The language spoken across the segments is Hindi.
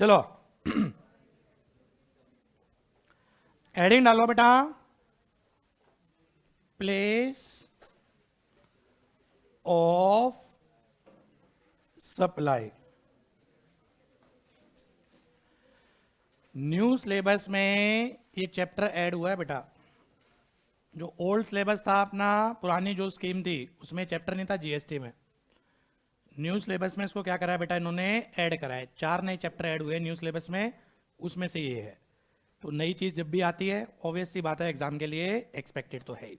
चलो एडिंग डालो बेटा। Place of supply. New syllabus में ये चैप्टर ऐड हुआ है बेटा। जो ओल्ड सिलेबस था अपना, पुरानी जो स्कीम थी, उसमें चैप्टर नहीं था जीएसटी में। न्यू सिलेबस में इसको क्या करा है बेटा, इन्होंने ऐड करा है। 4 नए चैप्टर ऐड हुए न्यू सिलेबस में, उसमें से ये है। तो नई चीज जब भी आती है, ऑब्वियस सी बात है, एग्जाम के लिए एक्सपेक्टेड तो है ही।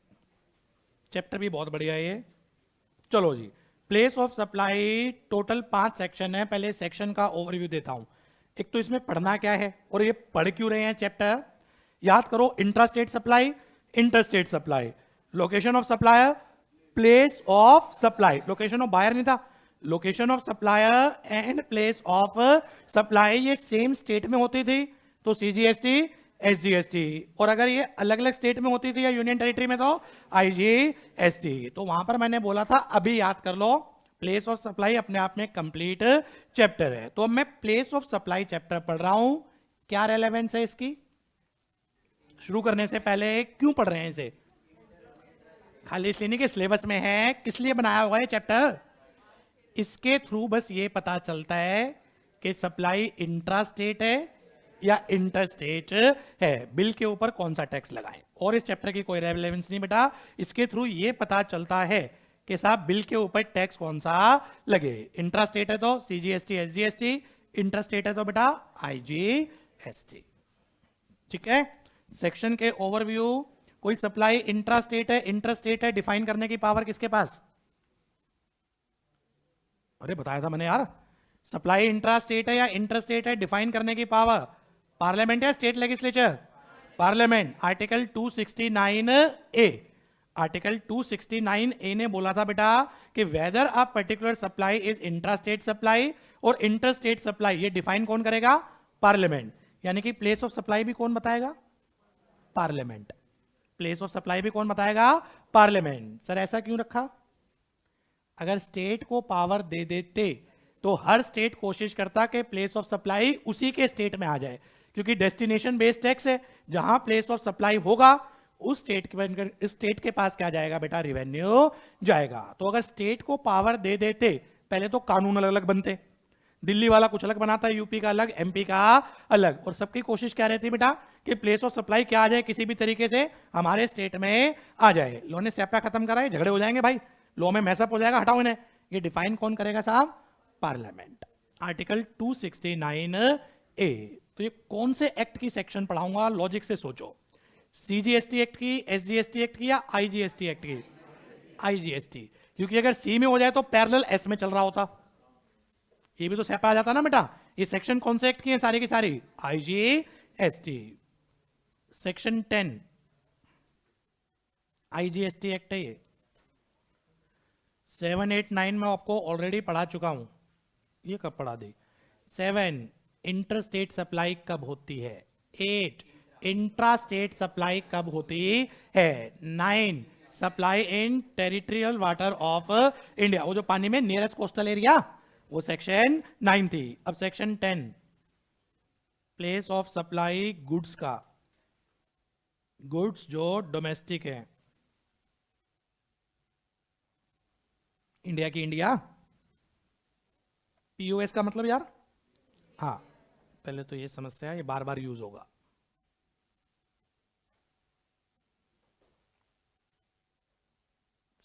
चैप्टर भी बहुत बढ़िया है ये। चलो जी, place of supply, total 5 section है। पहले सेक्शन का ओवरव्यू देता हूं। एक तो इसमें पढ़ना क्या है और ये पढ़ क्यों रहे हैं चैप्टर, याद करो। Intrastate supply, interstate supply, location of supplier, place of supply. Location of buyer नहीं था, location of supplier and place of supply ये सेम स्टेट में होती थी तो सीजीएसटी, एसजीएसटी। और अगर ये अलग अलग स्टेट में होती थी या यूनियन टेरिटरी में तो आईजीएसटी। तो वहां पर मैंने बोला था, अभी याद कर लो, प्लेस ऑफ सप्लाई अपने आप में कंप्लीट चैप्टर है। तो अब मैं प्लेस ऑफ सप्लाई चैप्टर पढ़ रहा हूं। क्या रेलेवेंस है इसकी? शुरू करने से पहले क्यों पढ़ रहे हैं इसे? खाली इसलिए नहीं कि सिलेबस में है, किस लिए बनाया हुआ है चैप्टर? इसके थ्रू बस ये पता चलता है कि सप्लाई इंट्रास्टेट है या इंटरस्टेट है, बिल के ऊपर कौन सा टैक्स लगाएं। और इस चैप्टर की कोई रेलेवेंस नहीं बेटा। इसके थ्रू ये पता चलता है कि साहब बिल के ऊपर टैक्स कौन सा लगे। इंट्रास्टेट है तो सीजीएसटी, एसजीएसटी, इंटरस्टेट है तो बेटा आईजीएसटी। ठीक है। सेक्शन के ओवरव्यू। कोई सप्लाई इंट्रास्टेट है, इंटरस्टेट है, डिफाइन करने की पावर किसके पास? अरे बताया था मैंने यार। सप्लाई इंट्रास्टेट है या इंटरस्टेट है, डिफाइन करने की पावर पार्लियामेंट या स्टेट लेजिस्लेचर? पार्लियामेंट। आर्टिकल 269 ए, आर्टिकल 269 ए ने बोला था बेटा कि weather a particular supply is intrastate supply और इंटरस्टेट सप्लाई, ये डिफाइन कौन करेगा? पार्लियामेंट। यानी कि प्लेस ऑफ सप्लाई भी कौन बताएगा? पार्लियामेंट। प्लेस ऑफ सप्लाई भी कौन बताएगा? पार्लियामेंट। सर ऐसा क्यों रखा? अगर स्टेट को पावर दे देते तो हर स्टेट कोशिश करता कि प्लेस ऑफ सप्लाई उसी के स्टेट में आ जाए, क्योंकि डेस्टिनेशन बेस्ड टैक्स है। जहां प्लेस ऑफ सप्लाई होगा उस स्टेट के पास क्या जाएगा बेटा? रिवेन्यू जाएगा। तो अगर स्टेट को पावर दे देते, पहले तो कानून अलग अलग बनते, दिल्ली वाला कुछ अलग बनाता है, यूपी का अलग, एमपी का अलग, और सबकी कोशिश क्या रहती बेटा कि प्लेस ऑफ सप्लाई क्या आ जाए, किसी भी तरीके से हमारे स्टेट में आ जाए। लॉ ने स्यापा खत्म करा है, झगड़े हो जाएंगे भाई, लॉ में मैसअप हो जाएगा, हटाओ इन्हें। ये डिफाइन कौन करेगा साहब? पार्लियामेंट। आर्टिकल 269 ए। तो ये कौन से एक्ट की सेक्शन पढ़ाऊंगा, लॉजिक से सोचो। सीजीएसटी एक्ट की, एसजीएसटी एक्ट की या आईजीएसटी एक्ट की? आईजीएसटी। क्योंकि अगर सी में हो जाए तो पैरेलल एस में चल रहा होता, ये भी तो स्यापा आ जाता ना बेटा। ये सेक्शन कौन से एक्ट की है सारी की सारी? आईजीएसटी। सेक्शन 10 आईजीएसटी एक्ट है ये। 7, 8, 9 में आपको ऑलरेडी पढ़ा चुका हूं। ये कब पढ़ा दी? 7 इंटरस्टेट सप्लाई कब होती है, 8 इंट्रास्टेट सप्लाई कब होती है, 9 supply in territorial water of India, वो जो पानी में नियरेस्ट कोस्टल एरिया, वो सेक्शन 9 थी। अब section 10 place of supply goods का, गुड्स जो डोमेस्टिक है, इंडिया की इंडिया, पीओएस का मतलब यार, हाँ पहले तो ये समस्या है, ये बार बार यूज होगा।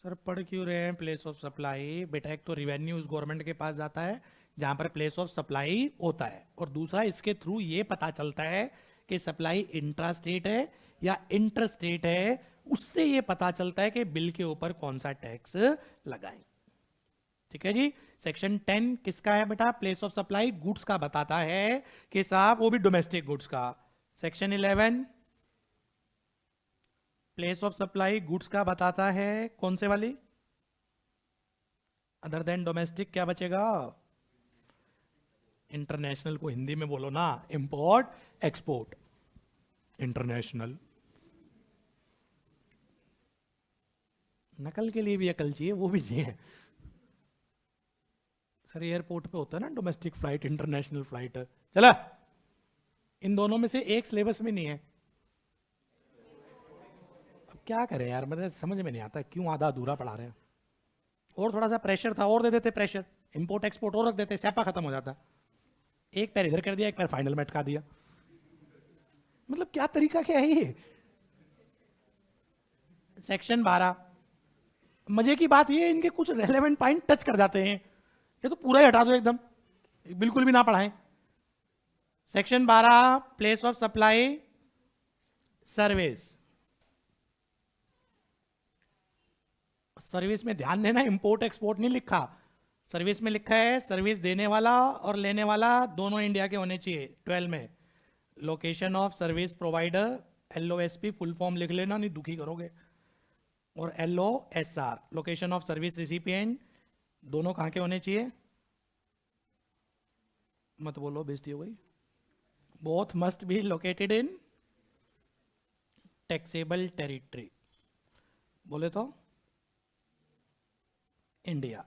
सर पढ़ क्यों रहे हैं प्लेस ऑफ सप्लाई? बेटा एक तो रिवेन्यू उस गवर्नमेंट के पास जाता है जहां पर प्लेस ऑफ सप्लाई होता है, और दूसरा इसके थ्रू ये पता चलता है कि सप्लाई इंट्रास्टेट है या इंटरस्टेट है। उससे ये पता चलता है कि बिल के ऊपर कौन सा टैक्स लगाएं। ठीक है जी। सेक्शन 10 किसका है बेटा? प्लेस ऑफ सप्लाई गुड्स का बताता है कि साहब वो भी डोमेस्टिक गुड्स का। Section 11 place of supply goods का बताता है, कौन से वाली? अदर देन डोमेस्टिक क्या बचेगा? इंटरनेशनल को हिंदी में बोलो ना, इंपोर्ट एक्सपोर्ट। इंटरनेशनल, नकल के लिए भी अकल चाहिए, वो भी नहीं है। सर एयरपोर्ट पे होता है ना डोमेस्टिक फ्लाइट, इंटरनेशनल फ्लाइट, चला। इन दोनों में से एक सिलेबस में नहीं है। अब क्या करें यार, मतलब समझ में नहीं आता क्यों आधा अधूरा पढ़ा रहे हैं। और थोड़ा सा प्रेशर था और दे देते प्रेशर, इंपोर्ट एक्सपोर्ट और रख देते, सैपा खत्म हो जाता। एक पैर इधर कर दिया, एक पैर फाइनल में अटका दिया। मतलब क्या तरीका क्या है ये। सेक्शन 12, मजे की बात ये इनके कुछ रेलेवेंट पॉइंट टच कर जाते हैं, ये तो पूरा ही हटा दो एकदम, बिल्कुल भी ना पढ़ाएं। Section 12 place of supply service. Service में ध्यान देना, इंपोर्ट एक्सपोर्ट नहीं लिखा, सर्विस में लिखा है सर्विस देने वाला और लेने वाला दोनों इंडिया के होने चाहिए। 12 में location of service provider, LOSP full form लिख लेना, नहीं दुखी करोगे। और LOSR location of service recipient, दोनों कहाँ के होने चाहिए, मत बोलो बेइज्जती हो गई। Both must be located in taxable territory, बोले तो इंडिया।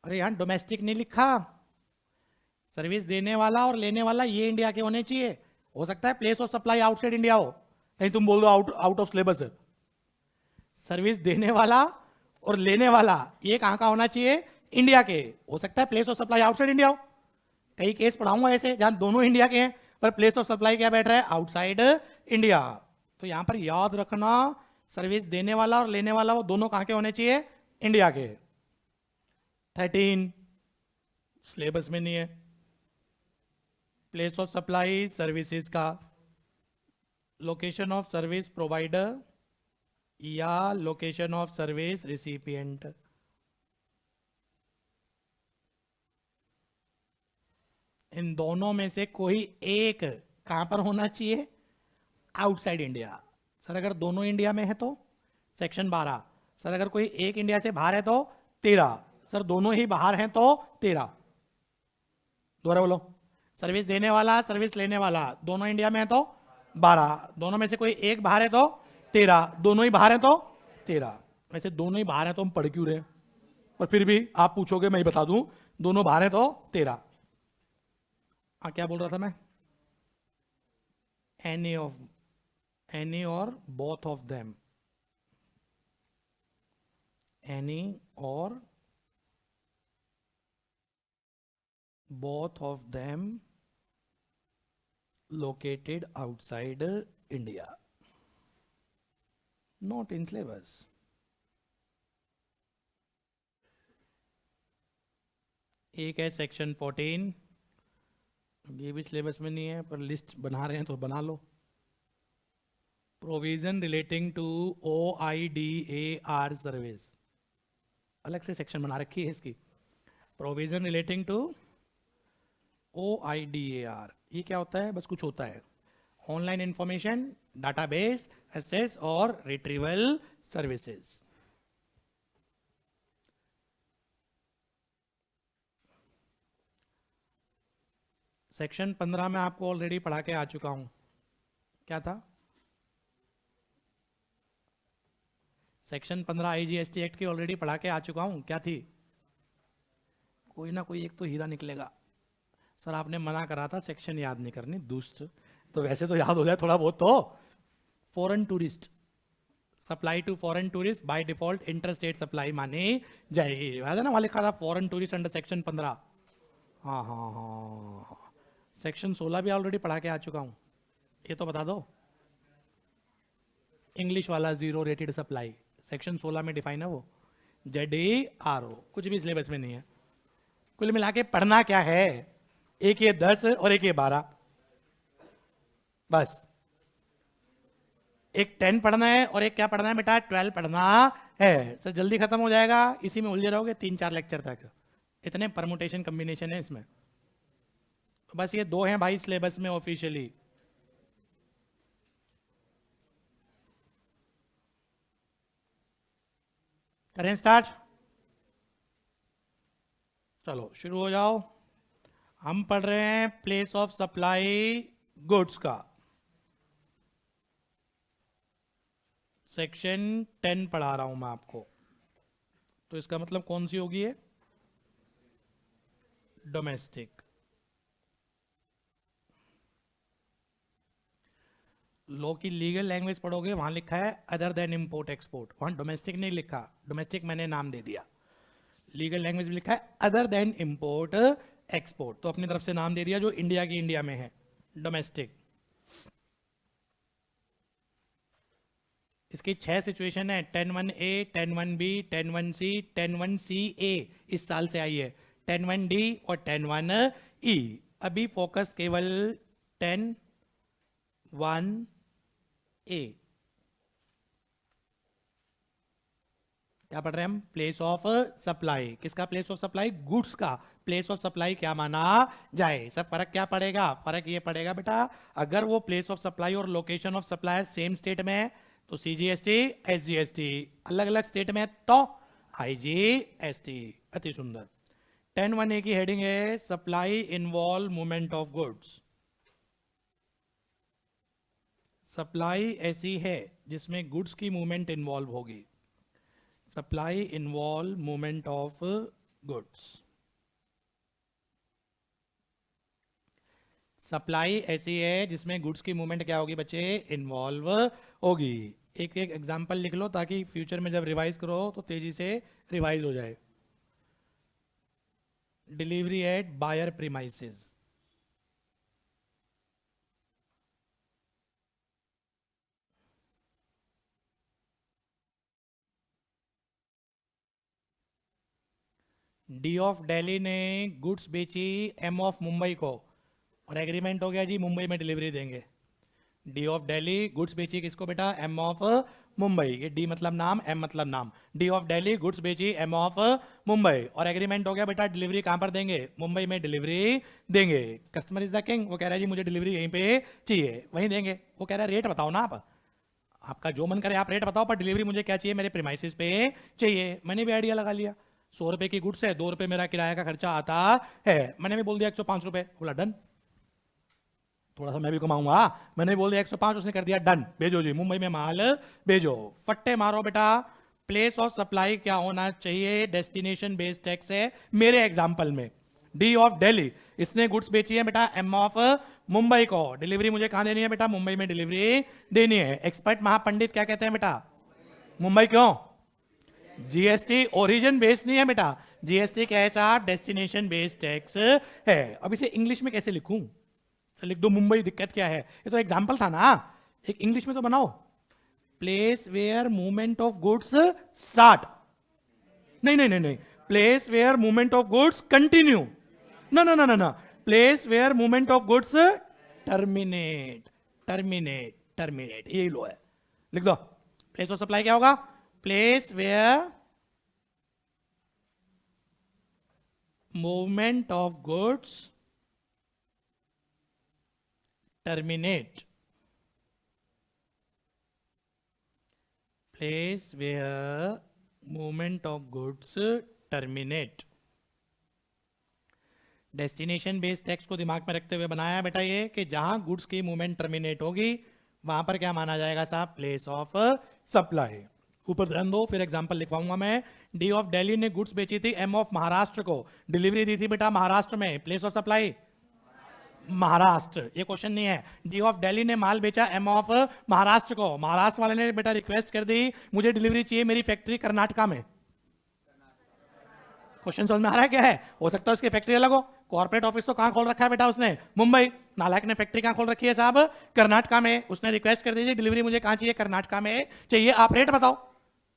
अरे यहां डोमेस्टिक नहीं लिखा, सर्विस देने वाला और लेने वाला ये इंडिया के होने चाहिए। हो सकता है place of supply outside India हो, कहीं तुम बोल दो आउट ऑफ सिलेबस है। सर्विस देने वाला और लेने वाला ये कहां का होना चाहिए, इंडिया के। हो सकता है place of supply outside India हो, कई केस पढ़ाऊंगा ऐसे जहां दोनों इंडिया के हैं पर प्लेस ऑफ सप्लाई क्या बैठ रहा है, आउटसाइड इंडिया। तो यहां पर याद रखना, सर्विस देने वाला और लेने वाला वो दोनों कहां के होने चाहिए, इंडिया के। 13 सिलेबस में नहीं है, प्लेस ऑफ सप्लाई सर्विसेज का, लोकेशन ऑफ सर्विस प्रोवाइडर या लोकेशन ऑफ सर्विस रिसिपिएंट। इन दोनों में से कोई एक कहां पर होना चाहिए, आउटसाइड इंडिया। सर अगर दोनों इंडिया में है तो सेक्शन 12। सर अगर कोई एक इंडिया से बाहर है तो 13। सर दोनों ही बाहर हैं तो 13। दोबारा बोलो, सर्विस देने वाला सर्विस लेने वाला दोनों इंडिया में है तो 12, दोनों में से कोई एक बाहर है तो 13, दोनों ही बाहर है तो 13। वैसे दोनों ही बाहर है तो हम पढ़ क्यों रहे, पर फिर भी आप पूछोगे मैं ही बता दूं, दोनों बाहर है तो 13। क्या बोल रहा था मैं, एनी और बोथ ऑफ देम, एनी और both of them located outside India, not in syllabus. एक है सेक्शन 14, ये भी सिलेबस में नहीं है पर लिस्ट बना रहे हैं तो बना लो। Provision relating to OIDAR service, अलग से सेक्शन बना रखी है इसकी। प्रोविजन रिलेटिंग टू OIDAR, ये क्या होता है, बस कुछ होता है, ऑनलाइन इंफॉर्मेशन डाटाबेस एक्सेस और रिट्रीवल सर्विसेज। सेक्शन 15 में आपको ऑलरेडी पढ़ा के आ चुका हूं, क्या था, सेक्शन 15 IGST एक्ट की ऑलरेडी पढ़ा के आ चुका हूं, क्या थी, कोई ना कोई एक तो हीरा निकलेगा। सर आपने मना करा था सेक्शन याद नहीं करनी, दुष्ट, तो वैसे तो याद हो जाए थोड़ा बहुत तो। Foreign tourist, supply to foreign tourist by default inter state supply माने जाएगी, याद है ना, वहां लिखा था फॉरेन टूरिस्ट अंडर सेक्शन 15। हाँ हाँ हाँ, सेक्शन 16 भी ऑलरेडी पढ़ा के आ चुका हूं, ये तो बता दो। इंग्लिश वाला जीरो रेटेड सप्लाई सेक्शन 16 में डिफाइन है वो, ZERO, कुछ भी सिलेबस में नहीं है। कुल मिला के पढ़ना क्या है, एक ये 10 और एक ये 12, बस। एक 10 पढ़ना है और एक क्या पढ़ना है बेटा, 12 पढ़ना है। सर जल्दी खत्म हो जाएगा, इसी में उलझे रहोगे 3-4 लेक्चर तक, इतने परमुटेशन कॉम्बिनेशन है इसमें। तो बस ये 2 हैं भाई सिलेबस में ऑफिशियली। करें स्टार्ट, चलो शुरू हो जाओ। हम पढ़ रहे हैं प्लेस ऑफ सप्लाई गुड्स का, सेक्शन 10 पढ़ा रहा हूं मैं आपको, तो इसका मतलब कौन सी होगी ये? डोमेस्टिक। लॉ की लीगल लैंग्वेज पढ़ोगे, वहां लिखा है अदर देन इंपोर्ट एक्सपोर्ट, वहां डोमेस्टिक नहीं लिखा, डोमेस्टिक मैंने नाम दे दिया। लीगल लैंग्वेज में लिखा है अदर देन इंपोर्ट एक्सपोर्ट, तो अपनी तरफ से नाम दे दिया जो इंडिया की इंडिया में है, डोमेस्टिक। इसकी 6 सिचुएशन है, 10(1)A, 10(1)B, 10(1)C, 10(1)CA इस साल से आई है, 10(1)D और 10(1)E। अभी फोकस केवल 10(1)A। क्या पढ़ रहे हैं हम? Place of supply. किसका प्लेस ऑफ सप्लाई? गुड्स का प्लेस ऑफ सप्लाई क्या माना जाए। सब फर्क क्या पड़ेगा? फर्क ये पड़ेगा बेटा, अगर वो प्लेस ऑफ सप्लाई और location of supply same state में है तो CGST SGST, अलग अलग स्टेट में तो IGST। अति सुंदर। 10(1)A की हेडिंग है supply involve movement of goods. Supply ऐसी है जिसमें गुड्स की मूवमेंट इन्वॉल्व होगी। Supply involve movement of goods. Supply ऐसी है जिसमें गुड्स की मूवमेंट क्या होगी बच्चे? इन्वॉल्व होगी। एक एक एग्जांपल लिख लो ताकि फ्यूचर में जब रिवाइज करो तो तेजी से रिवाइज हो जाए। Delivery at buyer premises, D of Delhi ने गुड्स बेची एम ऑफ मुंबई को और एग्रीमेंट हो गया जी मुंबई में डिलीवरी देंगे। डी ऑफ दिल्ली गुड्स बेची किसको बेटा? M of Mumbai. ये डी मतलब नाम, एम मतलब नाम। डी ऑफ दिल्ली गुड्स बेची एम ऑफ मुंबई और एग्रीमेंट हो गया बेटा डिलीवरी कहां पर देंगे? मुंबई में डिलीवरी देंगे। कस्टमर इज द किंग, वो कह रहा है जी मुझे डिलीवरी यहीं पे चाहिए, वहीं देंगे। वो कह रहा है रेट बताओ ना आप, आपका जो मन करे आप रेट बताओ, पर डिलीवरी मुझे क्या चाहिए? मेरे प्रीमाइसेस पे चाहिए। मैंने भी आइडिया लगा लिया, 100 रुपए की गुड्स है, 2 रुपए मेरा किराया का खर्चा आता है, मैंने भी बोल दिया 105 रुपए। बोला डन, थोड़ा सा मैं भी कमाऊंगा। मैंने बोल दिया 105, उसने कर दिया डन, भेजो जी मुंबई में माल भेजो। फट्टे मारो बेटा। प्लेस ऑफ सप्लाई क्या होना चाहिए? डेस्टिनेशन बेस्ड टैक्स है मेरे एग्जाम्पल में। डी ऑफ दिल्ली, इसने गुड्स बेची है बेटा एम ऑफ मुंबई को, डिलीवरी मुझे कहां देनी है बेटा? मुंबई में डिलीवरी देनी है। एक्सपर्ट महापंडित क्या कहते हैं बेटा? मुंबई क्यों? जीएसटी ओरिजिन बेस्ड नहीं है बेटा, जीएसटी क्या है साहब? डेस्टिनेशन बेस्ड टैक्स है। अब इसे इंग्लिश में कैसे लिखूं? तो लिख दो मुंबई, दिक्कत क्या है? ये तो एग्जांपल था ना, एक इंग्लिश में तो बनाओ। Place where movement of goods start, नहीं नहीं नहीं नहीं, place where movement of goods continue, ना ना ना ना ना, place where movement of goods terminate, terminate terminate, यही लो है, लिख दो। प्लेस ऑफ सप्लाई क्या होगा? Place where movement of goods terminate, place where movement of goods terminate. Destination based tax को दिमाग में रखते हुए बनाया बेटा ये कि जहां गुड्स की मूवमेंट टर्मिनेट होगी वहां पर क्या माना जाएगा साहब? Place of supply. ऊपर ध्यान दो, फिर एग्जांपल लिखवाऊंगा मैं। डी ऑफ दिल्ली ने गुड्स बेची थी एम ऑफ महाराष्ट्र को, डिलीवरी दी थी बेटा महाराष्ट्र में, प्लेस ऑफ सप्लाई महाराष्ट्र, ये क्वेश्चन नहीं है। डी ऑफ दिल्ली ने माल बेचा एम ऑफ महाराष्ट्र को, महाराष्ट्र वाले ने बेटा रिक्वेस्ट कर दी मुझे डिलीवरी चाहिए मेरी फैक्ट्री कर्नाटका में। क्वेश्चन समझ में आ रहा है क्या है? हो सकता है उसकी फैक्ट्री अलग हो, कॉर्पोरेट ऑफिस तो कहां खोल रखा है बेटा उसने? मुंबई। नालायक ने फैक्ट्री कहां खोल रखी है साहब? कर्नाटका में। उसने रिक्वेस्ट कर दी डिलीवरी मुझे कहां चाहिए? कर्नाटका में चाहिए, आप रेट बताओ।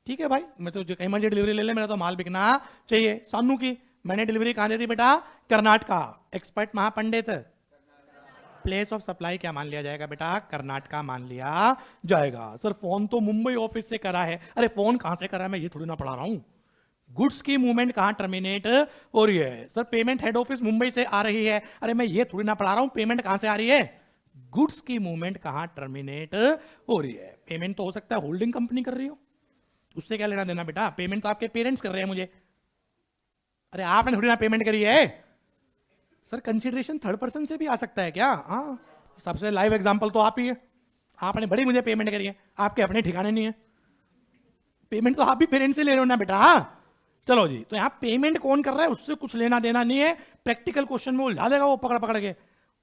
ठीक है भाई, मैं तो कहीं मर्जी डिलीवरी ले ले, मेरा तो माल बिकना चाहिए। सानू की मैंने डिलीवरी कहां दे दी बेटा? कर्नाटका। एक्सपर्ट महापंडित, प्लेस ऑफ सप्लाई क्या मान लिया जाएगा बेटा? कर्नाटका मान लिया जाएगा। सर फोन तो मुंबई ऑफिस से करा है, अरे फोन कहां से करा है मैं ये थोड़ी ना पढ़ा रहा हूं। गुड्स की मूवमेंट कहां टर्मिनेट हो रही है? Sir payment head office Mumbai से आ रही है, अरे मैं ये थोड़ी ना पढ़ा रहा हूं पेमेंट कहां से आ रही है। गुड्स की मूवमेंट कहां टर्मिनेट हो रही है? पेमेंट तो हो सकता है होल्डिंग कंपनी कर रही हो, उससे क्या लेना देना बेटा? पेमेंट तो आपके पेरेंट्स कर रहे हैं मुझे, अरे आपने थोड़ी ना पेमेंट करी है। सर कंसिडरेशन थर्ड पर्सन से भी आ सकता है क्या? हाँ, सबसे लाइव एग्जांपल तो आप ही है, आपने बड़ी मुझे पेमेंट करी है, आपके अपने ठिकाने नहीं है। पेमेंट तो आप भी पेरेंट्स से ले रहे हो ना बेटा। हाँ चलो जी, तो यहाँ पेमेंट कौन कर रहा है उससे कुछ लेना देना नहीं है, प्रैक्टिकल क्वेश्चन में उलझा देगा वो पकड़ पकड़ के।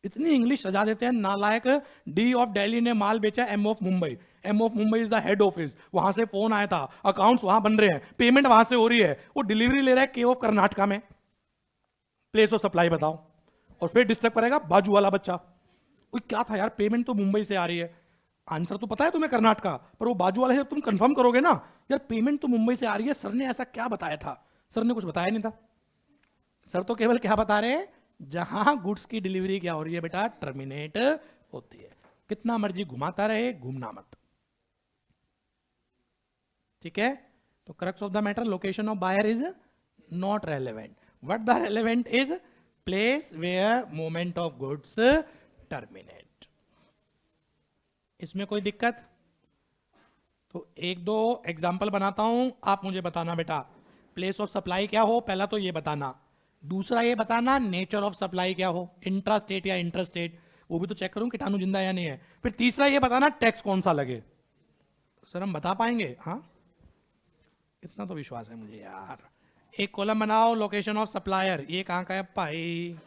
इतनी इंग्लिश सजा देते हैं नालायक। डी ऑफ दिल्ली ने माल बेचा M of Mumbai, M of Mumbai is the head office, वहां से फोन आया था, अकाउंट्स वहां बन रहे हैं, पेमेंट वहां से हो रही है, वो डिलीवरी ले रहा है के ऑफ कर्नाटका में, प्लेस ऑफ सप्लाई बताओ, और फिर डिस्टर्ब करेगा बाजू वाला बच्चा। क्या था यार, पेमेंट तो मुंबई से आ रही है, आंसर तो पता है तुम्हें कर्नाटका, पर वो बाजू वाला है, तुम कंफर्म करोगे ना यार पेमेंट तो मुंबई से आ रही है, सर ने ऐसा क्या बताया था? सर ने कुछ बताया नहीं था, सर तो केवल क्या बता रहे हैं, जहां गुड्स की डिलीवरी क्या हो रही है बेटा, टर्मिनेट होती है। कितना मर्जी घुमाता रहे, घूमना मत, ठीक है। तो crux of the matter, location of buyer is not relevant, what the relevant is place where movement of goods terminate. इसमें कोई दिक्कत? तो एक दो एग्जाम्पल बनाता हूं, आप मुझे बताना बेटा प्लेस ऑफ सप्लाई क्या हो, पहला तो ये बताना, दूसरा ये बताना नेचर ऑफ सप्लाई क्या हो, इंट्रा स्टेट या इंटर स्टेट, वो भी तो चेक करूं कीटाणु जिंदा या नहीं है, फिर तीसरा ये बताना टैक्स कौन सा लगे। सर हम बता पाएंगे? हाँ इतना तो विश्वास है मुझे यार। एक कॉलम बनाओ लोकेशन ऑफ सप्लायर, ये कहां का है भाई?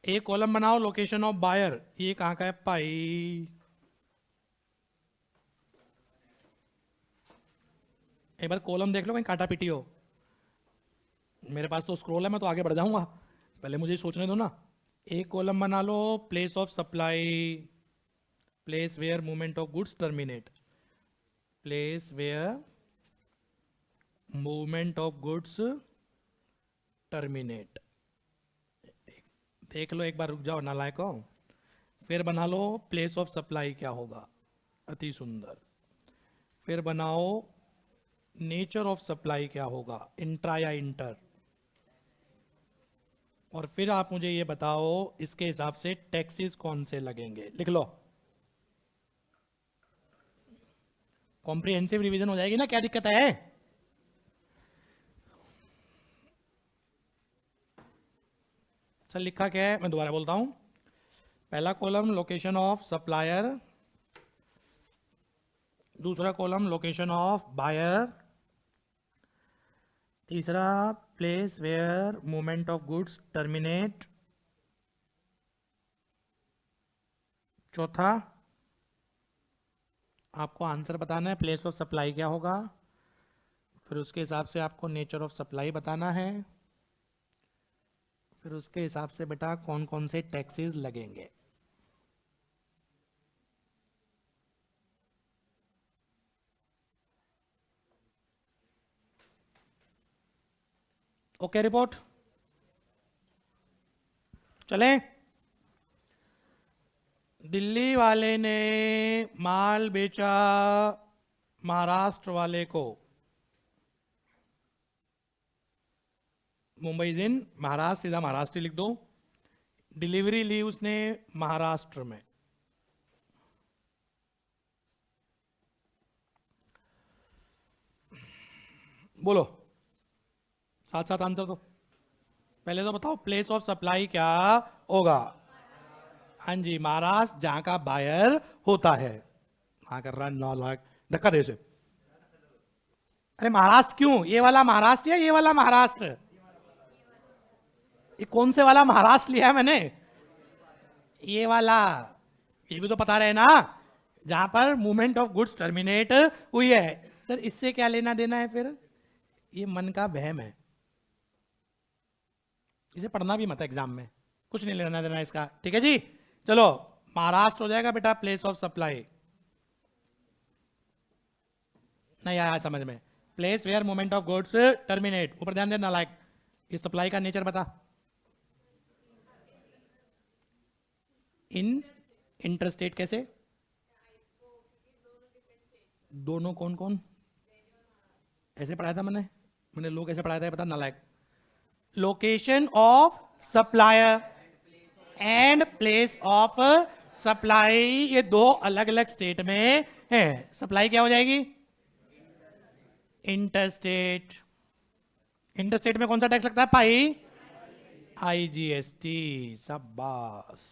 एक कॉलम बनाओ लोकेशन ऑफ बायर, ये कहां का है भाई? एक बार कॉलम देख लो कहीं काटा पीटी हो, मेरे पास तो स्क्रॉल है, मैं तो आगे बढ़ जाऊंगा, पहले मुझे सोचने दो ना। एक कॉलम बना लो place of supply, place where movement of goods terminate, place where movement of goods terminate, देख लो एक बार, रुक जाओ नालायको। फिर बना लो प्लेस ऑफ सप्लाई क्या होगा, अति सुंदर। फिर बनाओ नेचर ऑफ सप्लाई क्या होगा, इंट्रा या इंटर। और फिर आप मुझे ये बताओ इसके हिसाब से टैक्सेस कौन से लगेंगे, लिख लो। कॉम्प्रिहेंसिव रिवीजन हो जाएगी ना, क्या दिक्कत है? चल लिखा क्या है, मैं दोबारा बोलता हूं। पहला कॉलम लोकेशन ऑफ सप्लायर, दूसरा कॉलम लोकेशन ऑफ बायर, तीसरा place where movement of goods terminate, चौथा आपको आंसर बताना है प्लेस ऑफ सप्लाई क्या होगा, फिर उसके हिसाब से आपको नेचर ऑफ सप्लाई बताना है, फिर उसके हिसाब से बेटा कौन कौन से टैक्सेस लगेंगे। ओके रिपोर्ट, चलें। दिल्ली वाले ने माल बेचा महाराष्ट्र वाले को, मुंबई इज इन महाराष्ट्र, सीधा महाराष्ट्र लिख दो, डिलीवरी ली उसने महाराष्ट्र में, बोलो साथ साथ आंसर दो। पहले तो बताओ प्लेस ऑफ सप्लाई क्या होगा? हाँ जी महाराष्ट्र, जहां का बायर होता है। हाँ कर रहा है 9 लाख, धक्का दे से। अरे महाराष्ट्र क्यों, ये वाला महाराष्ट्र या ये वाला महाराष्ट्र? ये कौन से वाला महाराष्ट्र लिया है मैंने? ये वाला, ये भी तो पता रहे ना, जहां पर मूवमेंट ऑफ गुड्स टर्मिनेट हुई है। सर इससे क्या लेना देना है फिर? ये मन का वहम है, इसे पढ़ना भी मत एग्जाम में, कुछ नहीं लेना देना इसका, ठीक है जी। चलो महाराष्ट्र हो जाएगा बेटा प्लेस ऑफ सप्लाई, नहीं आया समझ में, place where movement of goods terminate, ऊपर ध्यान देना लाइक, ये सप्लाई का नेचर बता, इन इंटरस्टेट कैसे, दोनों कौन कौन, ऐसे पढ़ाया था मैंने लोग ऐसे पढ़ाया था, पता नालायक। Location of supplier and place of supply, ये दो अलग अलग स्टेट में है, सप्लाई क्या हो जाएगी? इंटरस्टेट। इंटरस्टेट में कौन सा टैक्स लगता है भाई? आईजीएसटी, शाबाश।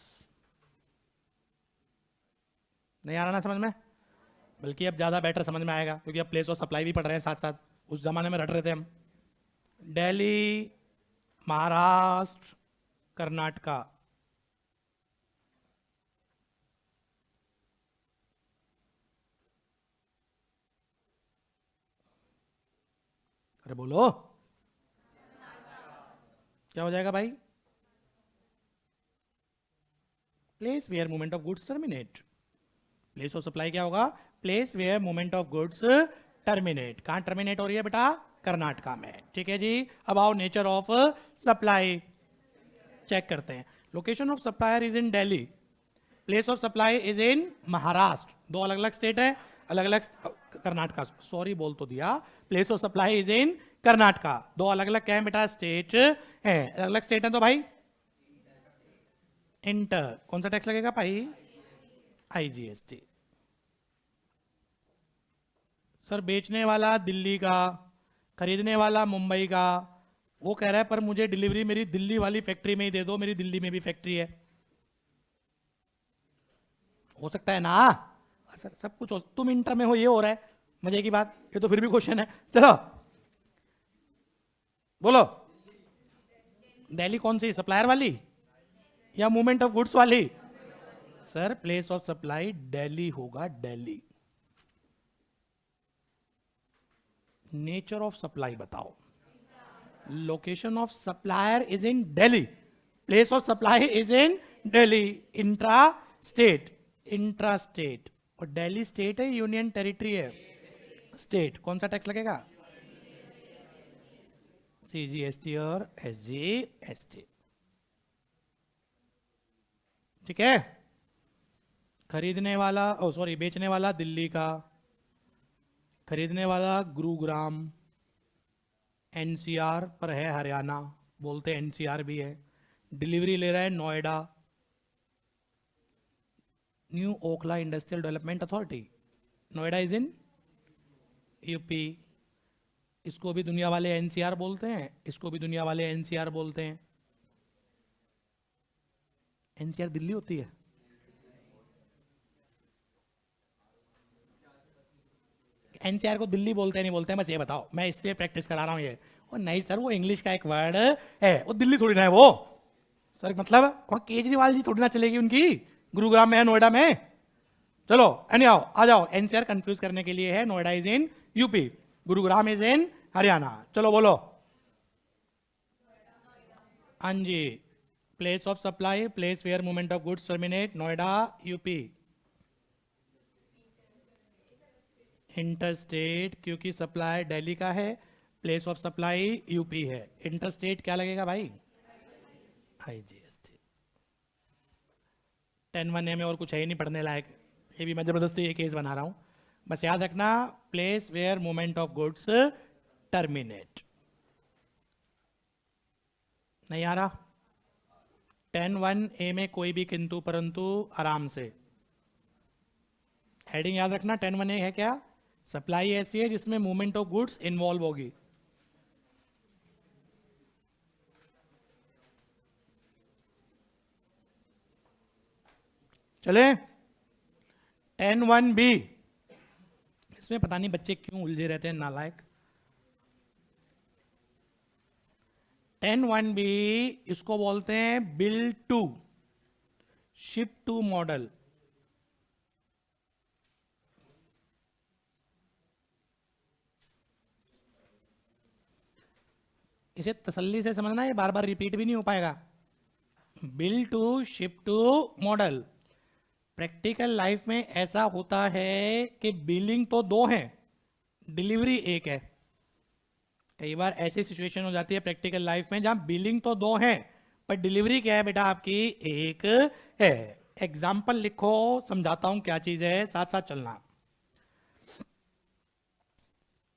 नहीं आ रहा ना समझ में? बल्कि अब ज़्यादा बेटर समझ में आएगा क्योंकि अब प्लेस ऑफ सप्लाई भी पढ़ रहे हैं साथ साथ, उस जमाने में रट रहे थे हम। दिल्ली, महाराष्ट्र, कर्नाटका। अरे बोलो, क्या हो जाएगा भाई? Place where movement of goods terminate. Place of supply क्या होगा? Place where movement of goods terminate. कहां टर्मिनेट हो रही है बेटा? कर्नाटका में। ठीक है जी। अब आओ नेचर ऑफ सप्लाई चेक करते हैं। Location of supplier is in Delhi, place of supply is in Maharashtra. दो अलग अलग स्टेट है, अलग अलग। कर्नाटका, सॉरी बोल तो दिया। Place of supply is in Karnataka. दो अलग अलग क्या है बेटा? स्टेट है। अलग अलग स्टेट है तो भाई इंटर, कौन सा टैक्स लगेगा भाई? आईजीएसटी। सर बेचने वाला दिल्ली का, खरीदने वाला मुंबई का, वो कह रहा है पर मुझे डिलीवरी मेरी दिल्ली वाली फैक्ट्री में ही दे दो, मेरी दिल्ली में भी फैक्ट्री है। हो सकता है ना सर? सब कुछ हो, तुम इंटर में हो ये हो रहा है, मजे की बात। ये तो फिर भी क्वेश्चन है। चलो बोलो, दिल्ली कौन सी? सप्लायर वाली या मूवमेंट ऑफ गुड्स वाली? Sir place of supply Delhi होगा, दिल्ली। नेचर ऑफ सप्लाई बताओ। Location of supplier is in Delhi, place of supply is in Delhi. Intra state, intra state. और दिल्ली स्टेट है, यूनियन टेरिटरी है? स्टेट। कौन सा टैक्स लगेगा? सीजीएसटी और एसजीएसटी। ठीक है। खरीदने वाला, ओ सॉरी, बेचने वाला दिल्ली का, खरीदने वाला गुरुग्राम, एनसीआर पर है हरियाणा, बोलते एनसीआर भी है। डिलीवरी ले रहा है Noida, new Okhla industrial development authority. Noida is in UP. इसको भी दुनिया वाले एनसीआर बोलते हैं, इसको भी दुनिया वाले एनसीआर बोलते हैं। एनसीआर दिल्ली होती है? एनसीआर को दिल्ली बोलते हैं नहीं बोलते हैं, बस ये बताओ। मैं इसलिए प्रैक्टिस करा रहा हूं ये। और नहीं सर, वो इंग्लिश का एक वर्ड है, वो दिल्ली थोड़ी ना है वो। सर मतलब वहां केजरीवाल जी थोड़ी ना चलेगी उनकी, गुरुग्राम में है, नोएडा में। चलो एनी आओ, आ जाओ। एनसीआर कंफ्यूज करने के लिए है। Noida is in UP, Gurugram is in Haryana. चलो बोलो। हाँ जी। Place of supply, place where movement of goods terminate, Noida UP. Inter state, क्योंकि सप्लाई दिल्ली का है, प्लेस ऑफ सप्लाई यूपी है। इंटर स्टेट क्या लगेगा भाई? आईजीएसटी। 10(1)A में और कुछ है ही नहीं पढ़ने लायक, ये भी मैं जबरदस्ती ये केस बना रहा हूं। बस याद रखना, place where movement of goods terminate. नहीं आ रहा? 10(1)A में कोई भी किंतु परंतु आराम से। हेडिंग याद रखना, 10(1)A है क्या? सप्लाई ऐसी है जिसमें मूवमेंट ऑफ गुड्स इन्वॉल्व होगी। चले 10(1)B, इसमें पता नहीं बच्चे क्यों उलझे रहते हैं, नालायक। 10(1)B इसको बोलते हैं bill to, ship to model. इसे तसल्ली से समझना, ये बार बार रिपीट भी नहीं हो पाएगा। Bill to ship to model. Practical life में ऐसा होता है कि बिलिंग तो दो है, डिलीवरी एक है। कई बार ऐसी सिचुएशन हो जाती है प्रैक्टिकल लाइफ में जहां बिलिंग तो दो है पर डिलीवरी क्या है बेटा आपकी? एक है। एग्जाम्पल लिखो, समझाता हूं क्या चीज है, साथ साथ चलना।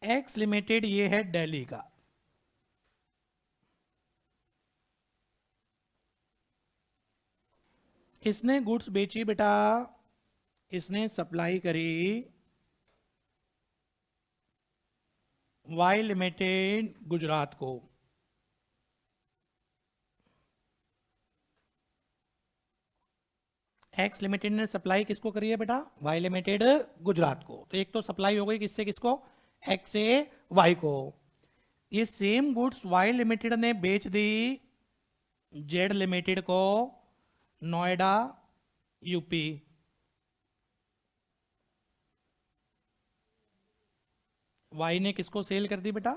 एक्स लिमिटेड ये है दिल्ली का, इसने गुड्स बेची बेटा, इसने सप्लाई करी वाई लिमिटेड गुजरात को। एक्स लिमिटेड ने सप्लाई किसको करी है बेटा? वाई लिमिटेड गुजरात को। तो एक तो सप्लाई हो गई किससे किसको? एक्स से वाई को। ये सेम गुड्स वाई लिमिटेड ने बेच दी जेड लिमिटेड को नोएडा यूपी। वाई ने किसको सेल कर दी बेटा?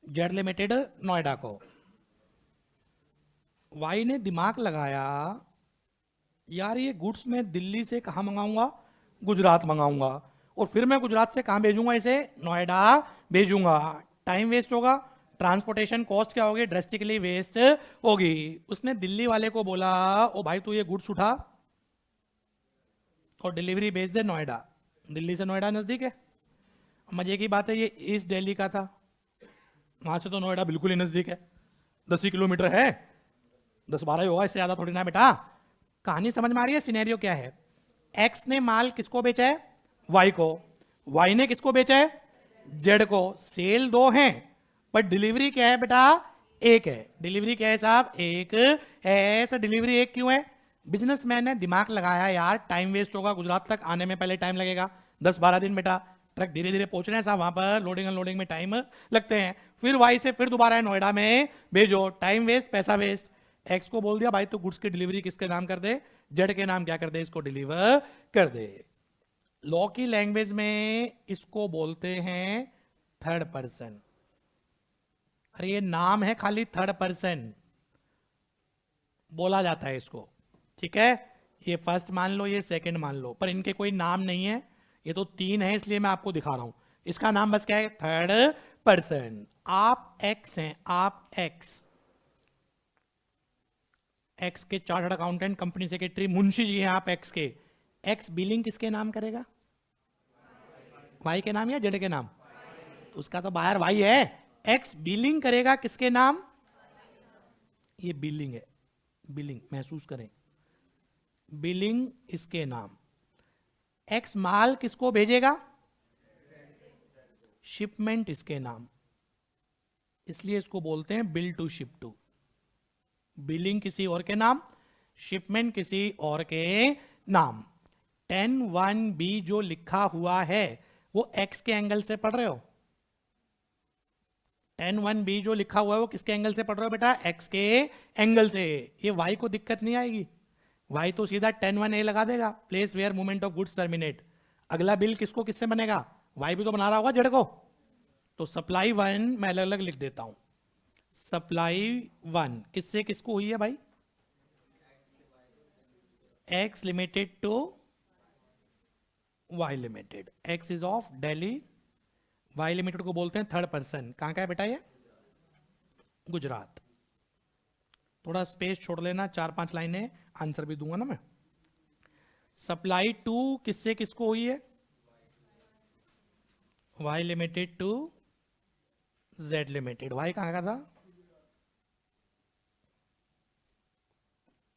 जेड लिमिटेड नोएडा को। वाई ने दिमाग लगाया, यार ये गुड्स मैं दिल्ली से कहाँ मंगाऊंगा? गुजरात मंगाऊंगा। और फिर मैं गुजरात से कहाँ भेजूंगा इसे? नोएडा भेजूंगा। टाइम वेस्ट होगा, ट्रांसपोर्टेशन कॉस्ट क्या होगी? ड्रेस्टिकली वेस्ट होगी। उसने दिल्ली वाले को बोला, ओ भाई तू ये गुड्स उठा और डिलीवरी भेज दे नोएडा। दिल्ली से नोएडा नज़दीक है। मजे की बात है ये ईस्ट दिल्ली का था, वहां से तो नोएडा बिल्कुल ही नज़दीक है, 10 ही किलोमीटर है, 10-12 ही होगा, इससे ज़्यादा थोड़ी ना बेटा। कहानी समझ में आ रही है? सिनेरियो क्या है? एक्स ने माल किसको बेचा है? वाई को। वाई ने किसको बेचा है? जेड को। सेल दो हैं पर डिलीवरी क्या है बेटा? एक है। डिलीवरी क्या है साहब? एक है। सर डिलीवरी एक क्यों है? बिजनेसमैन ने दिमाग लगाया, यार टाइम वेस्ट होगा, गुजरात तक आने में पहले टाइम लगेगा 10-12 दिन बेटा, ट्रक धीरे धीरे पहुंच रहे हैं साहब, वहां पर लोडिंग अनलोडिंग में टाइम लगते हैं। फिर वाई से फिर दोबारा नोएडा में भेजो, टाइम वेस्ट पैसा वेस्ट। एक्स को बोल दिया भाई तो गुड्स की डिलीवरी किसके नाम कर दे? जेड के नाम क्या कर दे? इसको डिलीवर कर दे। लॉ की लैंग्वेज में इसको बोलते हैं थर्ड पर्सन। अरे ये नाम है खाली, थर्ड पर्सन बोला जाता है इसको, ठीक है? ये फर्स्ट मान लो, ये सेकंड मान लो, पर इनके कोई नाम नहीं है। ये तो तीन है इसलिए मैं आपको दिखा रहा हूं। इसका नाम बस क्या है? Third person. आप एक्स हैं, आप एक्स, एक्स के चार्टर्ड अकाउंटेंट, कंपनी सेक्रेटरी, मुंशी जी हैं आप एक्स के। एक्स बिलिंग किसके नाम करेगा? वाई के नाम या जेड के नाम? तो उसका तो बाहर वाई है। एक्स बिलिंग करेगा किसके नाम? ये बिलिंग है, बिलिंग महसूस करें, बिलिंग इसके नाम। एक्स माल किसको भेजेगा? शिपमेंट इसके नाम, इसलिए इसको बोलते हैं bill to ship to. Billing किसी और के नाम, शिपमेंट किसी और के नाम। 10(1)(b जो लिखा हुआ है वो एक्स के एंगल से पढ़ रहे हो? 10(1)(b जो लिखा हुआ है वो किसके एंगल से पढ़ रहे हो बेटा? एक्स के एंगल से। ये वाई को दिक्कत नहीं आएगी, वाई तो सीधा 10(1)(a लगा देगा, place where movement of goods terminate. अगला बिल किसको किससे बनेगा? वाई भी तो बना रहा होगा जेड को। तो सप्लाई 1 मैं अलग अलग लिख देता हूं। सप्लाई 1 किससे किसको हुई है भाई? X limited to Y limited. X is of Delhi, Y limited को बोलते हैं थर्ड पर्सन। कहां का है बेटा ये? गुजरात। थोड़ा स्पेस छोड़ लेना, 4-5 लाइनें, आंसर भी दूंगा ना मैं। सप्लाई 2 किससे किसको हुई है? Y limited to Z limited. Y कहां का था?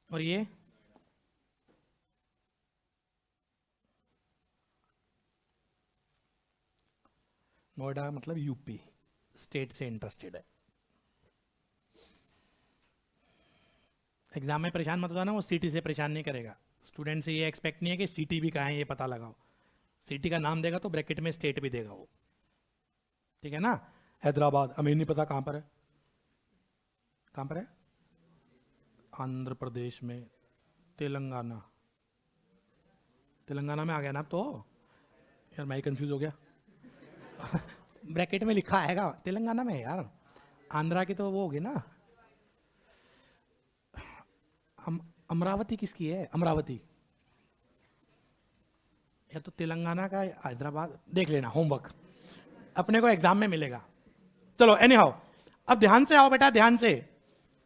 और ये नोएडा मतलब यूपी स्टेट से इंटरेस्टेड है। एग्जाम में परेशान मत हो जाना, वो सिटी से परेशान नहीं करेगा। स्टूडेंट से ये एक्सपेक्ट नहीं है कि सिटी भी कहाँ है ये पता लगाओ। सिटी का नाम देगा तो ब्रैकेट में स्टेट भी देगा वो, ठीक है ना? हैदराबाद, हमें नहीं पता कहाँ पर है। कहाँ पर है? आंध्र प्रदेश में, तेलंगाना। तेलंगाना में आ गया ना अब तो, यार मैं ही कंफ्यूज हो गया। ब्रैकेट में लिखा आएगा तेलंगाना में यार, आंध्रा की तो वो होगी ना। अमरावती किसकी है? अमरावती या तो तेलंगाना का, हैदराबाद, देख लेना, होमवर्क अपने को एग्जाम में मिलेगा। चलो एनी हाउ, अब ध्यान से आओ बेटा, ध्यान से।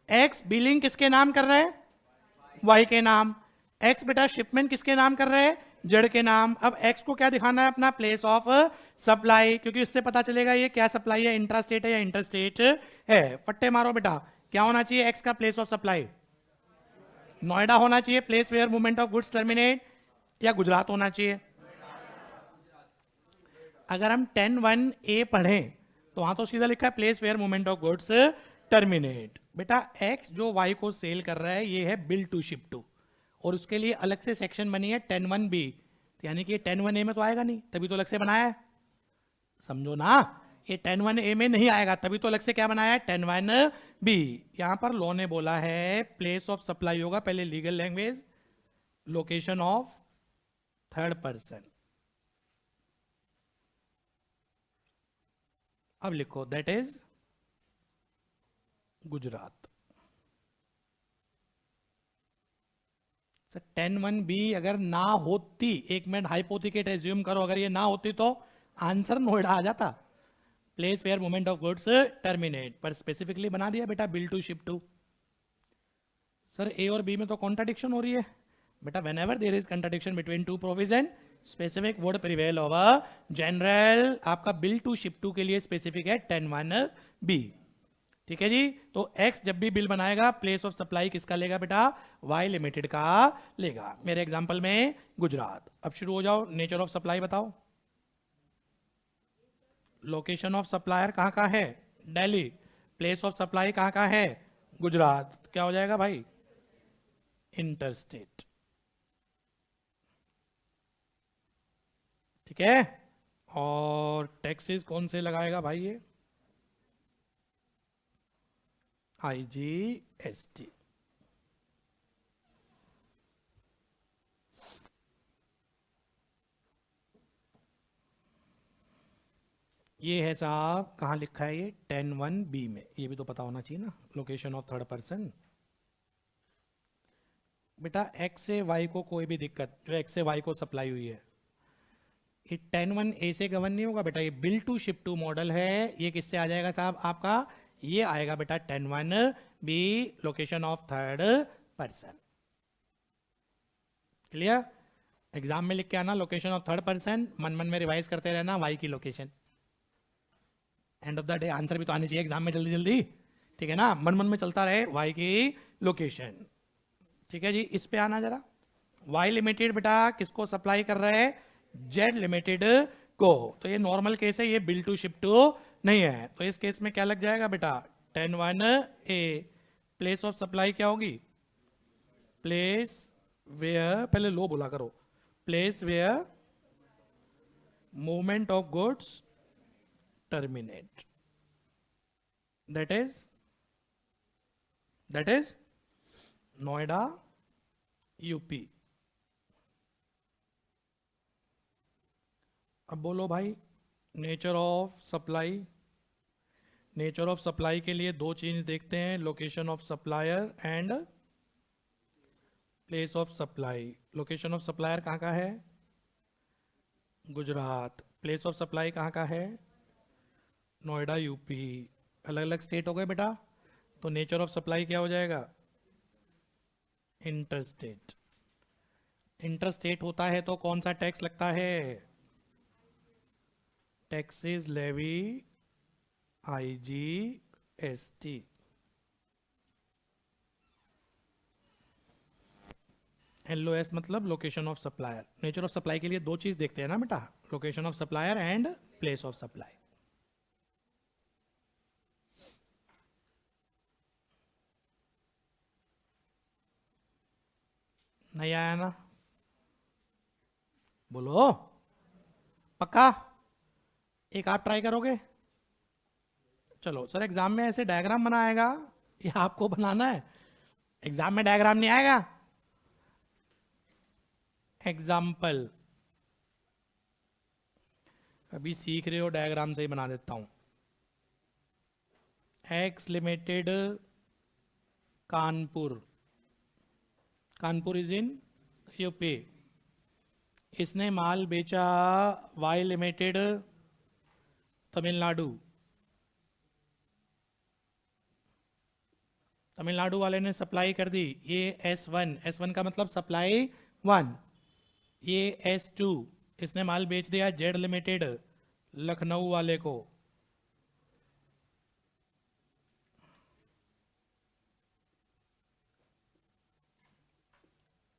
एक्स बिलिंग किसके नाम कर रहे हैं? वाई के नाम। एक्स बेटा शिपमेंट किसके नाम कर रहे हैं? जेड के नाम। अब एक्स को क्या दिखाना है? अपना प्लेस ऑफ सप्लाई, क्योंकि इससे पता चलेगा ये क्या सप्लाई है, इंट्रा स्टेट है या इंटर स्टेट है। फट्टे मारो बेटा, क्या होना चाहिए एक्स का प्लेस ऑफ सप्लाई? नोएडा होना चाहिए, place where movement of goods terminate, या गुजरात होना चाहिए? अगर हम 10(1)(a पढ़ें तो वहां तो सीधा लिखा है place where movement of goods terminate. बेटा एक्स जो वाई को सेल कर रहा है ये है बिल टू शिप टू, और उसके लिए अलग से सेक्शन बनी है 10(1)(b), यानी कि 10(1)(a) में तो आएगा नहीं, तभी तो अलग से बनाया है, समझो ना। ये 10(1)(a) में नहीं आएगा, तभी तो अलग से क्या बनाया है 10(1)(b). यहां पर लॉ ने बोला है प्लेस ऑफ सप्लाई होगा पहले legal language, location of third person. अब लिखो that is Gujarat. Sir 10(1)(b) अगर ना होती, एक मिनट हाइपोथिकेट एज्यूम करो, अगर ये ना होती तो आंसर नोएडा आ जाता, place where movement of goods terminate, पर स्पेसिफिकली बना दिया बेटा bill to ship to. Sir A और बी में तो कॉन्ट्राडिक्शन हो रही है। बेटा whenever there is contradiction between two provision, specific would prevail over general. आपका बिल टू शिप टू के लिए स्पेसिफिक है 10(1)(b), ठीक है जी। तो एक्स जब भी बिल बनाएगा प्लेस ऑफ सप्लाई किसका लेगा बेटा, वाई लिमिटेड का लेगा। मेरे एग्जांपल में गुजरात। अब शुरू हो जाओ, नेचर ऑफ सप्लाई बताओ। लोकेशन ऑफ सप्लायर कहां का है, दिल्ली। प्लेस ऑफ सप्लाई कहां का है, गुजरात। क्या हो जाएगा भाई, इंटरस्टेट, ठीक है। और टैक्सेस कौन से लगाएगा भाई, ये IGST। ये है साहब, कहाँ लिखा है ये 10(1)(b) में, ये भी तो पता होना चाहिए ना, लोकेशन ऑफ थर्ड पर्सन। बेटा एक्स से वाई को कोई भी दिक्कत, जो एक्स से वाई को सप्लाई हुई है, ये 10(1)(a) से गवर्न नहीं होगा बेटा, ये bill to ship to model है। ये किससे आ जाएगा साहब आपका, ये आएगा बेटा 10(1)(b), location of third person. Clear. Exam में लिख के आना लोकेशन ऑफ थर्ड पर्सन, मन मन में रिवाइज करते रहना वाई की location. End of the day answer भी तो आनी चाहिए एग्जाम में जल्दी जल्दी, ठीक है ना, मन मन में चलता रहे वाई की लोकेशन। ठीक है जी, इस पे आना जरा। वाई लिमिटेड बेटा किसको सप्लाई कर रहा है, जेड लिमिटेड को। तो ये नॉर्मल केस है, ये बिल टू शिप टू नहीं है, तो इस केस में क्या लग जाएगा बेटा 10(1)(a). प्लेस ऑफ सप्लाई क्या होगी, प्लेस वेयर, पहले लो बोला करो, place where movement of goods terminate, that is Noida UP. अब बोलो भाई nature of supply. Nature of supply के लिए दो चीज देखते हैं, location of supplier and place of supply. Location of supplier कहाँ का है, गुजरात। प्लेस ऑफ सप्लाई कहाँ का है, नोएडा यूपी। अलग अलग स्टेट हो गए बेटा, तो नेचर ऑफ सप्लाई क्या हो जाएगा, इंटरस्टेट। इंटरस्टेट होता है तो कौन सा टैक्स लगता है, टैक्सेस लेवी IGST। LOS मतलब location of supplier. Nature of supply के लिए दो चीज देखते हैं ना बेटा, location of supplier and place of supply. नहीं आया ना, बोलो पक्का। एक आप ट्राई करोगे, चलो सर एग्जाम में ऐसे डायग्राम बनाएगा, ये आपको बनाना है, एग्जाम में डायग्राम नहीं आएगा। एग्जाम्पल अभी सीख रहे हो, डायग्राम से ही बना देता हूं। X limited Kanpur, Kanpur is in UP. इसने माल बेचा वाई लिमिटेड तमिलनाडु। तमिलनाडु वाले ने सप्लाई कर दी, ये S1, S1 का मतलब सप्लाई 1। ये S2, इसने माल बेच दिया जेड लिमिटेड लखनऊ वाले को।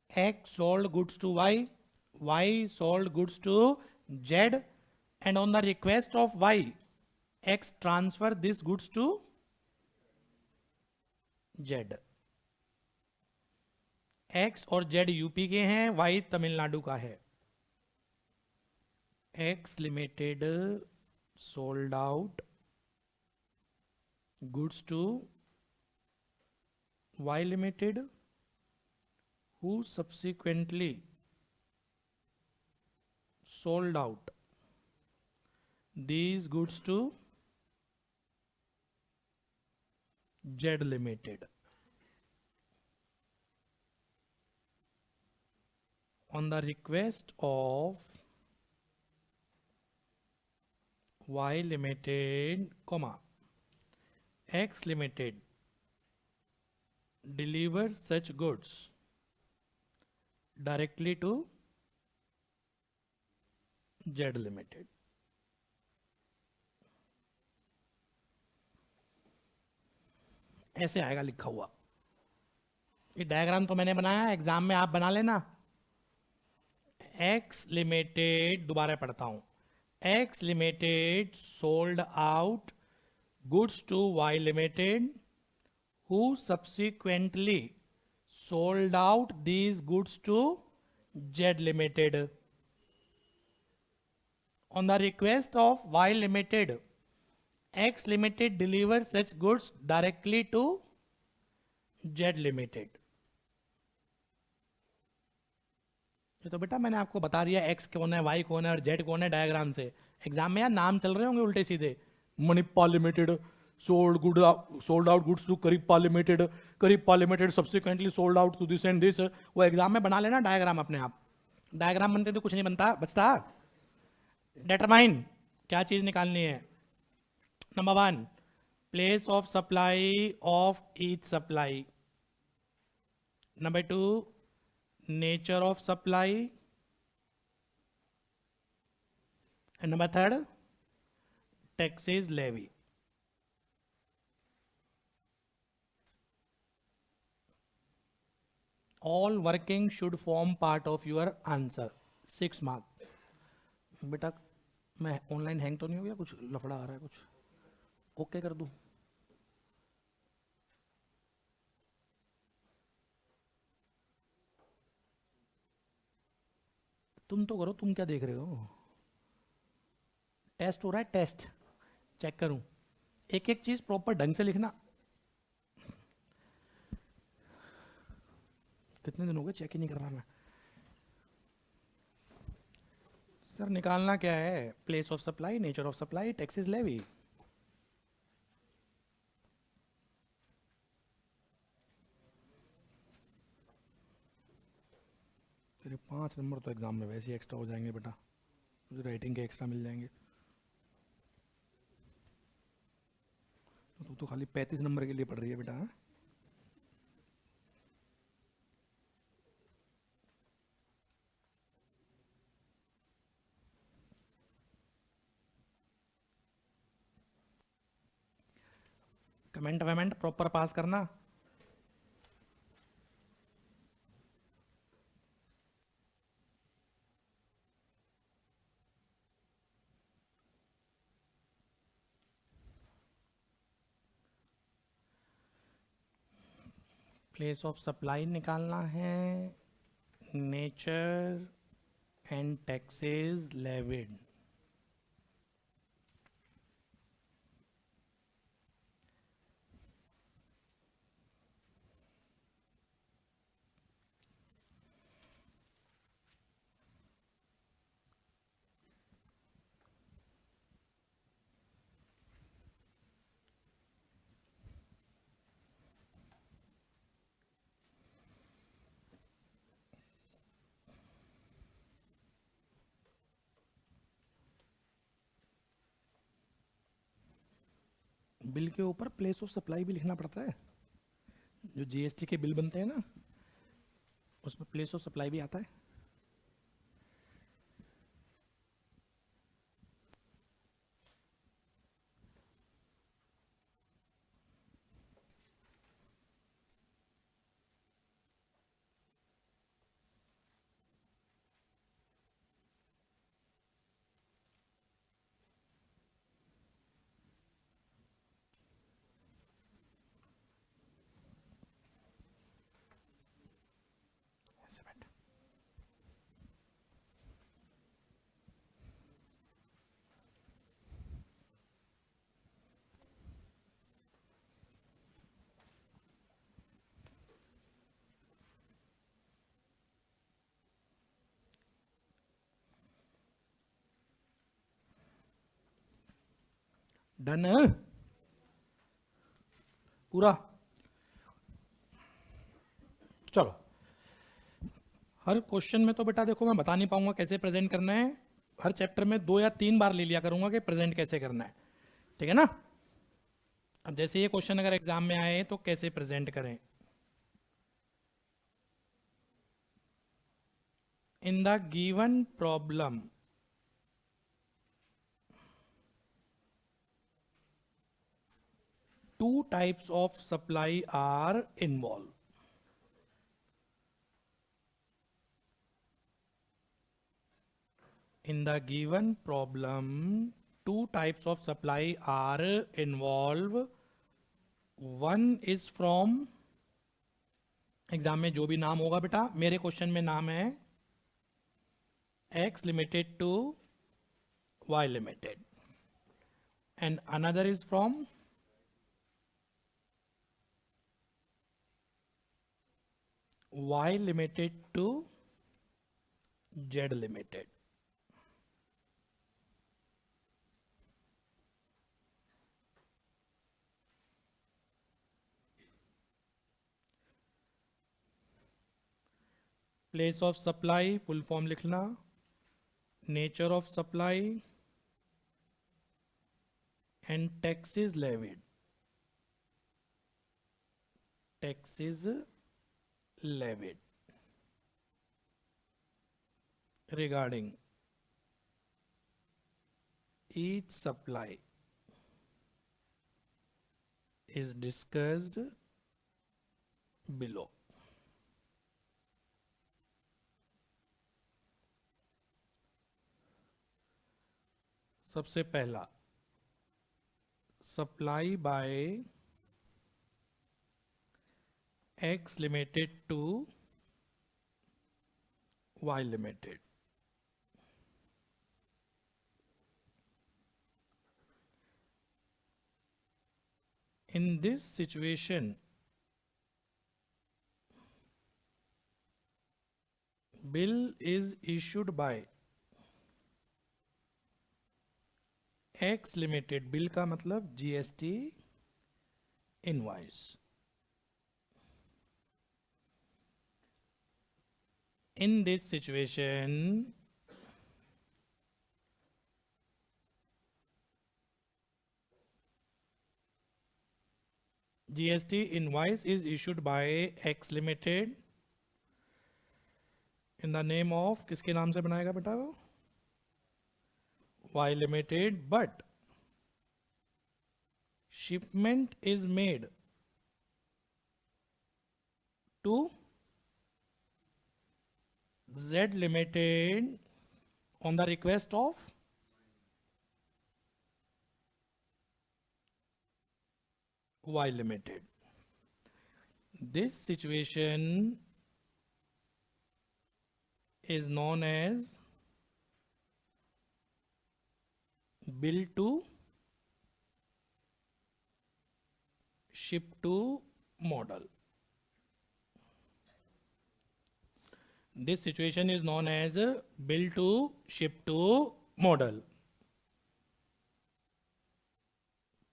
X sold goods to Y, Y sold goods to Z, and on the request of Y, X transfer this goods to Z. X और जेड यूपी के हैं, वाई तमिलनाडु का है। X limited sold out goods to Y limited who subsequently sold out these goods to Z Limited on the request of Y Limited, X Limited delivers such goods directly to Z Limited. ऐसे आएगा लिखा हुआ। ये डायग्राम तो मैंने बनाया, एग्जाम में आप बना लेना। एक्स लिमिटेड, दोबारा पढ़ता हूं, X limited sold out goods to Y limited who subsequently sold out these goods to Z Limited on the request of Y Limited. X Limited delivers such goods directly to Z Limited. ये तो बेटा मैंने आपको बता दिया X कौन है, Y कौन है और Z कौन है डायग्राम से। एग्जाम में यार नाम चल रहे होंगे उल्टे सीधे, मणिप्पा limited sold out goods to Karippa Limited, Karippa Limited subsequently sold out to this and this। वो एग्जाम में बना लेना डायग्राम अपने आप। डायग्राम बनते तो कुछ नहीं बनता बचता। डिटरमाइन क्या चीज निकालनी है। Number 1, place of supply of each supply. Number 2, nature of supply. And number 3, taxes levy. All working should form part of your answer। 6 mark. बेटा मैं ऑनलाइन हैंग तो नहीं हो गया, कुछ लफड़ा आ रहा है, कुछ ओके कर दूं? तुम तो करो, तुम क्या देख रहे हो? टेस्ट हो रहा है, टेस्ट चेक करूं। एक एक चीज प्रॉपर ढंग से लिखना। कितने दिन हो गए चेक ही नहीं कर रहा मैं। सर निकालना क्या है? Place of supply, nature of supply, taxes levy. तेरे 5 नंबर तो एग्जाम में वैसे ही एक्स्ट्रा हो जाएंगे बेटा, मुझे राइटिंग के एक्स्ट्रा मिल जाएंगे। तू तो खाली 35 नंबर के लिए पढ़ रही है बेटा। हाँ? कमेंट वेमेंट प्रॉपर पास करना। प्लेस ऑफ सप्लाई निकालना है, nature and taxes levied. Bill के ऊपर प्लेस ऑफ सप्लाई भी लिखना पड़ता है। जो जीएसटी के बिल बनते हैं ना, उसमें प्लेस ऑफ सप्लाई भी आता है। डन पूरा। चलो, हर क्वेश्चन में तो बेटा देखो मैं बता नहीं पाऊंगा कैसे प्रेजेंट करना है। हर चैप्टर में 2 या 3 बार ले लिया करूंगा कि प्रेजेंट कैसे करना है, ठीक है ना। अब जैसे ये क्वेश्चन अगर एग्जाम में आए तो कैसे प्रेजेंट करें। In the given problem two types of supply are involved. In the given problem, two types of supply are involved. One is from, exam में जो भी नाम होगा बेटा, मेरे क्वेश्चन में नाम है x limited to y limited, and another is from y limited to z limited. Place of supply full form लिखना, nature of supply and taxes levied, taxes levied regarding each supply is discussed below. सबसे पहला, supply by x limited to y limited. In this situation, bill is issued by X limited. Bill का मतलब GST invoice. In this situation, GST invoice is issued by X limited in the name of, किसके नाम से बनाएगा बेटा वो, Y limited, but shipment is made to Z limited on the request of Y limited. This situation is known as bill to ship to model. This situation is known as bill to ship to model.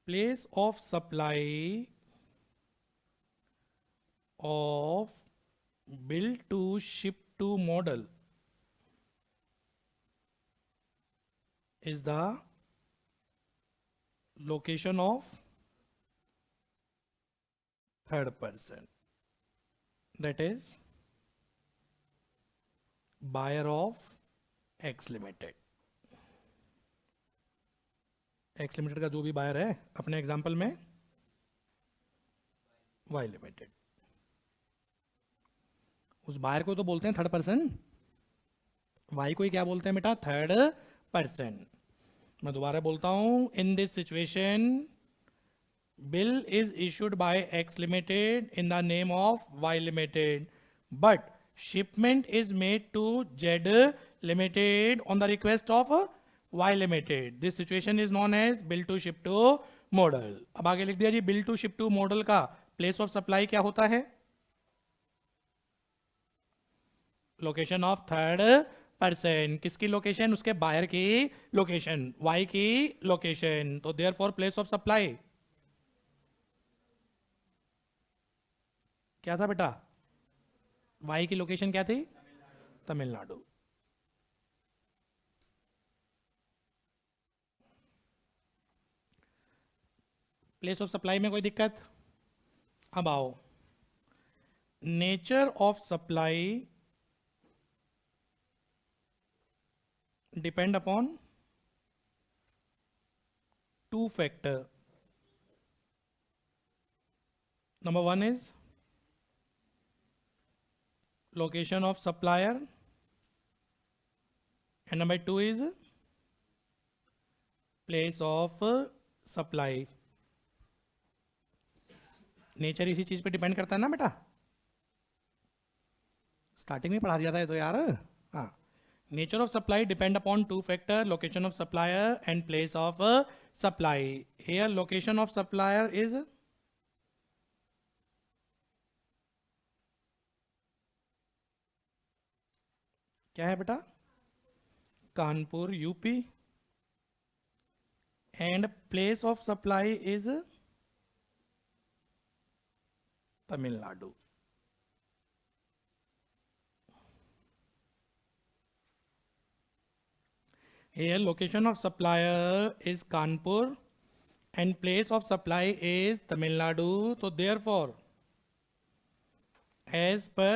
Place of supply of bill to ship to model is the location of third person, that is buyer of X limited. X limited का जो भी बायर है अपने एग्जाम्पल में Y limited, उस बायर को तो बोलते हैं थर्ड पर्सन, Y को ही क्या बोलते हैं बेटा, थर्ड पर्सन. मैं दोबारा बोलता हूं, in this situation bill is issued by X limited in the name of Y limited, but shipment is made to Z limited on the request of Y limited. This situation is known as bill to ship to model. अब आगे लिख दिया जी, bill to ship to model का प्लेस ऑफ सप्लाई क्या होता है, लोकेशन ऑफ थर्ड पर्सन, किसकी लोकेशन, उसके बायर की लोकेशन, वाई की लोकेशन, तो therefore place of supply क्या था बेटा, वाई की लोकेशन क्या थी, तमिलनाडु। प्लेस ऑफ सप्लाई में कोई दिक्कत, अब आओ, nature of supply depend upon two factor, number one is location of supplier and number two is place of supply। Nature इसी चीज पे डिपेंड करता है ना बेटा, स्टार्टिंग में पढ़ा दिया था ये तो यार। हाँ, nature of supply depend upon two factor, location of supplier and place of supply. Here location of supplier is क्या है बेटा, Kanpur UP, and place of supply is Tamil Nadu. Here location of supplier is Kanpur and place of supply is Tamil Nadu. So therefore, as per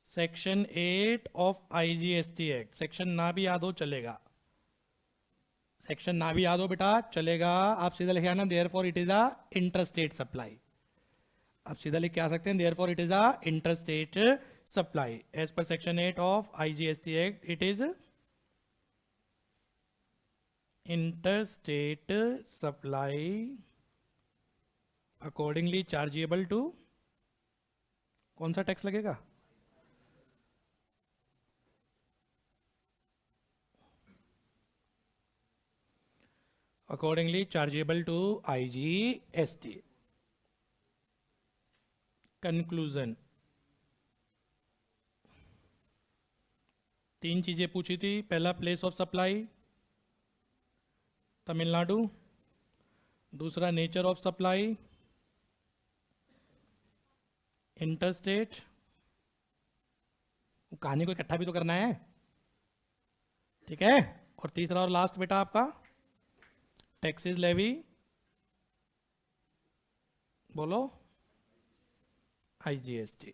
section 8 of IGST act, section ना भी याद हो चलेगा, सेक्शन ना भी याद हो बेटा चलेगा, आप सीधा लिखे आना therefore it is a interstate supply, आप सीधा लिख के आ सकते हैं therefore it is a interstate supply. As per section 8 of IGST act it is interstate supply, accordingly chargeable to, कौन सा टैक्स लगेगा, accordingly chargeable to IGST। Conclusion, तीन चीजें पूछी थी, पहला प्लेस ऑफ सप्लाई तमिलनाडु, दूसरा नेचर ऑफ सप्लाई इंटरस्टेट, कहानी को इकट्ठा भी तो करना है, ठीक है, और तीसरा और लास्ट बेटा आपका टैक्सेस लेवी, बोलो IGST।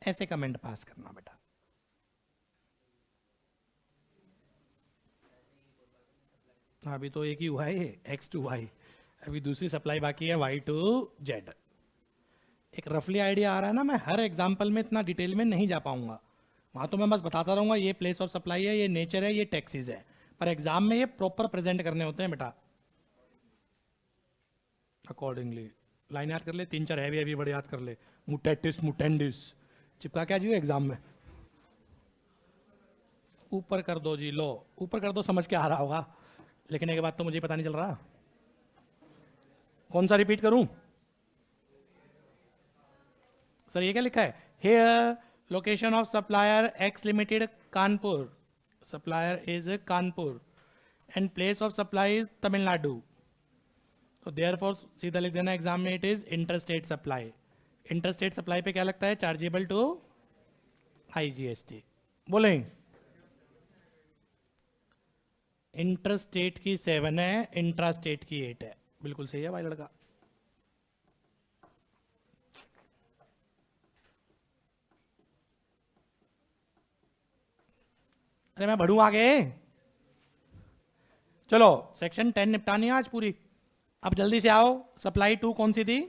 ऐसे कमेंट पास करना बेटा, अभी तो एक ही हुआ है X to Y, अभी दूसरी सप्लाई बाकी है Y to Z। एक रफली आइडिया आ रहा है ना, मैं हर एग्जाम्पल में इतना डिटेल में नहीं जा पाऊंगा, वहाँ तो मैं बस बताता रहूँगा ये प्लेस ऑफ सप्लाई है, ये नेचर है, ये टैक्सेस है, पर एग्जाम में ये प्रॉपर प्रेजेंट करने होते हैं बेटा। अकॉर्डिंगली लाइन याद कर ले, तीन चार हैवी बड़े याद कर ले, मुटेटिस मुटेंडिस चिपका क्या जी एग्जाम में, ऊपर कर दो जी, लो ऊपर कर दो, समझ के आ रहा होगा, लिखने के बाद तो मुझे पता नहीं चल रहा, कौन सा रिपीट करूं सर, ये क्या लिखा है, here location of supplier X limited Kanpur, supplier is Kanpur and place of supply is Tamil Nadu, तो देयरफॉर सीधा लिख देना एग्जाम में, it is interstate supply. Interstate supply पे क्या लगता है, चार्जेबल टू IGST। बोलें इंटरस्टेट की 7 है, इंट्रास्टेट की 8 है, बिल्कुल सही है भाई लड़का। अरे मैं बढ़ूं आगे, चलो सेक्शन 10 निपटानी है आज पूरी, अब जल्दी से आओ। सप्लाई 2 कौन सी थी,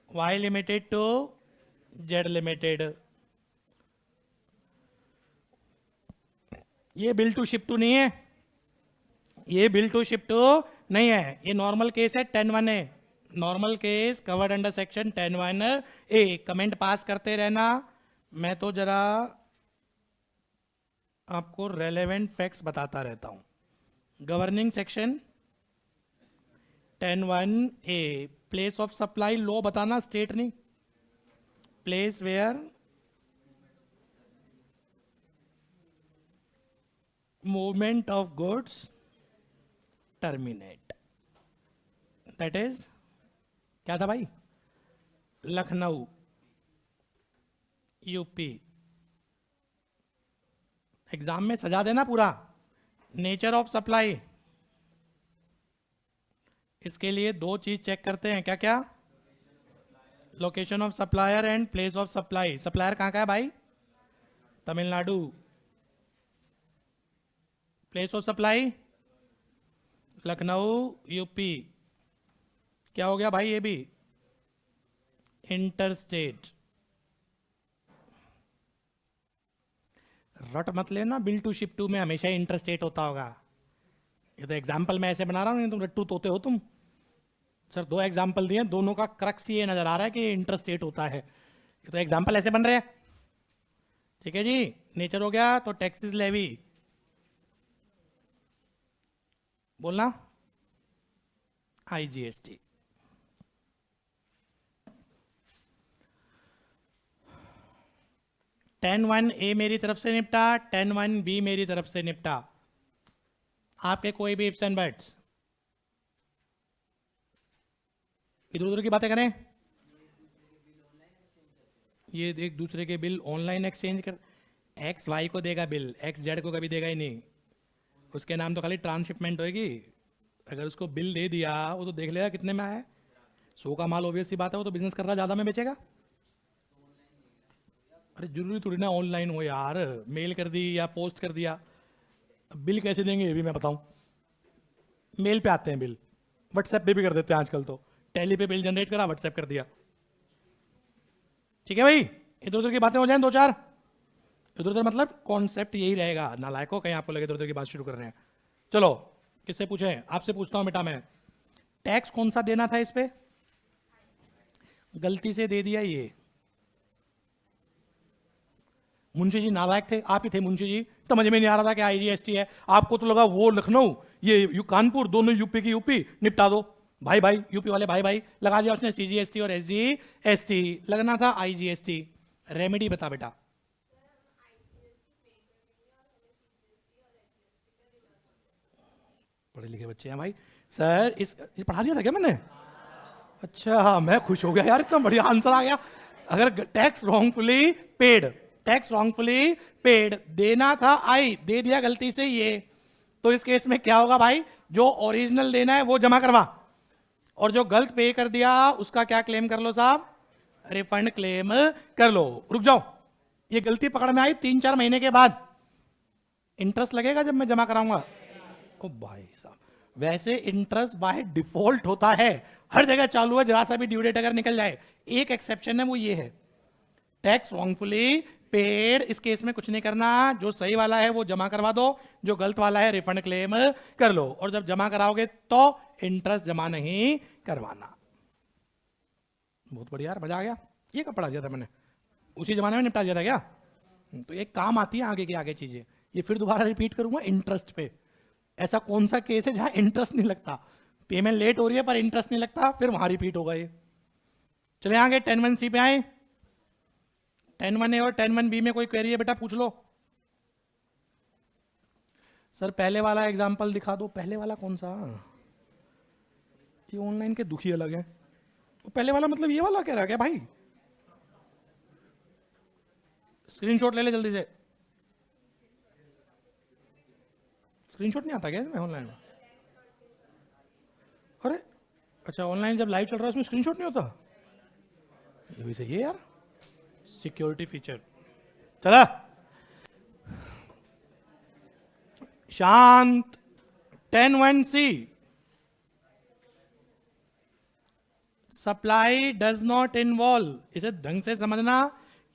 Y limited to Z limited, ये बिल टू शिप टू नहीं है, ये बिल टू शिप टू नहीं है, ये नॉर्मल केस है 10(1) है, normal case covered under section 10(1)(a। Comment pass करते रहना, मैं तो जरा आपको रेलेवेंट फैक्ट्स बताता रहता हूं। Governing section 10(1)(a), place of supply law बताना, स्टेट नहीं, place where movement of goods terminate, that is क्या था भाई, लखनऊ यूपी। एग्जाम में सजा देना पूरा। नेचर ऑफ सप्लाई, इसके लिए दो चीज चेक करते हैं, क्या क्या, location of supplier and place of supply. Supplier कहां का है भाई, Tamil Nadu. Place of supply Lucknow UP. क्या हो गया भाई, ये भी इंटरस्टेट। रट मत लेना, बिल टू शिप टू में हमेशा ही इंटरस्टेट होता होगा। ये तो एग्जाम्पल मैं ऐसे बना रहा हूं, तुम रट्टू तोते हो तुम। सर दो एग्जाम्पल दिए, दोनों का क्रक्स ये नजर आ रहा है कि इंटरस्टेट होता है। ये तो एग्जाम्पल ऐसे बन रहे हैं। ठीक है जी, नेचर हो गया। तो टैक्सेस लेवी बोलना, IGST। टेन 1A मेरी तरफ से निपटा, 10(1)B मेरी तरफ से निपटा। आपके कोई भी इफ्स एंड बट्स, इधर उधर की बातें करें। ये एक दूसरे के बिल ऑनलाइन एक्सचेंज कर, एक्स वाई को देगा बिल, एक्स जेड को कभी देगा ही नहीं। उसके नाम तो खाली ट्रांसशिपमेंट होगी। अगर उसको बिल दे दिया, वो तो देख लेगा कितने में आया है। 100 का माल ऑब्वियस सी बात है, वो तो बिजनेस कर रहा, ज्यादा में बेचेगा। अरे जरूरी थोड़ी ना ऑनलाइन हो यार, मेल कर दी या पोस्ट कर दिया। बिल कैसे देंगे ये भी मैं बताऊं। मेल पे आते हैं बिल, व्हाट्सएप पे भी कर देते हैं आजकल तो। टैली पे बिल जनरेट करा, व्हाट्सएप कर दिया। ठीक है भाई, इधर उधर की बातें हो जाएं दो चार। इधर उधर मतलब कॉन्सेप्ट यही रहेगा, नालायकों कहीं आपको लगे इधर उधर की बात शुरू कर रहे हैं। चलो किससे पूछें, आपसे पूछता हूं बेटा मैं। टैक्स कौन सा देना था इस पे, गलती से दे दिया ये। मुंशी जी नालायक थे, आप ही थे मुंशी जी, समझ में नहीं आ रहा था कि IGST है। आपको तो लगा वो लखनऊ, ये कानपुर, दोनों यूपी की यूपी, निपटा दो। भाई भाई, यूपी वाले भाई भाई, लगा दिया उसने CGST और SGST। लगना था IGST। रेमेडी बता बेटा। पढ़े लिखे बच्चे हैं भाई। सर इस पढ़ा दिया था क्या मैंने? अच्छा, मैं खुश हो गया यार, इतना बढ़िया आंसर आ गया। अगर tax wrongfully paid, tax wrongfully paid देना था आई, दे दिया गलती से ये, तो इस केस में क्या होगा भाई, जो ओरिजिनल देना है वो जमा करवा, और जो गलत पे कर दिया उसका क्या क्लेम कर लो साहब, रिफंड क्लेम कर लो। रुक जाओ, ये गलती पकड़ में आई 3-4 महीने के बाद, इंटरेस्ट लगेगा जब मैं जमा कराऊंगा। ओ भाई साहब, वैसे इंटरेस्ट बाय डिफॉल्ट होता है, हर जगह चालू है, जरा सा भी ड्यू डेट अगर निकल जाए। एक एक्सेप्शन है, वो ये है टैक्स रॉन्गफुली पेड। इस केस में कुछ नहीं करना, जो सही वाला है वो जमा करवा दो, जो गलत वाला है रिफंड क्लेम कर लो। और जब जमा कराओगे तो इंटरेस्ट जमा नहीं करवाना। बहुत बढ़िया यार, मजा आ गया। ये कब पढ़ा दिया था मैंने, उसी जमाने में निपटा दिया था क्या? तो एक काम आती है आगे की आगे चीजें। ये फिर दोबारा रिपीट करूंगा इंटरेस्ट पे। ऐसा कौन सा केस है जहां इंटरेस्ट नहीं लगता, पेमेंट लेट हो रही है पर इंटरेस्ट नहीं लगता, फिर वहां रिपीट होगा ये। चले आगे 10(1)C पे आए। 10(1)A और 10(1)B में कोई क्वेरी है बेटा, पूछ लो। सर पहले वाला एग्जांपल दिखा दो। पहले वाला कौन सा? ये ऑनलाइन के दुखी अलग है। तो पहले वाला मतलब ये वाला कह रहा है क्या भाई? स्क्रीनशॉट ले ले जल्दी से। स्क्रीनशॉट नहीं आता क्या इसमें ऑनलाइन में? अरे अच्छा, ऑनलाइन जब लाइव चल रहा है उसमें स्क्रीनशॉट नहीं होता? ये भी सही है यार, सिक्योरिटी फीचर। चला शांत। 10(1)C, supply does not involve, इसे ढंग से समझना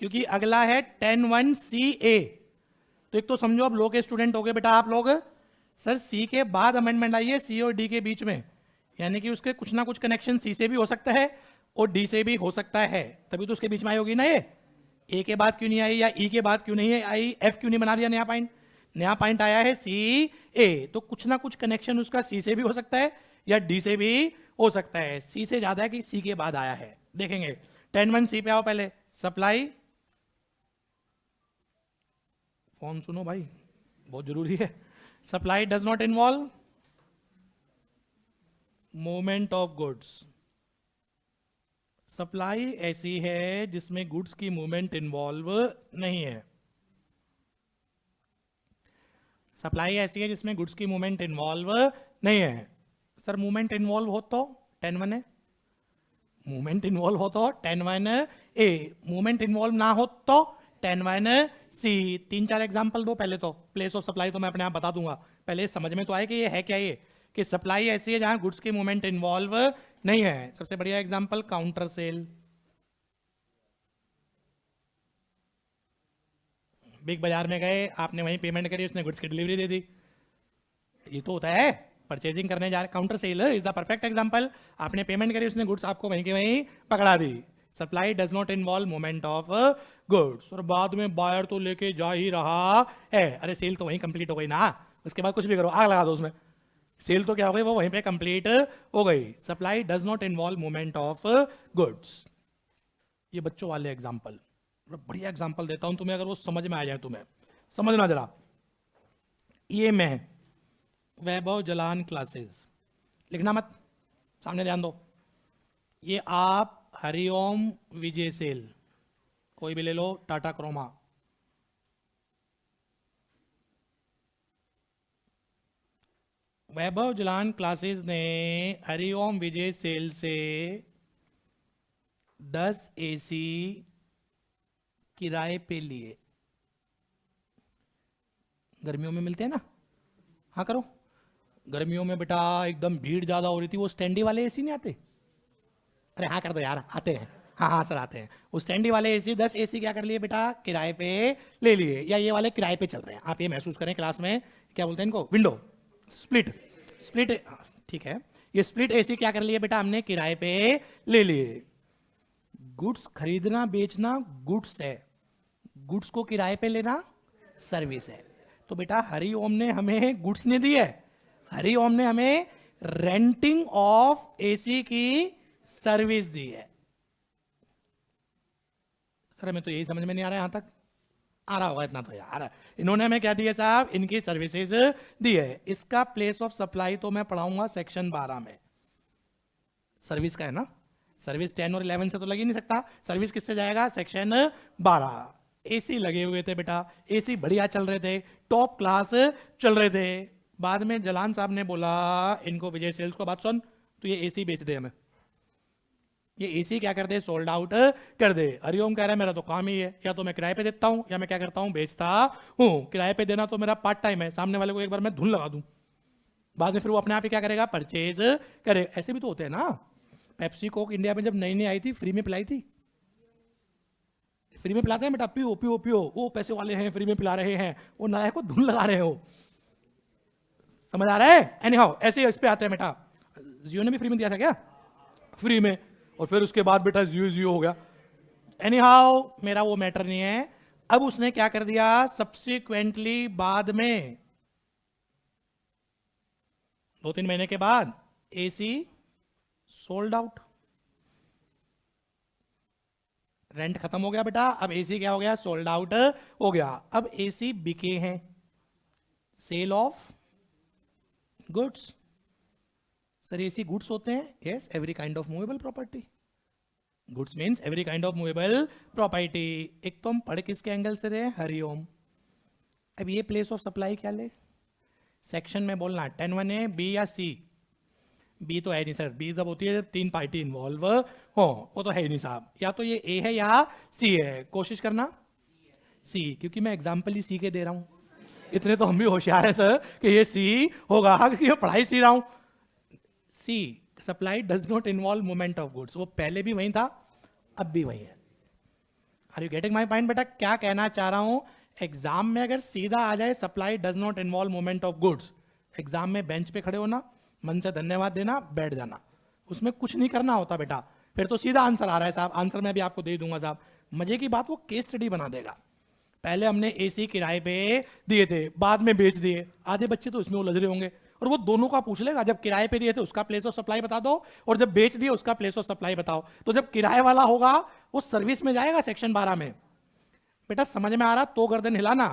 क्योंकि अगला है 10(1)CA। तो एक तो समझो, अब लो के स्टूडेंट हो गए बेटा आप लोग। सर सी के बाद अमेंडमेंट आई है सी और डी के बीच में, यानी कि उसके कुछ ना कुछ कनेक्शन सी से भी हो सकता है और डी से भी हो सकता है, तभी तो उसके बीच में आई होगी ना। ये ए के बाद क्यों नहीं आई या ई के बाद क्यों नहीं आई, एफ क्यों नहीं बना दिया नया पॉइंट? नया पॉइंट आया है सी ए, तो कुछ ना कुछ कनेक्शन उसका सी से भी हो सकता है या डी से भी हो सकता है। सी से ज्यादा है कि सी के बाद आया है, देखेंगे। 10(1) सी पे आओ पहले। सप्लाई, फोन सुनो भाई, बहुत जरूरी है। Supply does not involve movement of goods. Supply ऐसी है जिसमें गुड्स की मूवमेंट इन्वॉल्व नहीं है। सप्लाई ऐसी है जिसमें गुड्स की मूवमेंट इन्वॉल्व नहीं है। सर मूवमेंट इन्वॉल्व हो तो 10(1) है, मूवमेंट इन्वॉल्व हो तो 10(1) ए, मूवमेंट इन्वॉल्व ना हो तो 10(1) सी। 3-4 एग्जांपल दो पहले तो। प्लेस ऑफ सप्लाई तो मैं अपने आप बता दूंगा, पहले समझ में तो आए कि ये है क्या। ये कि सप्लाई ऐसी है जहां गुड्स की मूवमेंट इन्वॉल्व नहीं है। सबसे बढ़िया एग्जांपल काउंटर सेल। बिग बाजार में गए, आपने वहीं पेमेंट करी, उसने गुड्स की डिलीवरी दे दी, ये तो होता है। परचेजिंग करने जा रहे, counter sale is the perfect example. आपने पेमेंट करी, उसने गुड्स आपको वहीं के वहीं पकड़ा दी। Supply does not involve movement of goods. और बाद में बायर तो लेके जा ही रहा है, अरे सेल तो वहीं कंप्लीट हो गई ना, उसके बाद कुछ भी करो, आग लगा दो उसमें, सेल तो क्या हो गई, वो वहीं पे कंप्लीट हो गई। Supply does not involve movement of goods. ये बच्चों वाले एग्जाम्पल, बढ़िया एग्जाम्पल देता हूं तुम्हें, अगर वो समझ में आ जाए तुम्हें। समझना जरा, ये मैं वैभव जलान क्लासेस, लिखना मत, सामने ध्यान दो। ये आप हरिओम विजय सेल, कोई भी ले लो, टाटा क्रोमा। वैभव जलान क्लासेस ने हरिओम विजय सेल से 10 एसी किराए पे लिए। गर्मियों में मिलते हैं ना, हाँ करो। गर्मियों में बेटा एकदम भीड़ ज्यादा हो रही थी, वो स्टैंडी वाले एसी नहीं आते, अरे हाँ कर दो यार, आते हैं, हाँ हाँ सर आते हैं। वो स्टैंडी वाले एसी 10 एसी क्या कर लिए बेटा, किराए पे ले लिए, या ये वाले किराए पे चल रहे हैं। आप ये महसूस करें क्लास में, क्या बोलते हैं इनको, विंडो स्प्लिट, स्प्लिट, ठीक है। ये स्प्लिट एसी क्या कर लिए बेटा, हमने किराए पे ले लिए। गुड्स खरीदना बेचना गुड्स है, गुड्स को किराए पे लेना सर्विस है। तो बेटा हरिओम ने हमें गुड्स नहीं दी है, हरिओम ने हमें रेंटिंग ऑफ एसी की सर्विस दी है। सर हमें तो यही समझ में नहीं आ रहा है, यहां तक आ रहा होगा इतना तो यार। इन्होंने हमें क्या दिया साहब, इनकी सर्विसेज दी है। इसका प्लेस ऑफ सप्लाई तो मैं पढ़ाऊंगा सेक्शन 12 में, सर्विस का है ना। सर्विस 10 और 11 से तो लग ही नहीं सकता, सर्विस किससे जाएगा, सेक्शन 12। एसी लगे हुए थे बेटा, एसी बढ़िया चल रहे थे, टॉप क्लास चल रहे थे। बाद में जलान साहब ने बोला इनको, विजय सेल्स को, बात सुन, तो ये एसी बेच दे हमें, ये एसी क्या कर दे, सोल्ड आउट कर दे। हरिओम कह रहा है मेरा तो काम ही है, या तो मैं किराए पे देता हूं या मैं क्या करता हूं, बेचता हूं। किराए पे देना तो मेरा पार्ट टाइम है, सामने वाले को एक बार मैं धुन लगा दूं, बाद में फिर वो अपने आप ही क्या करेगा, परचेज करे। ऐसे भी तो होते हैं ना। पेप्सी कोक इंडिया में जब नई नई आई थी, फ्री में पिलाई थी, फ्री में पिलाते हैं बेटा, पियो पियो पियो, वो पैसे वाले हैं फ्री में पिला रहे हैं, वो नायक को धुन लगा रहे हो। समझ आ रहा है। एनी हाउ ऐसे इस पे आते हैं बेटा, जियो ने भी फ्री में दिया था क्या, फ्री में, और फिर उसके बाद बेटा जियो जियो हो गया। एनी हाउ मेरा वो मैटर नहीं है। अब उसने क्या कर दिया, सब्सिक्वेंटली बाद में 2-3 महीने के बाद एसी सोल्ड आउट, रेंट खत्म हो गया बेटा, अब एसी क्या हो गया, सोल्ड आउट हो गया। अब एसी बिके हैं, sale of goods. Sir AC goods होते हैं, yes, every kind of movable property. Goods means every kind of movable property. एक तो हम पढ़ किसके एंगल से रहे, हरिओम। अब ये प्लेस ऑफ सप्लाई क्या ले, सेक्शन में बोलना 10(1) है, बी या सी। बी तो है नहीं सर, बी जब होती है जब 3 पार्टी इन्वॉल्व हो, वो तो है ही नहीं साहब। या तो ये ए है या सी है, कोशिश करना सी, क्योंकि मैं एग्जाम्पल ही सी के दे रहा हूं। इतने तो हम भी होशियार हैं सर कि ये सी होगा, क्योंकि मैं पढ़ाई सी रहा हूं। C, supply does not involve movement of goods, वो पहले भी वही था, अब भी वही है। Are you getting my point बेटा, क्या कहना चाह रहा हूं। एग्जाम में अगर सीधा आ जाए supply does not involve movement of goods, exam में बेंच पे खड़े होना, मन से धन्यवाद देना, बैठ जाना, उसमें कुछ नहीं करना होता बेटा। फिर तो सीधा आंसर आ रहा है साहब, आंसर मैं भी आपको दे दूंगा साहब। मजे की बात, वो केस स्टडी बना देगा। पहले हमने एसी किराए पे दिए थे, बाद में बेच दिए। आधे बच्चे तो इसमें उलझ रहे होंगे, और वो दोनों का पूछ लेगा, जब किराए पे दिए थे उसका प्लेस ऑफ सप्लाई बता दो, और जब बेच दिए उसका प्लेस ऑफ सप्लाई बताओ। तो जब किराए वाला होगा वो सर्विस में जाएगा सेक्शन 12 में। बेटा समझ में आ रहा? तो गर्दन हिलाना,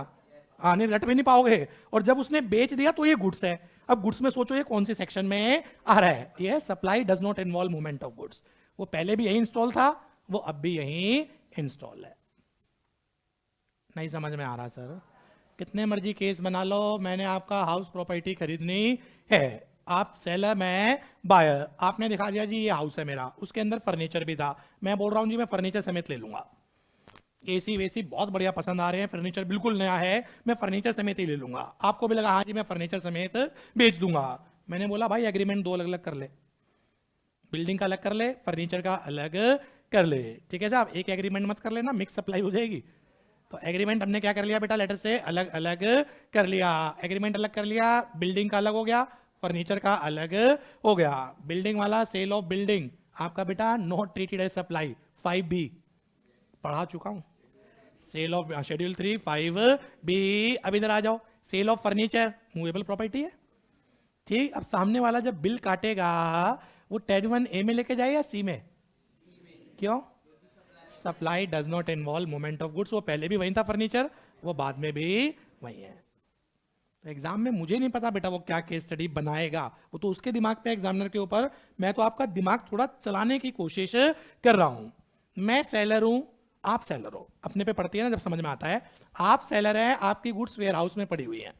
नहीं रट भी नहीं पाओगे। और जब उसने बेच दिया तो ये गुड्स है। अब गुड्स में सोचो ये कौन सी सेक्शन में आ रहा है? ये supply does not involve movement of goods. वो पहले भी यही इंस्टॉल था, वो अब भी यही इंस्टॉल है। नहीं समझ में आ रहा सर? कितने मर्जी केस बना लो, मैंने आपका हाउस प्रॉपर्टी खरीदनी है, आप सेलर, मैं बायर, आपने दिखा दिया जी ये हाउस है मेरा, उसके अंदर फर्नीचर भी था, मैं बोल रहा हूं जी मैं फर्नीचर समेत ले लूंगा, एसी वेसी बहुत बढ़िया पसंद आ रहे हैं, फर्नीचर बिल्कुल नया है, मैं फर्नीचर समेत ही ले लूंगा। आपको भी लगा हाँ जी मैं फर्नीचर समेत बेच दूंगा। मैंने बोला भाई एग्रीमेंट दो अलग अलग कर ले, बिल्डिंग का अलग कर ले, फर्नीचर का अलग कर ले, ठीक है साहब? एक एग्रीमेंट मत कर लेना, मिक्स सप्लाई हो जाएगी। तो एग्रीमेंट हमने क्या कर लिया बेटा, लेटर से अलग अलग कर लिया। एग्रीमेंट अलग कर लिया, बिल्डिंग का अलग हो गया, फर्नीचर का अलग हो गया। बिल्डिंग वाला सेल ऑफ बिल्डिंग आपका बेटा not treated as supply, 5B पढ़ा चुका हूं। Sale of schedule 3 5B। अब इधर आ जाओ, sale of furniture movable property है, ठीक। अब सामने वाला जब बिल काटेगा वो 10(1)A में लेके जाए या C में? क्यों? Supply does not involve movement of goods. वो पहले भी वही था फर्नीचर, वो बाद में भी वही है। तो एग्जाम में मुझे नहीं पता बेटा वो क्या केस स्टडी बनाएगा, वो तो उसके दिमाग पे, एग्जामिनर के ऊपर। मैं तो आपका दिमाग थोड़ा चलाने की कोशिश कर रहा हूं। मैं सेलर हूं, आप सेलर हो, अपने पे पड़ती है ना जब समझ में आता है। आप सेलर है, आपकी गुड्स वेयर हाउस में पड़ी हुई है,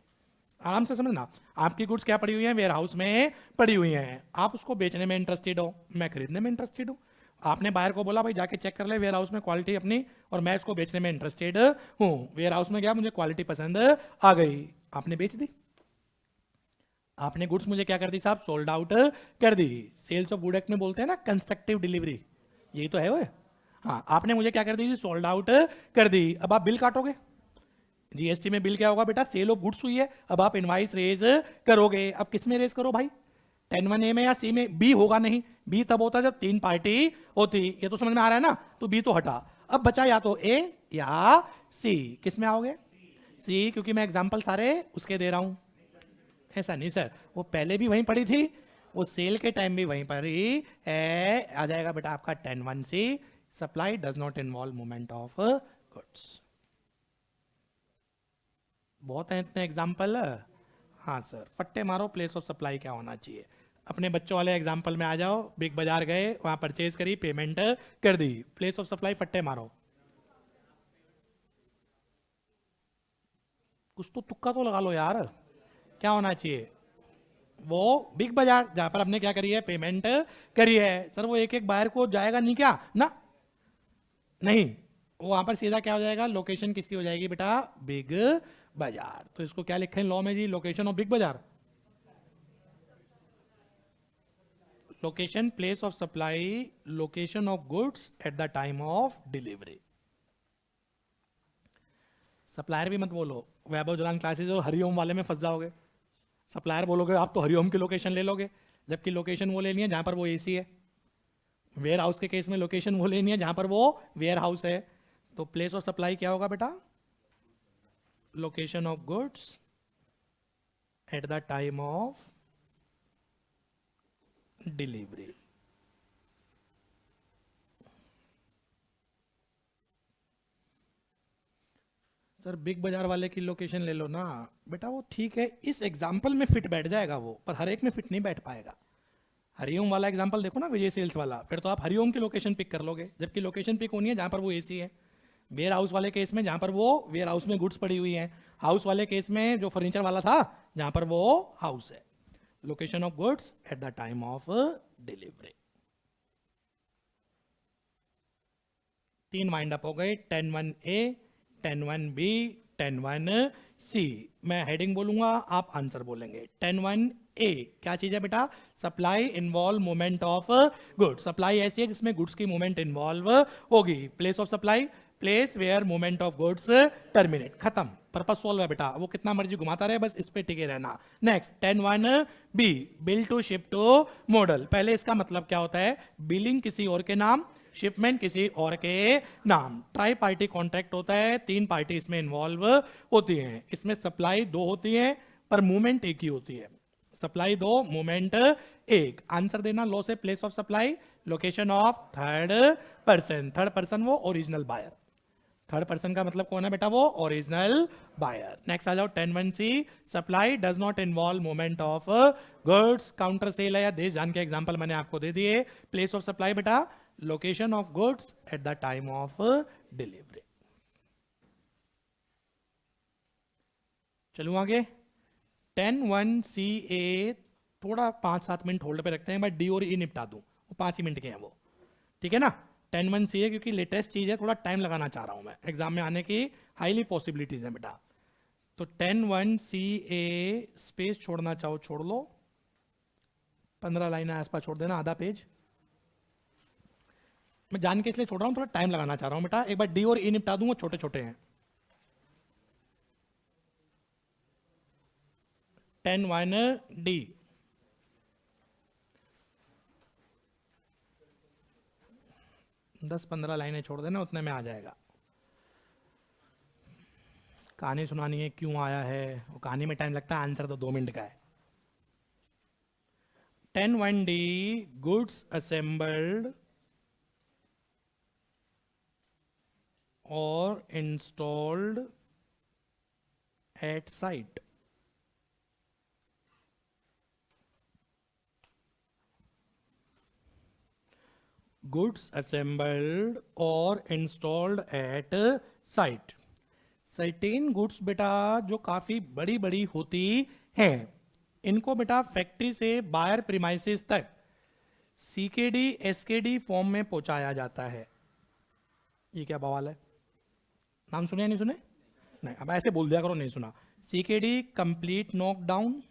आराम से समझना, आपकी गुड्स क्या पड़ी हुई है? वेयर हाउस में पड़ी हुई हैं। आप उसको बेचने में इंटरेस्टेड हो, मैं खरीदने में इंटरेस्टेड हूं। आपने बायर को बोला भाई जाके चेक कर ले वेयर हाउस में क्वालिटी अपनी, और मैं इसको बेचने में इंटरेस्टेड हूं। वेयर हाउस में गया, मुझे क्वालिटी पसंद आ गई, आपने बेच दी। आपने गुड्स मुझे क्या कर दी साहब? सोल्ड आउट कर दी। सेल्स ऑफ गुड एक्ट में बोलते हैं ना कंस्ट्रक्टिव डिलीवरी, यही तो है वो। हाँ, आपने मुझे क्या कर दी? सोल्ड आउट कर दी। अब आप बिल काटोगे, जीएसटी में बिल क्या होगा बेटा? सेल ऑफ गुड्स हुई है। अब आप इनवाइस रेज करोगे। अब किस में रेज करो भाई? 10(1)A में या C में? B होगा नहीं, B तब होता जब 3 पार्टी होती। ये तो समझ में आ रहा है ना? तो B तो हटा, अब बचा या तो A या C। किस में आओगे? C, क्योंकि मैं एग्जाम्पल सारे उसके दे रहा हूं। ऐसा नहीं सर, वो पहले भी वहीं पड़ी थी, वो सेल के टाइम भी वहीं पड़ी है। आ जाएगा बेटा आपका 10(1)C, supply does not involve movement of goods. बहुत है इतने एग्जाम्पल। हाँ सर, फट्टे मारो, प्लेस ऑफ सप्लाई क्या होना चाहिए। अपने बच्चों वाले एग्जाम्पल में आ जाओ, बिग बाजार गए, वहां परचेज करी, पेमेंट कर दी, प्लेस ऑफ सप्लाई फट्टे मारो। कुछ तो तुक्का तो लगा लो यार, क्या होना चाहिए? वो बिग बाजार जहां पर हमने क्या करी है? पेमेंट करी है। सर वो एक एक बायर को जाएगा नहीं क्या? ना नहीं, वो वहां पर सीधा क्या हो जाएगा? लोकेशन किसी हो जाएगी बेटा, बिग बाजार। तो इसको क्या लिखे हैं लॉ में जी? लोकेशन ऑफ बिग बाजार, location place of supply, location of goods at the time of delivery. Supplier भी मत बोलो, वैभव जलान क्लासेस और हरिओम वाले में फंस जाओगे। सप्लायर बोलोगे आप तो हरिओम की लोकेशन ले लोगे, जबकि लोकेशन वो लेनी है जहां पर वो एसी है। वेयर हाउस के केस में लोकेशन वो लेनी है जहां पर वो वेयर हाउस है। तो प्लेस ऑफ सप्लाई क्या होगा बेटा? Location of goods at the time of delivery. Sir big बाजार वाले की लोकेशन ले लो ना बेटा, वो ठीक है इस एग्जाम्पल में फिट बैठ जाएगा वो, पर हर एक में फिट नहीं बैठ पाएगा। हरिओम वाला एग्जाम्पल देखो ना, विजय सेल्स वाला, फिर तो आप हरिओम की लोकेशन पिक कर लोगे, जबकि लोकेशन पिक होनी है जहां पर वो एसी है। वेयर हाउस वाले केस में जहां पर वो वेयर हाउस में गुड्स पड़ी हुई हैं। हाउस वाले केस में जो फर्नीचर वाला था जहां पर वो हाउस है। Location of goods at the time of delivery. 3 wind up हो गए, 10(1)A, 10(1)B, 10(1)C। मैं हेडिंग बोलूंगा, आप आंसर बोलेंगे। 10(1)A क्या चीज है बेटा? Supply involve movement of good. Supply ऐसी है जिसमें गुड्स की मूवमेंट इन्वॉल्व होगी। Place of supply, place where movement of goods terminate. खत्म, पर्पस सॉल्व है बेटा, वो कितना मर्जी घुमाता रहे, बस इस पे टिके रहना। Next 10(1)B, bill to ship to model. पहले इसका मतलब क्या होता है? बिलिंग किसी और के नाम, शिपमेंट किसी और के नाम। ट्राई पार्टी कॉन्ट्रैक्ट होता है, 3 पार्टी इसमें इन्वॉल्व होती हैं। इसमें सप्लाई 2 होती है पर मूवमेंट एक ही होती है। Supply 2, movement 1। आंसर देना लो से place of supply, location of third person. Third person वो ओरिजिनल बायर। थर्ड पर्सन का मतलब कौन है बेटा? वो ओरिजिनल बायर। नेक्स्ट आ जाओ 10(1)(c). Supply does not involve movement of goods. Counter sale है या देश जान के एग्जांपल मैंने आपको दे दिए। प्लेस ऑफ सप्लाई बेटा location of goods at the time of delivery. चलूं आगे। 10(1)(c)(a) थोड़ा 5-7 मिनट होल्ड पे रखते हैं, मैं डी और ई निपटा दूं, वो 5 ही मिनट के हैं वो, ठीक है ना। 10(1)(c) है क्योंकि लेटेस्ट चीज है, थोड़ा टाइम लगाना चाह रहा हूं मैं, एग्जाम में आने की हाईली पॉसिबिलिटीज है बेटा। तो 10(1)(c)(a) स्पेस छोड़ना चाहो छोड़ लो, 15 लाइन आसपास छोड़ देना, आधा पेज। मैं जान के इसलिए छोड़ रहा हूं, थोड़ा टाइम लगाना चाह रहा हूं बेटा। एक बार डी और ई निपटा दूंगा, छोटे छोटे हैं। 10(1)(d) 10-15 लाइनें छोड़ देना, उतने में आ जाएगा। कहानी सुनानी है, क्यों आया है, वो कहानी में टाइम लगता है, आंसर तो 2 मिनट का है। 10(1)(d) गुड्स असेंबल्ड और installed at site. Goods assembled और installed at site. Certain goods बेटा जो काफी बड़ी बड़ी होती हैं, इनको बेटा फैक्ट्री से बायर प्रीमाइसिस तक सीकेडी एसकेडी फॉर्म में पहुंचाया जाता है। ये क्या बवाल है? नाम सुने या नहीं सुने? नहीं, अब ऐसे बोल दिया करो नहीं सुना। CKD complete knockdown,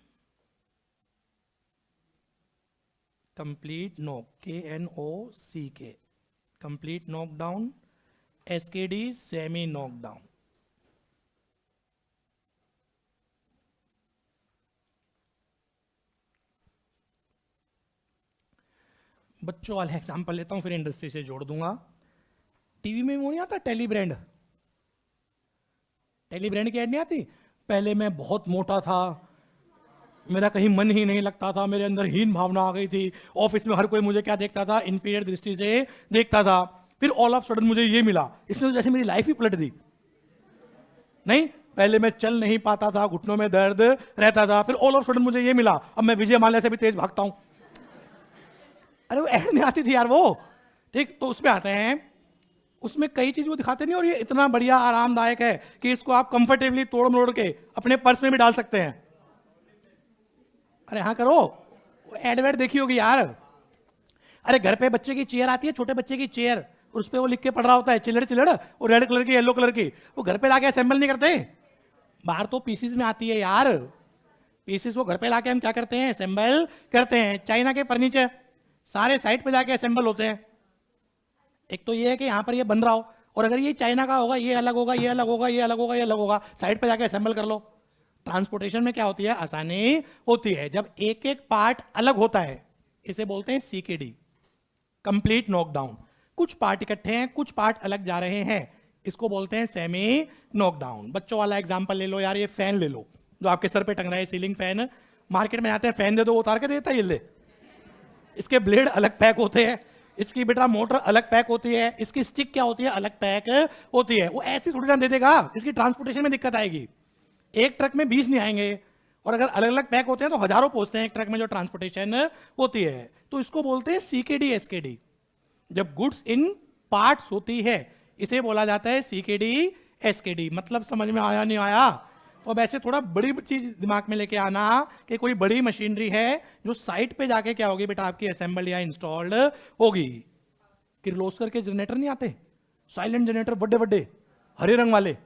complete knock KNOCK complete knockdown, SKD semi knockdown. बच्चों वाले एग्जांपल लेता हूं, फिर इंडस्ट्री से जोड़ दूंगा। टीवी में वो नहीं आता टेली ब्रांड, टेली ब्रांड की ऐड नहीं आती? पहले मैं बहुत मोटा था, मेरा कहीं मन ही नहीं लगता था, मेरे अंदर हीन भावना आ गई थी, ऑफिस में हर कोई मुझे क्या देखता था? इंफीरियर दृष्टि से देखता था। फिर ऑल ऑफ सडन मुझे ये मिला, इसने तो जैसे मेरी लाइफ ही पलट दी। नहीं, पहले मैं चल नहीं पाता था, घुटनों में दर्द रहता था, फिर ऑल ऑफ सडन मुझे ये मिला, अब मैं विजय माल्या से भी तेज भागता हूं। अरे वो ऐड नहीं आती थी यार वो, ठीक। तो उसमें आते हैं, उसमें कई चीज वो दिखाते नहीं, और ये इतना बढ़िया आरामदायक है कि इसको आप कंफर्टेबली तोड़ मरोड़ के अपने पर्स में भी डाल सकते हैं। अरे हाँ करो, एडवर्ट देखी होगी यार। अरे घर पे बच्चे की चेयर आती है, छोटे बच्चे की चेयर, उस पे वो लिख के पढ़ रहा होता है चिलड़ चिलड़, और रेड कलर की येलो कलर की, वो घर पे लाके असेंबल नहीं करते, बाहर तो पीसीस में आती है यार। पीसीस वो घर पे लाके हम क्या करते हैं? असेंबल करते हैं। चाइना के फर्नीचर सारे साइट पे जाके असेंबल होते हैं। एक तो ये है कि यहाँ पर ये बन रहा हो, और अगर ये चाइना का होगा, ये अलग होगा, ये अलग होगा, ये अलग होगा, ये अलग होगा, साइट पे जाके असेंबल कर लो। ट्रांसपोर्टेशन में क्या होती है? आसानी होती है। जब एक एक पार्ट अलग होता है, इसे बोलते हैं सीकेडी, कंप्लीट नॉकडाउन। कुछ पार्ट इकट्ठे हैं, कुछ पार्ट अलग जा रहे हैं, इसको बोलते हैं सेमी नॉकडाउन। बच्चों वाला एग्जांपल ले लो यार, ये फैन ले लो जो आपके सर पे टंग रहा है, सीलिंग फैन। मार्केट में आते हैं, फैन दे दो, उतार के देता है, ये ले। इसके ब्लेड अलग पैक होते हैं, इसकी बेटा मोटर अलग पैक होती है, इसकी स्टिक क्या होती है? अलग पैक होती है। वो ऐसी थोड़ी ना दे देगा, इसकी ट्रांसपोर्टेशन में दिक्कत आएगी। एक ट्रक में 20 नहीं आएंगे, और अगर अलग अलग पैक होते हैं तो हजारों पहुंचते हैं एक ट्रक में जो ट्रांसपोर्टेशन होती है। तो इसको बोलते हैं सीकेडी एसकेडी। जब गुड्स इन पार्ट्स होती है, इसे बोला जाता है सीकेडी एसकेडी। मतलब समझ में आया नहीं आया? तो अब ऐसे थोड़ा बड़ी चीज दिमाग में लेके आना कि कोई बड़ी मशीनरी है जो साइट पे जाके क्या होगी बेटा? आपकी असेंबल या इंस्टॉल्ड होगी। किर्लोस्कर के जनरेटर नहीं आते, साइलेंट जनरेटर, बड़े बड़े हरे रंग वाले,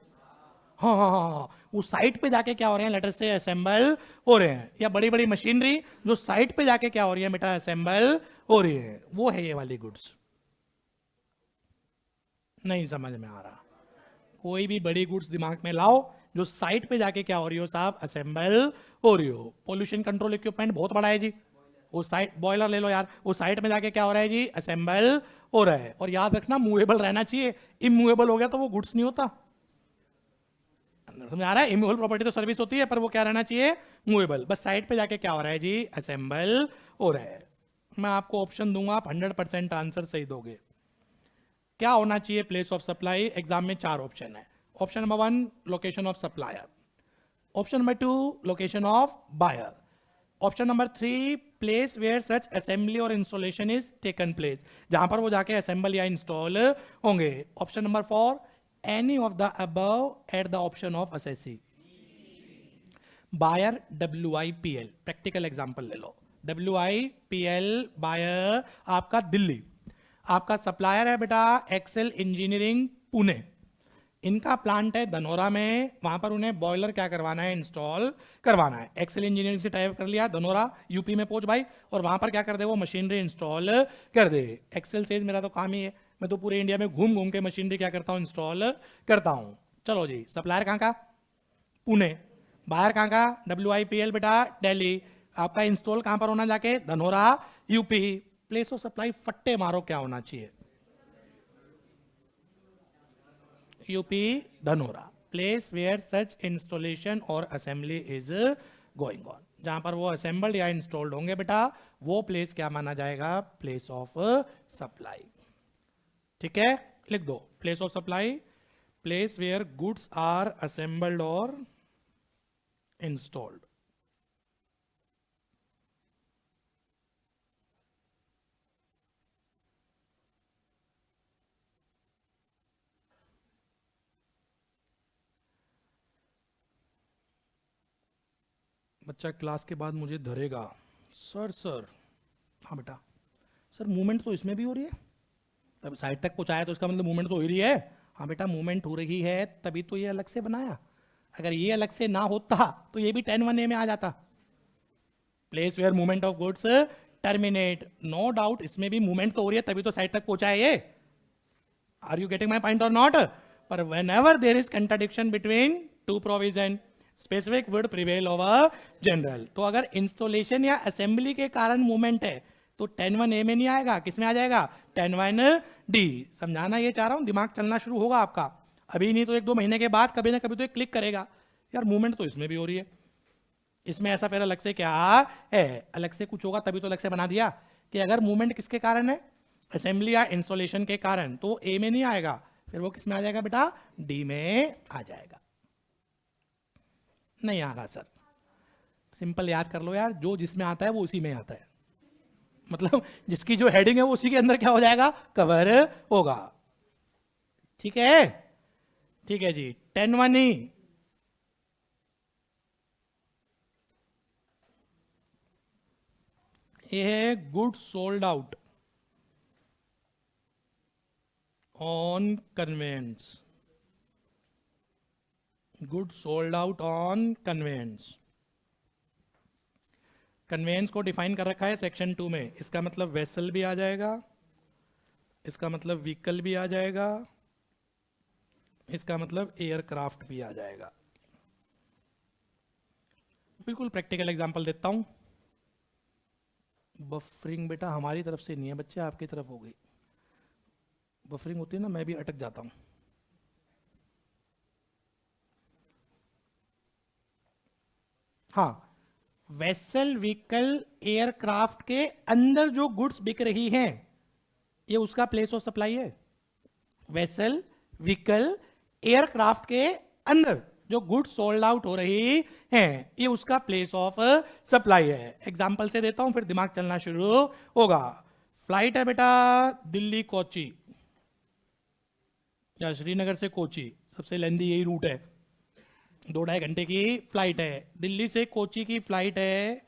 हाँ हाँ हाँ हाँ, वो साइट पे जाके क्या हो रहे हैं? लेटर से असेंबल हो रहे हैं। या बड़ी बड़ी मशीनरी जो साइट पे जाके क्या हो रही है बेटा? असेंबल हो रही है, वो है ये वाली गुड्स। नहीं समझ में आ रहा? कोई भी बड़ी गुड्स दिमाग में लाओ जो साइट पे जाके क्या हो रही हो साहब? असेंबल हो रही हो। पोल्यूशन कंट्रोल इक्विपमेंट बहुत बड़ा है जी, वो साइट बॉयलर ले लो यार, वो साइट में जाके क्या हो रहा है जी, असेंबल हो रहा है। और याद रखना मूवेबल रहना चाहिए, इमूवेबल हो गया तो वो गुड्स नहीं होता। समझ आ रहा है? इमूवेबल प्रॉपर्टी तो सर्विस होती है, पर वो क्या रहना चाहिए, मूवेबल। बस साइट पे जाके क्या हो रहा है जी, असेंबल हो रहा है। मैं आपको ऑप्शन दूंगा, आप 100% आंसर सही दोगे। क्या होना चाहिए प्लेस ऑफ सप्लाई? एग्जाम में 4 ऑप्शन है। Option number 1 location of supplier, option number 2 location of buyer, option number 3 place where such assembly और इंस्टॉलेशन इज टेकन प्लेस, जहां पर वो जाके असेंबल या इंस्टॉल होंगे, option number 4 any of the above at the option of assessee. Buyer WIPL, practical example ले लो। WIPL बायर आपका दिल्ली, आपका सप्लायर है बेटा एक्सेल इंजीनियरिंग पुणे, इनका प्लांट है धनोरा में, वहां पर उन्हें बॉयलर क्या करवाना है, इंस्टॉल करवाना है। एक्सेल इंजीनियरिंग से टाइप कर लिया, धनोरा यूपी में पहुंच भाई, और वहां पर क्या कर दे, वो मशीनरी इंस्टॉल कर दे। एक्सेल सेज मेरा तो काम ही है, मैं तो पूरे इंडिया में घूम घूम के मशीनरी क्या करता हूँ, इंस्टॉल करता हूँ। चलो जी, सप्लायर कहाँ का, पुणे, बाहर कहाँ का, WIPL बेटा दिल्ली, आपका इंस्टॉल कहाँ पर होना जाके, Dhanora UP. Place of supply फट्टे मारो क्या होना चाहिए, UP Dhanora, place where such installation और असेंबली इज गोइंग ऑन, जहां पर वो असेंबल्ड या इंस्टॉल्ड होंगे बेटा, वो प्लेस क्या माना जाएगा, प्लेस ऑफ सप्लाई। ठीक है, लिख दो place of supply, place where goods are assembled और इंस्टॉल्ड। बच्चा क्लास के बाद मुझे धरेगा, सर हाँ बेटा, सर मूवमेंट तो इसमें भी हो रही है, तब साइड तक पहुंचाया तो इसका मतलब मूवमेंट तो हो ही रही है। हाँ बेटा मूवमेंट हो रही है, तभी तो ये अलग से बनाया, अगर ये अलग से ना होता तो ये भी 10(1)(a) में आ जाता। Place where movement of goods terminate, no doubt इसमें भी मूवमेंट तो हो रही है, तभी तो साइड तक पहुंचा है ये। Are you getting my point or not? पर whenever there is contradiction between two provision, specific would prevail over general. तो अगर इंस्टॉलेशन या असेंबली के कारण मूवमेंट है तो 10(1)(a) में नहीं आएगा, किस में आ जाएगा, 10(1)(d). समझाना ये चाह रहा हूं, दिमाग चलना शुरू होगा आपका, अभी नहीं तो 1-2 महीने के बाद कभी ना कभी तो ये क्लिक करेगा, यार मूवमेंट तो इसमें भी हो रही है, इसमें ऐसा फिर अलग से क्या है, अलग से कुछ होगा तभी तो अलग से बना दिया कि अगर मूवमेंट किसके कारण है, असेंबली या इंस्टॉलेशन के कारण, तो ए में नहीं आएगा, फिर वो किस में आ जाएगा बेटा, डी में आ जाएगा। नहीं आ रहा सर, सिंपल याद कर लो यार, जो जिसमें आता है वो उसी में आता है, मतलब जिसकी जो हेडिंग है वो उसी के अंदर क्या हो जाएगा, कवर होगा। ठीक है, ठीक है जी, 10(1) ही, ये है good sold out on conveyance, good sold out on conveyance. Conveyance को डिफाइन कर रखा है सेक्शन 2 में, इसका मतलब वेसल भी आ जाएगा, इसका मतलब व्हीकल भी आ जाएगा, इसका मतलब एयरक्राफ्ट भी आ जाएगा। बिल्कुल प्रैक्टिकल एग्जांपल देता हूं। बफरिंग बेटा हमारी तरफ से नहीं है बच्चे, आपकी तरफ हो गई। बफरिंग होती है ना, मैं भी अटक जाता हूं। हाँ, वेसल व्हीकल एयरक्राफ्ट के अंदर जो गुड्स बिक रही हैं, ये उसका प्लेस ऑफ सप्लाई है। वेसल व्हीकल एयरक्राफ्ट के अंदर जो गुड्स सोल्ड आउट हो रही हैं, ये उसका प्लेस ऑफ सप्लाई है। एग्जांपल से देता हूं, फिर दिमाग चलना शुरू होगा। फ्लाइट है बेटा दिल्ली कोची या श्रीनगर से कोची, सबसे लेंदी यही रूट है, 2-2.5 घंटे की फ्लाइट है। दिल्ली से कोची की फ्लाइट है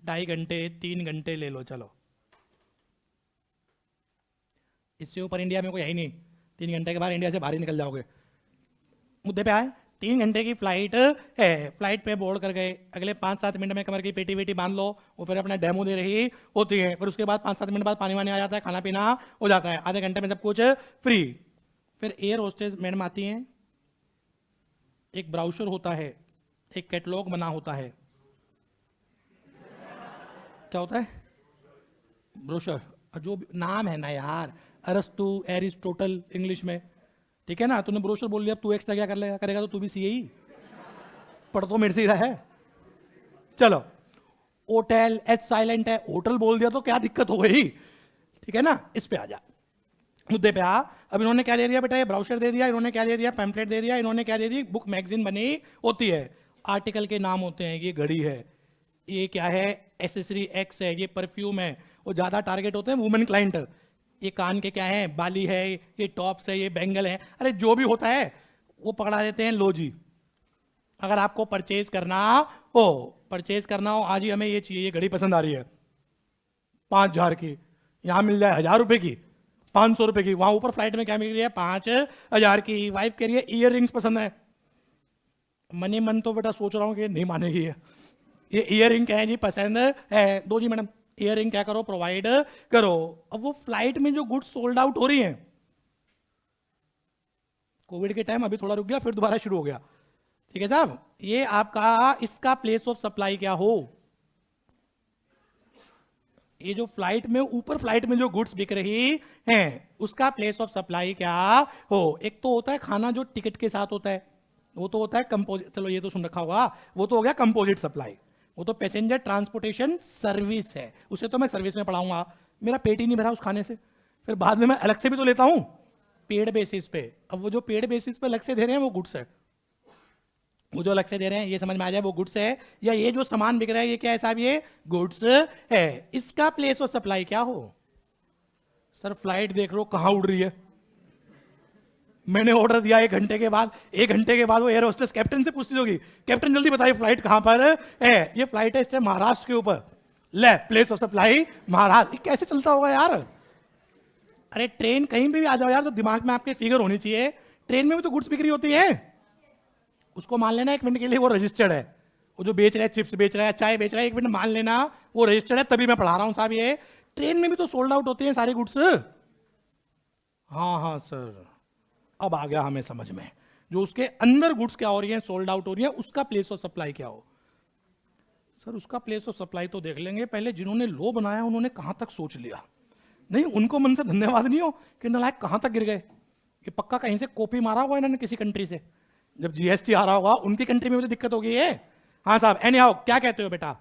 2.5 घंटे 3 घंटे ले लो, चलो इससे ऊपर इंडिया में कोई है ही नहीं, 3 घंटे के बाद इंडिया से बाहर ही निकल जाओगे। मुद्दे पे आए, 3 घंटे की फ्लाइट है, फ्लाइट पे बोर्ड कर गए, अगले 5-7 मिनट में कमर की पेटी वेटी बांध लो, वो फिर अपना डेमो दे रही होती है, फिर उसके बाद 5-7 मिनट बाद पानी वानी आ जाता है, खाना पीना हो जाता है, आधे घंटे में सब कुछ फ्री। फिर एयर होस्टेस मैडम आती हैं, एक ब्राउशर होता है, एक कैटलॉग बना होता है, क्या होता है, ब्रोशर, जो भी नाम है ना यार, अरस्तु, एरिस्टोटल इंग्लिश में, ठीक है ना, तूने ब्रोशर बोल लिया, अब तू एक्स्ट्रा क्या कर लेगा, करेगा तो तू भी सीए ही, पढ़ तो मेरे से ही रहा है। चलो, होटल, एच साइलेंट है, होटल बोल दिया तो क्या दिक्कत हो गई, ठीक है ना। इस पे आ जा, मुद्दे पे आ। अब इन्होंने क्या दे दिया बेटा, ये ब्राउशर दे दिया, इन्होंने क्या दे दिया, पैम्फलेट दे दिया, इन्होंने क्या दे दी, बुक मैगजीन बनी होती है, आर्टिकल के नाम होते हैं, ये घड़ी है, ये क्या है, एसेसरी एक्स है, ये परफ्यूम है, वो ज़्यादा टारगेट होते हैं वुमेन क्लाइंट। ये कान के क्या है, बाली है, ये टॉप्स है, ये बैंगल है, अरे जो भी होता है वो पकड़ा देते हैं, लो जी। अगर आपको परचेज करना हो, आज ही हमें ये चाहिए, ये घड़ी पसंद आ रही है 5,000 की, यहाँ मिल जाए 1,000 रुपए की, 500 रुपए की, वहां ऊपर फ्लाइट में क्या मिल रही है, 5,000 की। वाइफ कह रही है ईयर रिंग्स पसंद है, मनी मन तो बेटा सोच रहा हूँ कि नहीं मानेगी ये ईयर रिंग क्या है जी, पसंद है, दो जी मैडम, ईयर रिंग क्या करो, प्रोवाइड करो। अब वो फ्लाइट में जो गुड्स सोल्ड आउट हो रही हैं, कोविड के टाइम अभी थोड़ा रुक गया, फिर दोबारा शुरू हो गया, ठीक है साहब, ये आपका इसका प्लेस ऑफ सप्लाई क्या हो, ये जो फ्लाइट में, ऊपर फ्लाइट में जो गुड्स बिक रही हैं उसका प्लेस ऑफ सप्लाई क्या हो। एक तो होता है खाना जो टिकट के साथ होता है, वो तो होता है कंपोजिट, चलो ये तो सुन रखा होगा, वो तो हो गया कंपोजिट सप्लाई, वो तो पैसेंजर ट्रांसपोर्टेशन सर्विस है, उसे तो मैं सर्विस में पढ़ाऊंगा, मेरा पेट ही नहीं भरा उस खाने से, फिर बाद में मैं अलग से भी तो लेता हूं पेड बेसिस पे। अब वो जो पेड बेसिस पे अलग से दे रहे हैं वो गुड्स है, वो जो अलग से दे रहे हैं ये समझ में आ जाए वो गुड्स है, या ये जो सामान बिक रहा है ये क्या है साहब, ये गुड्स है। इसका प्लेस ऑफ सप्लाई क्या हो, सर फ्लाइट देख लो कहां उड़ रही है, मैंने ऑर्डर दिया 1 घंटे के बाद, 1 घंटे के बाद वो एयर होस्टेस कैप्टन से पूछती होगी, कैप्टन जल्दी बताइए फ्लाइट कहां पर है, ये फ्लाइट है इस महाराष्ट्र के ऊपर, ले प्लेस ऑफ सप्लाई महाराष्ट्र। कैसे चलता होगा यार, अरे ट्रेन कहीं भी आ जाओ यार, तो दिमाग में आपके फिगर होनी चाहिए, ट्रेन में भी तो गुड्स बिक्री होती है, उसको मान लेना 1 मिनट के लिए वो रजिस्टर्ड है, वो जो बेच रहा है, चिप्स बेच रहा है, चाय बेच रहा है, 1 मिनट मान लेना वो रजिस्टर्ड है, तभी मैं पढ़ा रहा हूं साहब, ये ट्रेन में भी तो सोल्ड आउट होते हैं सारे गुड्स। हाँ हाँ सर, अब आ गया हमें समझ में, जो उसके अंदर गुड्स क्या हो रही है, सोल्ड आउट हो रही है, उसका प्लेस ऑफ सप्लाई क्या हो। सर उसका प्लेस ऑफ सप्लाई तो देख लेंगे, पहले जिन्होंने लो बनाया उन्होंने कहां तक सोच लिया, नहीं उनको मन से धन्यवाद नहीं हो कि नालायक कहां तक गिर गए, ये पक्का कहीं से कॉपी मारा होगा इन्होंने किसी कंट्री से, जब जीएसटी आ रहा होगा उनकी कंट्री में भी तो दिक्कत होगी है। हाँ साहब, एनी हाउ क्या कहते हो बेटा,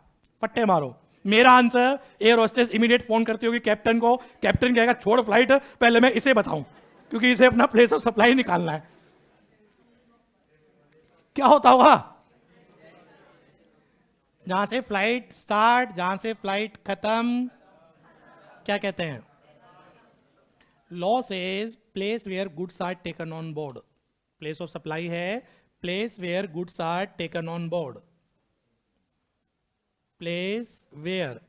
पट्टे मारो। मेरा answer, air hostess immediate phone करती होगी कैप्टन को, कैप्टन कहेगा छोड़ फ्लाइट, पहले मैं इसे बताऊं, क्योंकि इसे अपना प्लेस ऑफ सप्लाई निकालना है। क्या होता होगा, जहां से फ्लाइट स्टार्ट, जहां से फ्लाइट खत्म, क्या कहते हैं, law says place where goods are taken on board, place of supply है place where goods are taken on board, place where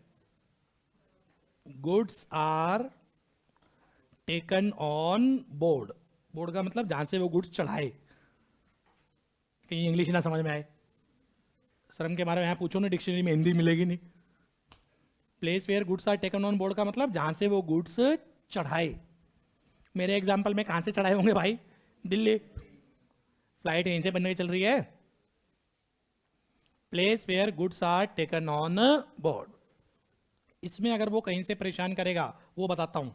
goods are taken on board, board का मतलब जहां से वो गुड्स चढ़ाए, कहीं इंग्लिश ना समझ में आए, शर्म के मारे यहां पूछो ना डिक्शनरी में हिंदी मिलेगी नहीं। Place where goods are taken on board का मतलब जहां से वो गुड्स चढ़ाए, मेरे एग्जांपल में कहां से चढ़ाए होंगे भाई, दिल्ली, फ्लाइट यहीं से बनने चल रही है, place where goods are taken on board. इसमें अगर वो कहीं से परेशान करेगा वो बताता हूं,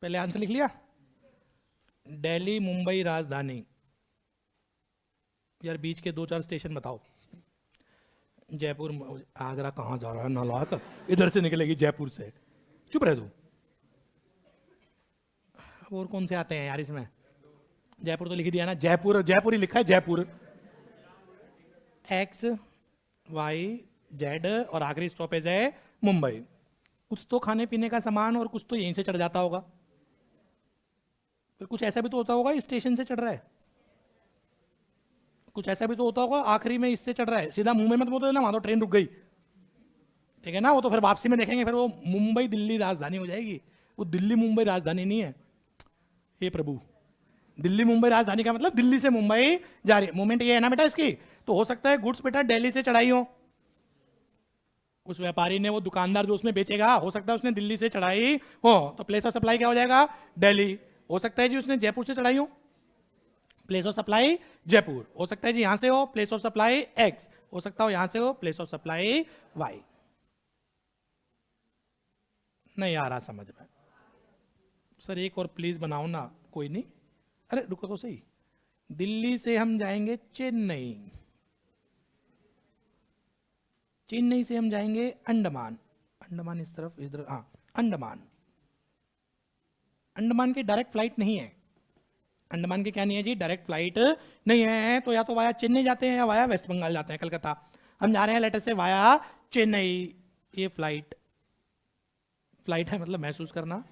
पहले आंसर लिख लिया, दिल्ली मुंबई राजधानी, यार बीच के 2-4 स्टेशन बताओ, जयपुर, आगरा कहां जा रहा है नालायक, इधर से निकलेगी जयपुर से, चुप रह तू, और कौन से आते हैं यार इसमें, जयपुर तो लिख दिया ना, जयपुर, जयपुर ही लिखा है, जयपुर, एक्स वाई जेड और आखिरी स्टॉपेज है मुंबई। कुछ तो खाने पीने का सामान और कुछ तो यहीं से चढ़ जाता होगा, फिर कुछ ऐसा भी तो होता होगा स्टेशन से चढ़ रहा है, कुछ ऐसा भी तो होता होगा आखिरी में इससे चढ़ रहा है, सीधा मुंबई में तो बोलते ना वहां तो ट्रेन रुक गई, ठीक है ना, वो तो फिर वापसी में देखेंगे, फिर वो मुंबई दिल्ली राजधानी हो जाएगी, वो दिल्ली मुंबई राजधानी नहीं है, हे प्रभु, दिल्ली मुंबई राजधानी का मतलब दिल्ली से मुंबई जा रही है, मूवमेंट ये है ना बेटा इसकी, तो हो सकता है गुड्स बेटा दिल्ली से चढ़ाई हो, उस व्यापारी ने, वो दुकानदार जो उसमें बेचेगा, हो सकता है उसने दिल्ली से चढ़ाई हो, तो प्लेस ऑफ सप्लाई क्या हो जाएगा, दिल्ली। हो सकता है जी उसने जयपुर से चढ़ाई हो, प्लेस ऑफ सप्लाई जयपुर, हो सकता है जी यहां से हो प्लेस ऑफ सप्लाई एक्स, हो सकता हो यहां से हो प्लेस ऑफ सप्लाई वाई। नहीं आ रहा समझ में सर, एक और प्लीज बनाओ ना। कोई नहीं, अरे रुको तो सही। दिल्ली से हम जाएंगे चेन्नई, चेन्नई से हम जाएंगे अंडमान, अंडमान इस तरफ इधर, हाँ अंडमान, अंडमान की डायरेक्ट फ्लाइट नहीं है, अंडमान की क्या नहीं है जी, डायरेक्ट फ्लाइट नहीं है। तो या तो वाया चेन्नई जाते हैं या वाया वेस्ट बंगाल जाते हैं, कलकत्ता। हम जा रहे हैं लेटर से वाया चेन्नई, ये फ्लाइट, फ्लाइट है मतलब महसूस करना,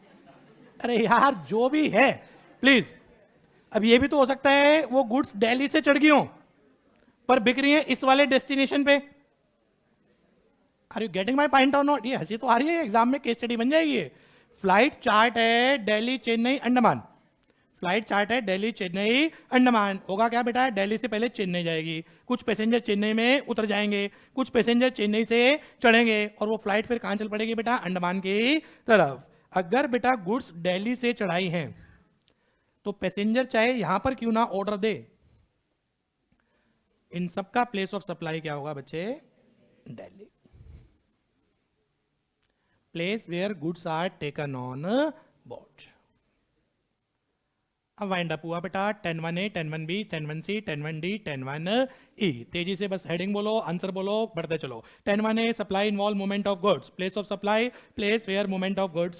अरे यार जो भी है प्लीज। अब ये भी तो हो सकता है वो गुड्स दिल्ली से चढ़ गई हो पर बिक रही है इस वाले डेस्टिनेशन पे। Are you getting my point or not? ये हंसी तो आ रही है, एग्जाम में केस स्टडी बन जाएगी ये। फ्लाइट चार्ट है दिल्ली चेन्नई अंडमान, फ्लाइट चार्ट है दिल्ली चेन्नई अंडमान। होगा क्या बेटा, दिल्ली से पहले चेन्नई जाएगी, कुछ पैसेंजर चेन्नई में उतर जाएंगे, कुछ पैसेंजर चेन्नई से चढ़ेंगे और वो फ्लाइट फिर कहां चल पड़ेगी बेटा, अंडमान की तरफ। अगर बेटा गुड्स दिल्ली से चढ़ाई हैं तो पैसेंजर चाहे यहां पर क्यों ना ऑर्डर दे, इन सबका प्लेस ऑफ सप्लाई क्या होगा बच्चे, Delhi. Place where goods are taken on board. अब वाइंड अप हुआ बेटा 10(1)A, 10(1)B, 10(1)C, 10(1)D, 10(1)E। तेजी से बस हेडिंग बोलो, आंसर बोलो, बढ़ते चलो। 10(1)A supply involve movement of goods, place of supply place where movement of goods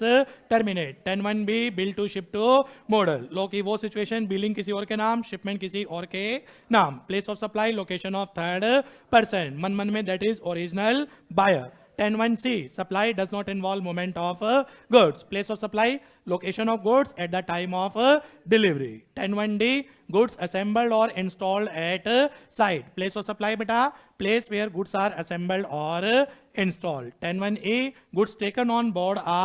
terminate. 10(1)B bill to ship to model, लो की वो सिचुएशन, बिलिंग किसी और के नाम, शिपमेंट किसी और के नाम। Place of supply location of third person, मन में that is original buyer. 10(1)C supply does not involve movement of goods, place of supply location of goods at the time of delivery. 10(1)D goods assembled or installed at site, place of supply beta place where goods are assembled or installed. 10(1)E goods taken on board a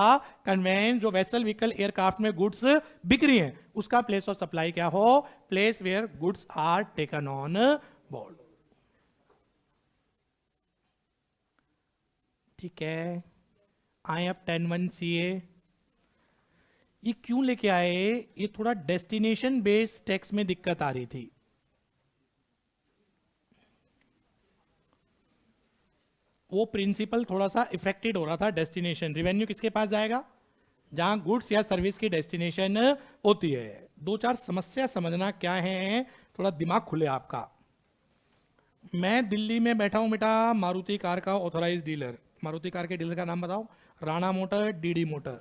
conveyance, जो vessel vehicle aircraft में goods बिक रही हैं उसका place of supply क्या हो, place where goods are taken on board। ठीक है, आए अब 10(1)CA। ये क्यों लेके आए, ये थोड़ा डेस्टिनेशन बेस्ड टैक्स में दिक्कत आ रही थी। वो प्रिंसिपल थोड़ा सा इफेक्टेड हो रहा था, डेस्टिनेशन रेवेन्यू किसके पास जाएगा, जहां गुड्स या सर्विस की डेस्टिनेशन होती है। दो चार समस्या समझना क्या है, थोड़ा दिमाग खुले आपका। मैं दिल्ली में बैठा हूं बेटा, मारुति कार का ऑथोराइज डीलर, मारुति कार के डीलर का नाम बताओ, राणा मोटर, डीडी मोटर।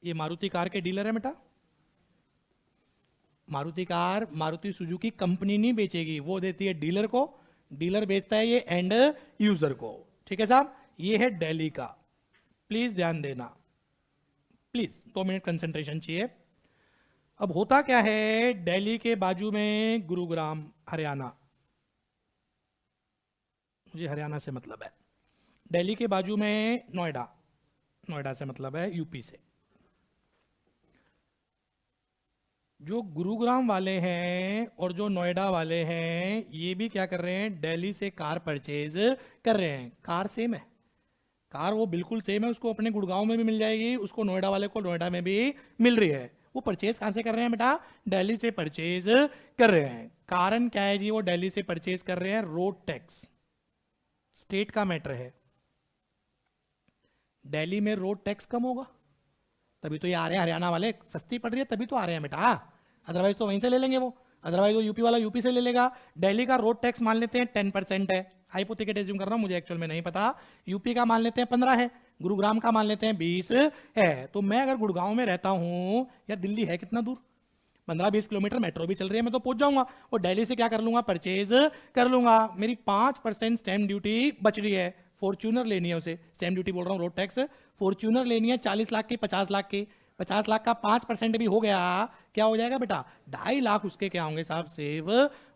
ये मारुति कार के डीलर है बेटा। Maruti car Maruti Suzuki company नहीं बेचेगी, वो देती है डीलर को, डीलर बेचता है ये एंड यूजर को। ठीक है साहब, ये है दिल्ली का, प्लीज ध्यान देना, प्लीज 2 मिनट कंसंट्रेशन चाहिए। अब होता क्या है, दिल्ली के बाजू में गुरुग्राम हरियाणा, मुझे हरियाणा से मतलब है, दिल्ली के बाजू में नोएडा, नोएडा से मतलब है यूपी से। जो गुरुग्राम वाले हैं और जो नोएडा वाले हैं ये भी क्या कर रहे हैं, दिल्ली से कार परचेज कर रहे हैं। कार सेम है, कार वो बिल्कुल सेम है, उसको अपने गुड़गांव में भी मिल जाएगी, उसको नोएडा वाले को नोएडा में भी मिल रही है। वो परचेज कहां से कर रहे हैं बेटा, दिल्ली से परचेज कर रहे हैं। कारण क्या है जी, वो दिल्ली से परचेज कर रहे हैं, रोड टैक्स स्टेट का मैटर है। दिल्ली में रोड टैक्स कम होगा तभी तो ये आ रहे हैं, हरियाणा वाले सस्ती पड़ रही है तभी तो आ रहे हैं बेटा, अदरवाइज तो वहीं से ले लेंगे वो, अदरवाइज वो यूपी वाला यूपी से ले लेगा। दिल्ली का रोड टैक्स मान लेते हैं 10% है, हाइपोथेटिकल एज्यूम कर रहा हूं, मुझे एक्चुअल में नहीं पता। यूपी का मान लेते हैं 15 है, गुरुग्राम का मान लेते हैं 20 है। तो मैं अगर गुड़गांव में रहता हूं, या दिल्ली है कितना दूर, 15-20 किलोमीटर, मेट्रो भी चल रही है, मैं तो पहुंच जाऊंगा। और दिल्ली से क्या कर लूंगा, परचेज कर लूंगा। मेरी 5% स्टैम्प ड्यूटी बच रही है, फॉर्च्यूनर लेनी है उसे, स्टैम्प ड्यूटी बोल रहा हूँ, रोड टैक्स फॉर्च्यूनर लेनी है 40 लाख की, 50 लाख की, 50 लाख का 5% भी हो गया, क्या हो जाएगा बेटा, 2.5 लाख उसके क्या होंगे साहब, सेव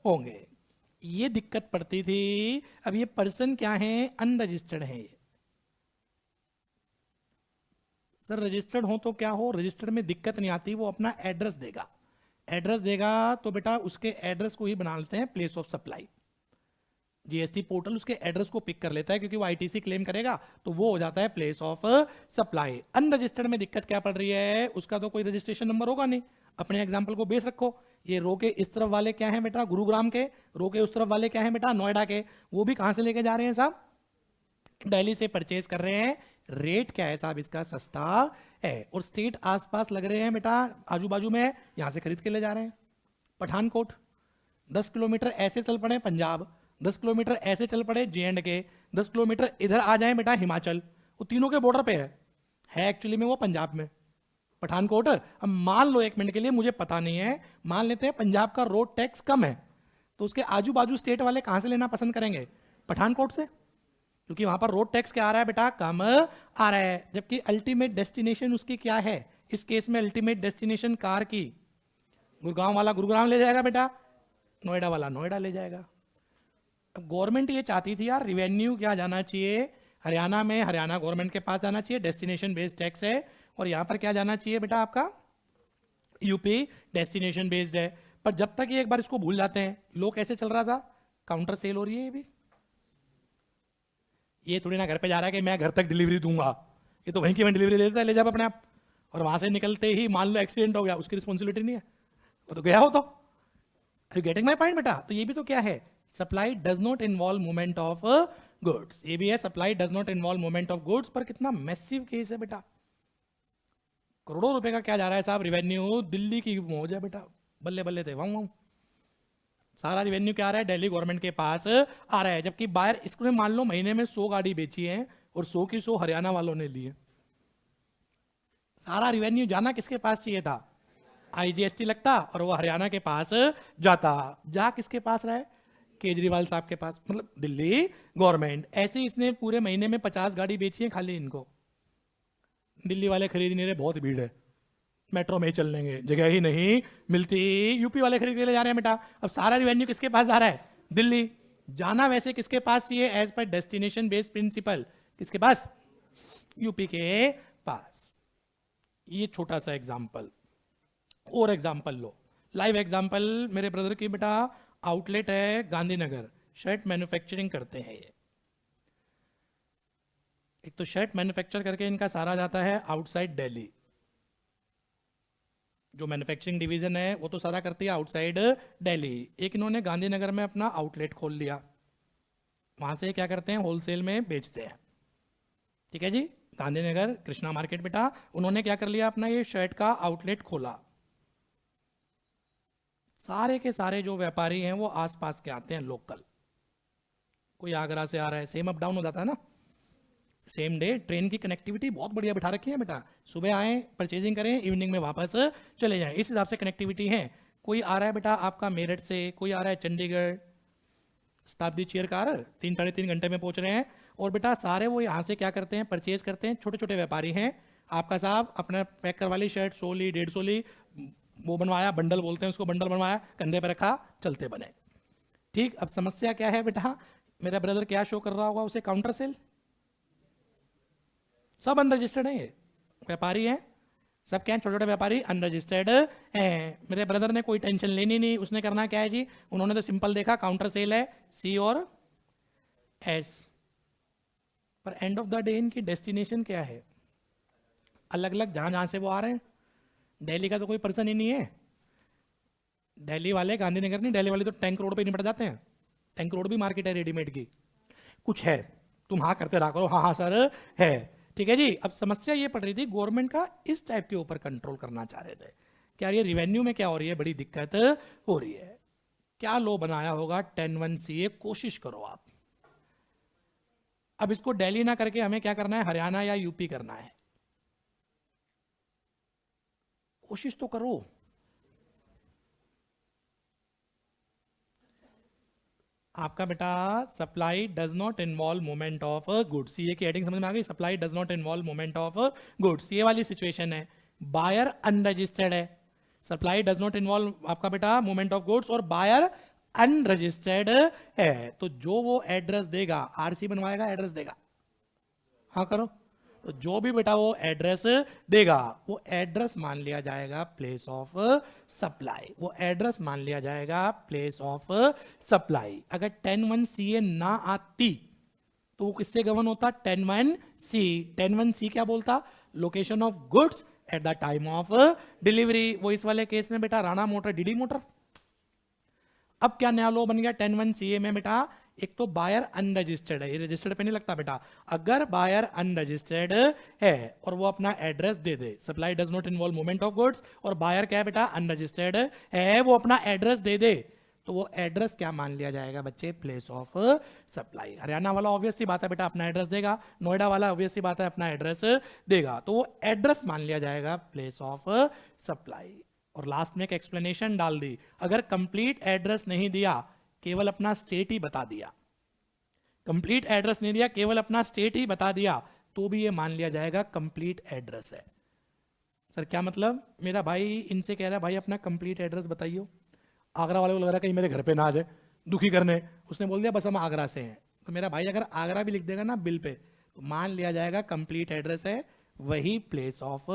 होंगे। ये दिक्कत पड़ती थी। अब ये पर्सन क्या है, अनरजिस्टर्ड है। सर रजिस्टर्ड हो तो क्या हो, रजिस्टर्ड में दिक्कत नहीं आती, वो अपना एड्रेस देगा, एड्रेस देगा तो बेटा उसके एड्रेस को ही बना लेते हैं place of supply. GST portal उसके एड्रेस को पिक कर लेता है, क्योंकि वो आईटीसी क्लेम करेगा तो वो हो जाता है प्लेस ऑफ सप्लाई। अनरजिस्टर्ड में दिक्कत क्या पड़ रही है, उसका तो कोई रजिस्ट्रेशन नंबर होगा नहीं। अपने एग्जाम्पल को बेस रखो, ये रो के इस तरफ वाले क्या है बेटा, गुरुग्राम के, रो के उस तरफ वाले क्या है बेटा, नोएडा के। वो भी कहां से लेके जा रहे हैं साहब, दिल्ली से परचेज कर रहे हैं। रेट क्या है साहब इसका, सस्ता है, और स्टेट आसपास लग रहे हैं बेटा, आजू बाजू में, यहां से खरीद के ले जा रहे हैं। पठानकोट 10 किलोमीटर ऐसे चल पड़े पंजाब, 10 किलोमीटर ऐसे चल पड़े J&K, 10 किलोमीटर इधर आ जाए बेटा हिमाचल, वो तीनों के बॉर्डर पे है एक्चुअली में वो पंजाब में पठानकोट। अब मान लो एक मिनट के लिए, मुझे पता नहीं है, मान लेते हैं पंजाब का रोड टैक्स कम है, तो उसके आजू बाजू स्टेट वाले कहां से लेना पसंद करेंगे, पठानकोट से, क्योंकि वहां पर रोड टैक्स क्या आ रहा है बेटा, कम आ रहा है। जबकि अल्टीमेट डेस्टिनेशन उसकी क्या है, इस केस में अल्टीमेट डेस्टिनेशन कार की, गुड़गांव वाला गुरुग्राम ले जाएगा बेटा, नोएडा वाला नोएडा ले जाएगा। अब गवर्नमेंट ये चाहती थी यार, रिवेन्यू क्या जाना चाहिए हरियाणा में, हरियाणा गवर्नमेंट के पास जाना चाहिए, डेस्टिनेशन बेस्ड टैक्स है, और यहां पर क्या जाना चाहिए बेटा आपका, यूपी डेस्टिनेशन बेस्ड है। पर जब तक ये एक बार इसको भूल जाते हैं, लोग कैसे चल रहा था, काउंटर सेल हो रही है। ये भी, ये थोड़ी ना घर पे जा रहा है कि मैं घर तक डिलीवरी दूंगा, ये तो वहीं की मैं डिलीवरी दे देता है, ले जा अपने आप, और वहां से निकलते ही मान लो एक्सीडेंट हो गया, उसकी रिस्पॉन्सिबिलिटी नहीं है, वो तो गया हो। तो are you getting my point बेटा। तो ये भी तो क्या है, supply does not involve movement of goods, ये भी है supply does not involve movement of goods. पर कितना मैसिव केस है बेटा, करोड़ों रुपए का क्या जा रहा है साहब रिवेन्यू, दिल्ली की मौज है बेटा, बल्ले बल्ले थे वाऊ वाऊ, सारा रिवेन्यू क्या आ रहा है, दिल्ली गवर्नमेंट के पास आ रहा है। जबकि बाहर इसको मान लो महीने में 100 गाड़ी बेची है और 100 की 100 हरियाणा वालों ने ली है, सारा रिवेन्यू जाना किसके पास चाहिए था, आईजीएसटी लगता, और वो हरियाणा के पास जाता। जा किसके पास रहा है, केजरीवाल साहब के पास, मतलब दिल्ली गवर्नमेंट। ऐसे इसने पूरे महीने में 50 गाड़ी बेची है खाली इनको, दिल्ली वाले खरीद नहीं रहे, बहुत भीड़ है, मेट्रो में ही चल लेंगे, जगह ही नहीं मिलती, यूपी वाले खरीद के ले जा रहे हैं बेटा। अब सारा रिवेन्यू किसके पास जा रहा है, दिल्ली। जाना वैसे किसके पास चाहिए, as per destination based principal, किसके पास, यूपी के पास। ये छोटा सा एग्जाम्पल, और एग्जाम्पल लो, लाइव एग्जाम्पल। मेरे ब्रदर की बेटा आउटलेट है गांधीनगर, शर्ट मैन्युफैक्चरिंग करते हैं ये। एक तो शर्ट मैन्युफैक्चर करके इनका सारा जाता है आउटसाइड दिल्ली, जो मैन्युफैक्चरिंग डिवीजन है वो तो सारा करती है आउटसाइड दिल्ली। एक इन्होंने गांधीनगर में अपना आउटलेट खोल लिया, वहां से क्या करते हैं, होलसेल में बेचते हैं, ठीक है जी। गांधीनगर कृष्णा मार्केट बेटा, उन्होंने क्या कर लिया, अपना ये शर्ट का आउटलेट खोला। सारे के सारे जो व्यापारी हैं वो आसपास के आते हैं, लोकल, कोई आगरा से आ रहा है, सेम अप डाउन हो जाता है ना, सेम डे। ट्रेन की कनेक्टिविटी बहुत बढ़िया बिठा रखी है बेटा, सुबह आए परचेजिंग करें, इवनिंग में वापस चले जाएं, इस हिसाब से कनेक्टिविटी है। कोई आ रहा है बेटा आपका मेरठ से, कोई आ रहा है चंडीगढ़, शताब्दी चेयर कार 3-3.5 घंटे में पहुंच रहे हैं। और बेटा सारे वो यहाँ से क्या करते हैं, परचेज करते हैं, छोटे छोटे व्यापारी हैं। आपका साहब अपना पैक करवा ली शर्ट, 100 ली, 150 ली, वो बनवाया, बंडल बोलते हैं उसको, बंडल बनवाया, कंधे पर रखा, चलते बने, ठीक। अब समस्या क्या है बेटा, मेरा ब्रदर क्या शो कर रहा होगा उसे, काउंटर सेल, सब अनरजिस्टर्ड है, ये व्यापारी हैं सब, क्या छोटे छोटे व्यापारी अनरजिस्टर्ड हैं। मेरे ब्रदर ने कोई टेंशन लेनी नहीं, उसने करना क्या है जी, उन्होंने तो सिंपल देखा काउंटर सेल है, सी और एस, पर एंड ऑफ द डे इनकी डेस्टिनेशन क्या है, अलग अलग, जहां जहां से वो आ रहे हैं। दिल्ली का तो कोई पर्सन ही नहीं है, दिल्ली वाले गांधीनगर नहीं, दिल्ली वाले तो टैंक रोड पे निपट जाते हैं, टैंक रोड भी मार्केट है रेडीमेड की, कुछ है, तुम हाँ करते रहा करो, हाँ हाँ सर है, ठीक है जी। अब समस्या ये पड़ रही थी, गवर्नमेंट का इस टाइप के ऊपर कंट्रोल करना चाह रहे थे, क्या ये रिवेन्यू में क्या हो रही है, बड़ी दिक्कत हो रही है। क्या लो बनाया होगा 10(1)(c), कोशिश करो आप। अब इसको दिल्ली ना करके हमें क्या करना है, हरियाणा या यूपी करना है, कोशिश तो करो। आपका बेटा supply does not involve movement of goods, CA की हेडिंग समझ में आ गई, supply does not involve movement of goods, ये वाली सिचुएशन है। बायर अनरजिस्टर्ड है, सप्लाई डज नॉट इन्वॉल्व आपका बेटा मूवमेंट ऑफ गुड्स, और बायर अनरजिस्टर्ड है, तो जो वो एड्रेस देगा, आरसी बनवाएगा, एड्रेस देगा, हाँ करो, तो जो भी बेटा वो एड्रेस देगा वो एड्रेस मान लिया जाएगा प्लेस ऑफ सप्लाई, वो एड्रेस मान लिया जाएगा प्लेस ऑफ सप्लाई। अगर 10(1)(ca) ना आती तो वो किससे गवर्न होता? 10(1)(c). 10(1)(c) क्या बोलता? Location of goods at the time of delivery. वो इस वाले केस में बेटा राणा मोटर, डीडी मोटर। अब क्या नया लॉ बन गया 10(1)(ca) में बेटा? एक तो बायर अनरजिस्टर्ड है, ये रजिस्टर्ड पे नहीं लगता बेटा। अगर बायर अनरजिस्टर्ड है और वो अपना address they they, supply does not involve movement of goods, और बायर क्या है बेटा? अनरजिस्टर्ड है, वो अपना एड्रेस दे दे, तो वो एड्रेस क्या मान लिया जाएगा बच्चे? Place of supply. हरियाणा वाला ऑब्वियस सी बात है बेटा अपना एड्रेस देगा, नोएडा वाला ऑब्वियस सी बात है अपना एड्रेस देगा, तो वो एड्रेस मान लिया जाएगा प्लेस ऑफ सप्लाई। और लास्ट में एक एक्सप्लेनेशन डाल दी, अगर कंप्लीट एड्रेस नहीं दिया, केवल अपना स्टेट ही बता दिया, कंप्लीट एड्रेस नहीं दिया, केवल अपना स्टेट ही बता दिया, तो भी ये मान लिया जाएगा कंप्लीट एड्रेस है। सर क्या मतलब? मेरा भाई इनसे कह रहा है भाई अपना कंप्लीट एड्रेस बताइए। आगरा वाले को लग रहा है कहीं मेरे घर पे ना आ जाए दुखी करने, उसने बोल दिया बस हम आगरा से हैं, तो मेरा भाई अगर आगरा भी लिख देगा ना बिल पे, तो मान लिया जाएगा कंप्लीट एड्रेस है, वही प्लेस ऑफ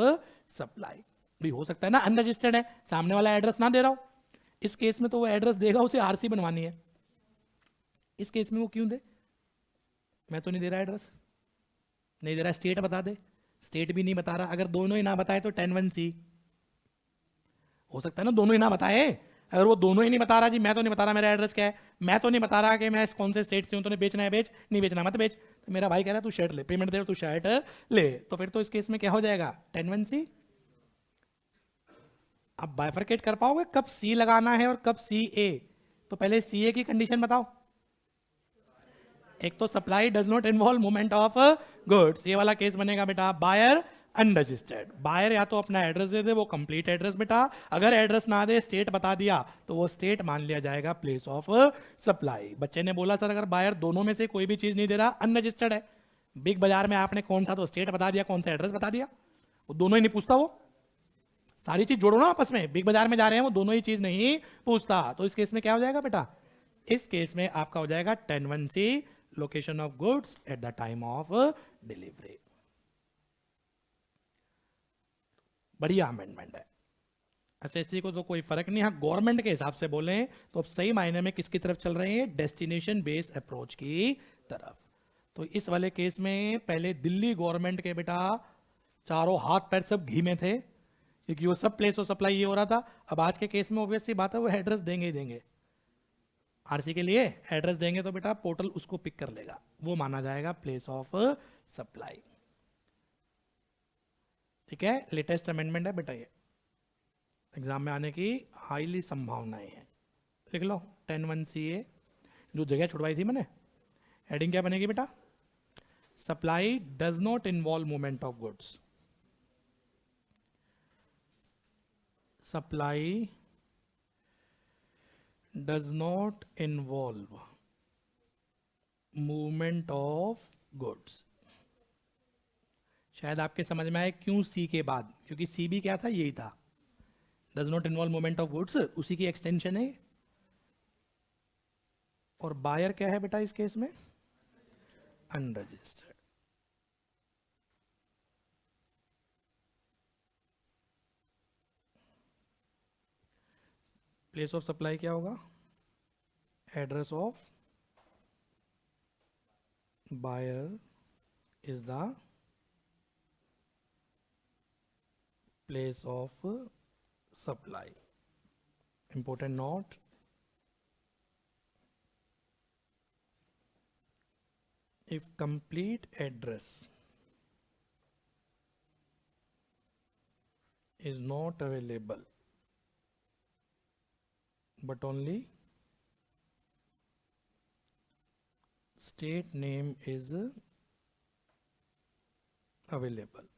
सप्लाई। भी हो सकता है ना अनरजिस्टर्ड है, सामने वाला एड्रेस ना दे रहा हो, इस केस में तो वो एड्रेस देगा, उसे आरसी बनवानी है, इस केस में वो क्यों दे? मैं तो नहीं दे रहा एड्रेस, नहीं दे रहा, स्टेट बता दे, स्टेट भी नहीं बता रहा। अगर दोनों ही ना बताए तो 10(1)(c) हो सकता है ना, दोनों ही ना बताए। अगर वो दोनों ही नहीं बता रहा जी, मैं तो नहीं बता रहा मेरा एड्रेस क्या है, मैं तो नहीं बता रहा कि मैं कौन से स्टेट से हूं, तूने बेचना है बेच, नहीं बेचना मत बेच, तो मेरा भाई कह रहा है तू शर्ट ले, पेमेंट दे तू शर्ट ले, तो फिर तो इस केस में क्या हो जाएगा? 10(1)(c). अब बाइफरकेट कर पाओगे कब सी लगाना है और कब सी ए? तो पहले सी ए की कंडीशन बताओ। एक तो supply does not involve movement of goods, ये वाला केस बनेगा बेटा बायर अनरजिस्टर्ड। बायर या तो अपना एड्रेस दे दे, वो कंप्लीट एड्रेस बेटा, अगर एड्रेस ना दे स्टेट बता दिया, तो वो स्टेट मान लिया जाएगा प्लेस ऑफ सप्लाई। बच्चे ने बोला सर अगर बायर दोनों में से कोई भी चीज नहीं दे रहा, अनरजिस्टर्ड है, बिग बाजार में आपने कौन सा तो स्टेट बता दिया, कौन सा एड्रेस बता दिया, वो दोनों ही नहीं पूछता, वो सारी चीज जोड़ो ना आपस में, बिग बाजार में जा रहे हैं वो दोनों ही चीज नहीं पूछता, तो इस केस में क्या हो जाएगा बेटा? इस केस में आपका हो जाएगा 10(1)(c), location of goods at the time of delivery. बढ़िया अमेंडमेंट है, एसएससी को तो कोई फर्क नहीं। हाँ गवर्नमेंट के हिसाब से बोले तो अब सही मायने में किसकी तरफ चल रहे हैं? डेस्टिनेशन बेस्ड अप्रोच की तरफ। तो इस वाले केस में पहले दिल्ली गवर्नमेंट के बेटा चारों हाथ पैर सब घी में थे, क्योंकि वो सब प्लेस ऑफ सप्लाई ये हो रहा था। अब आज के केस में ऑब्वियस सी बात है वो एड्रेस देंगे ही देंगे, आरसी के लिए एड्रेस देंगे तो बेटा पोर्टल उसको पिक कर लेगा, वो माना जाएगा प्लेस ऑफ सप्लाई। ठीक है, लेटेस्ट अमेंडमेंट है बेटा, ये एग्जाम में आने की हाईली संभावनाएं हैं। लिख लो 10(1)(ca), जो जगह छुड़वाई थी मैंने, हेडिंग क्या बनेगी बेटा? Supply does not involve movement of goods, supply does not involve movement of goods। शायद आपके समझ में आए क्यों सी के बाद, क्योंकि सी भी क्या था? यही था, does not involve movement of goods, उसी की एक्सटेंशन है। और बायर क्या है बेटा इस केस में? अनरजिस्टर्ड। प्लेस ऑफ सप्लाई क्या होगा? Address of buyer is the place of supply. Important note, if complete address is not available but only state name is available,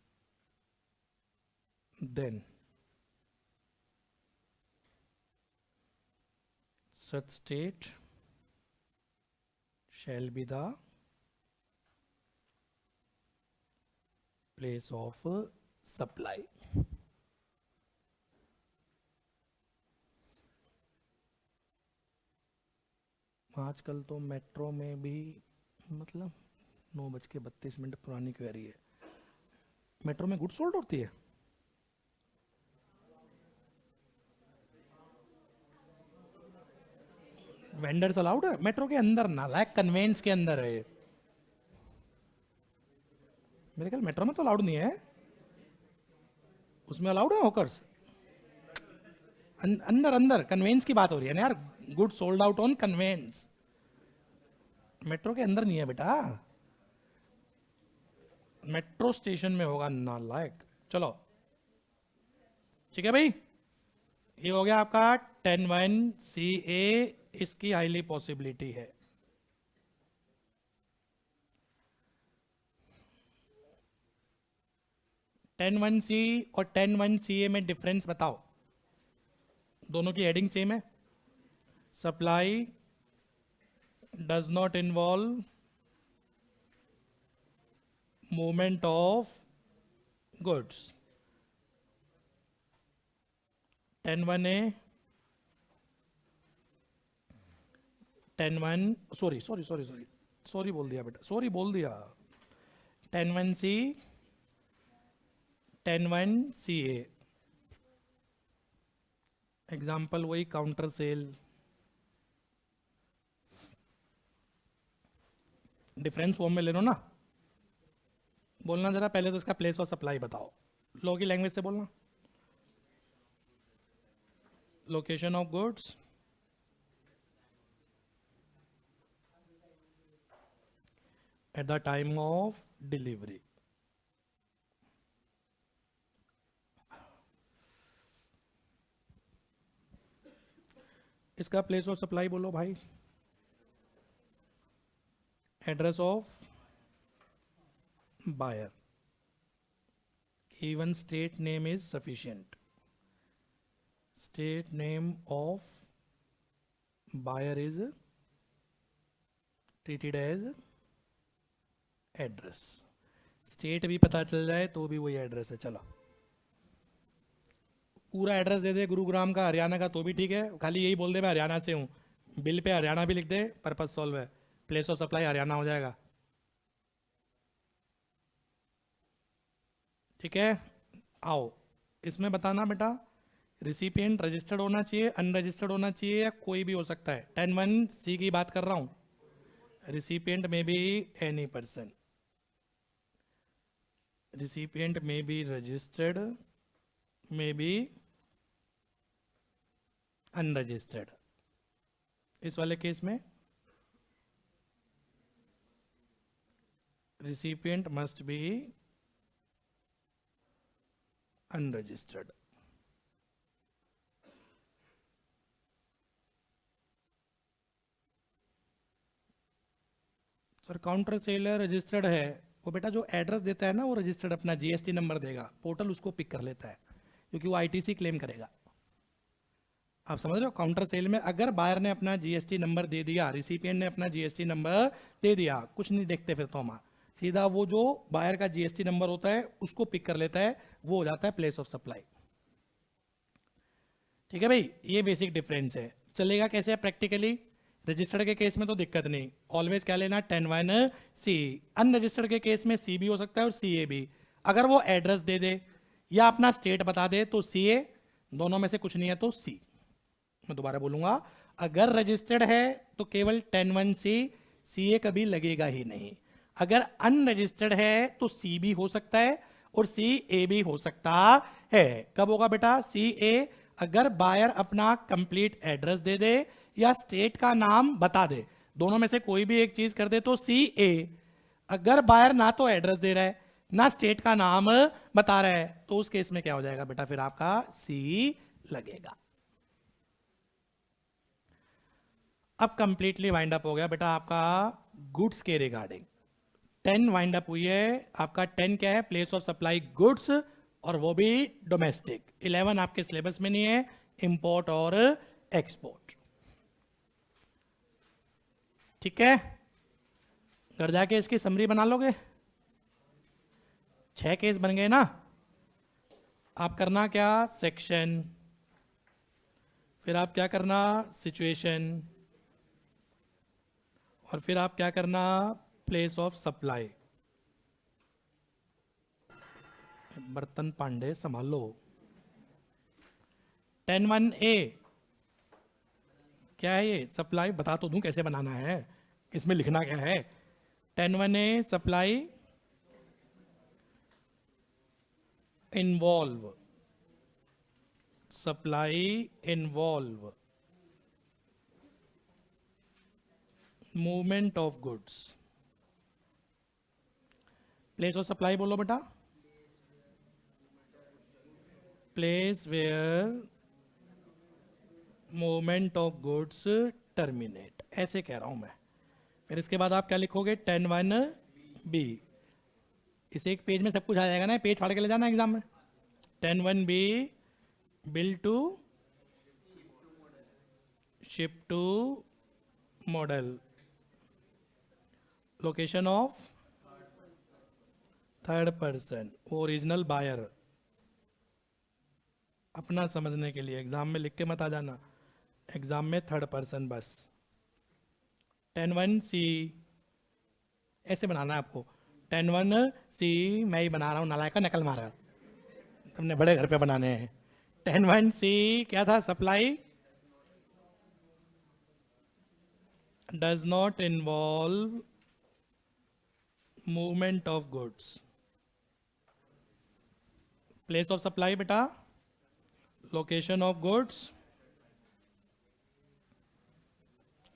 then such state shall be the place of supply. आजकल तो मेट्रो में भी मतलब 9:32 पुरानी क्वेरी है, मेट्रो में गुड्स सोल्ड होती है? वेंडर्स अलाउड है मेट्रो के अंदर ना, लाइक कन्वेंस के अंदर है ये। मेरे ख्याल मेट्रो में तो अलाउड नहीं है, उसमें अलाउड है हॉकर्स? अंदर अंदर कन्वेंस की बात हो रही है ना यार, good sold out on conveyance, metro के अंदर नहीं है बेटा, मेट्रो स्टेशन में होगा ना लायक। चलो ठीक है भाई, ये हो गया आपका 10(1)(ca), इसकी हाईली पॉसिबिलिटी है। टेन वन सी और 10(1)(ca में डिफरेंस बताओ, दोनों की हेडिंग सेम है। Supply does not involve movement of goods, 10(1)(a), 10(1), sorry sorry sorry sorry sorry बोल दिया बेटा, सॉरी बोल दिया, 10(1)(c), 10(1)(ca। एग्जाम्पल वही काउंटर सेल। डिफरेंस फॉर्म में ले लो ना, बोलना जरा पहले तो इसका प्लेस ऑफ सप्लाई बताओ, लॉ की लैंग्वेज से बोलना। Location of goods at the time of delivery. इसका प्लेस ऑफ सप्लाई बोलो भाई, address of buyer, even state name is sufficient, state name of buyer is treated as address, state भी पता चल जाए तो भी वही एड्रेस है। चलो पूरा एड्रेस दे दे गुरुग्राम का, हरियाणा का, तो भी ठीक है, खाली यही बोल दे मैं हरियाणा से हूँ, बिल पे हरियाणा भी लिख दे, पर्पस सॉल्व है, प्लेस ऑफ सप्लाई हरियाणा हो जाएगा। ठीक है, आओ इसमें बताना बेटा, रिसिपिएंट रजिस्टर्ड होना चाहिए, अनरजिस्टर्ड होना चाहिए, या कोई भी हो सकता है। 10(1)(c) की बात कर रहा हूं, रिसिपिएंट में बी एनी पर्सन, रिसिपिएंट में बी रजिस्टर्ड, में बी अनरजिस्टर्ड। इस वाले केस में recipient must be unregistered. Sir counter seller registered है, वो बेटा जो एड्रेस देता है ना वो रजिस्टर्ड अपना जीएसटी नंबर देगा, पोर्टल उसको पिक कर लेता है क्योंकि वो आईटीसी क्लेम करेगा। आप समझ रहे हो, काउंटर सेल में अगर बायर ने अपना जीएसटी नंबर दे दिया, रिसिपिएंट ने अपना जीएसटी नंबर दे दिया, कुछ नहीं देखते फिर तो हम सीधा वो जो बायर का जीएसटी नंबर होता है उसको पिक कर लेता है, वो हो जाता है प्लेस ऑफ सप्लाई। ठीक है भाई, ये बेसिक डिफरेंस है। चलेगा कैसे है प्रैक्टिकली, रजिस्टर्ड के केस में तो दिक्कत नहीं, ऑलवेज क्या लेना 10(1)(c), अनरजिस्टर्ड के केस में सी भी हो सकता है और सी ए भी। अगर वो एड्रेस दे दे या अपना स्टेट बता दे तो सी ए, दोनों में से कुछ नहीं है तो सी। मैं दोबारा बोलूंगा, अगर रजिस्टर्ड है तो केवल 10(1)(c), सी ए कभी लगेगा ही नहीं। अगर अनरजिस्टर्ड है तो सी भी हो सकता है और सी ए भी हो सकता है। कब होगा बेटा सी ए, अगर बायर अपना कंप्लीट एड्रेस दे दे या स्टेट का नाम बता दे, दोनों में से कोई भी एक चीज कर दे तो सी ए। अगर बायर ना तो एड्रेस दे रहा है ना स्टेट का नाम बता रहा है तो उस केस में क्या हो जाएगा बेटा, फिर आपका सी लगेगा। अब कंप्लीटली वाइंड अप हो गया बेटा आपका गुड्स के रिगार्डिंग। 10 वाइंड अप हुई है आपका, 10 क्या है, प्लेस ऑफ सप्लाई गुड्स, और वो भी डोमेस्टिक। 11 आपके सिलेबस में नहीं है, इंपोर्ट और एक्सपोर्ट। ठीक है, घर जाके इसकी समरी बना लोगे। 6 केस बन गए ना, आप करना क्या, सेक्शन, फिर आप क्या करना, सिचुएशन, और फिर आप क्या करना, प्लेस ऑफ सप्लाई। बर्तन पांडे संभालो। 10(1)(a क्या है ये? सप्लाई, बता तो दूं कैसे बनाना है, इसमें लिखना क्या है। 10(1)(a supply involve, supply involve movement of goods. Place of supply बोलो बेटा। Place where movement of goods terminate, ऐसे कह रहा हूं मैं। फिर इसके बाद आप क्या लिखोगे? 10(1)(b। इस एक पेज में सब कुछ आ जाएगा ना, पेज फाड़ के ले जाना एग्जाम में। 10(1)(b bill to ship to model, location of third person, original buyer. अपना समझने के लिए एग्जाम में लिख के मत आ जाना, एग्जाम में थर्ड पर्सन बस। 10(1)(c ऐसे बनाना है आपको। 10(1)(c मैं ही बना रहा हूँ, नालायक का नकल मारा, तुमने बड़े घर पे बनाने हैं। 10(1)(c क्या था? Supply does not involve movement of goods. Place of supply बेटा, location of goods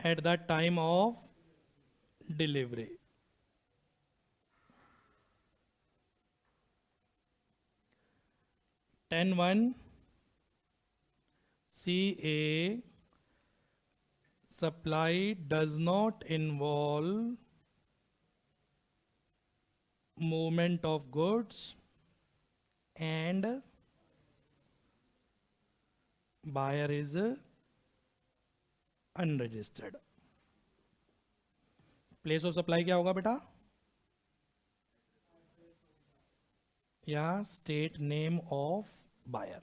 at the time of delivery। Ten one CA supply does not involve movement of goods and buyer is unregistered. Place of supply क्या होगा बेटा? या स्टेट नेम ऑफ बायर,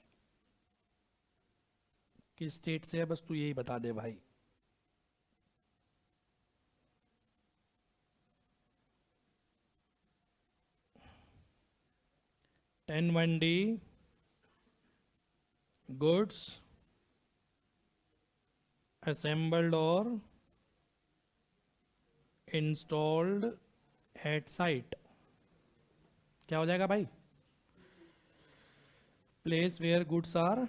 किस स्टेट से है बस तू यही बता दे भाई। Ten one D goods assembled or installed at site, क्या हो जाएगा भाई? Place where goods are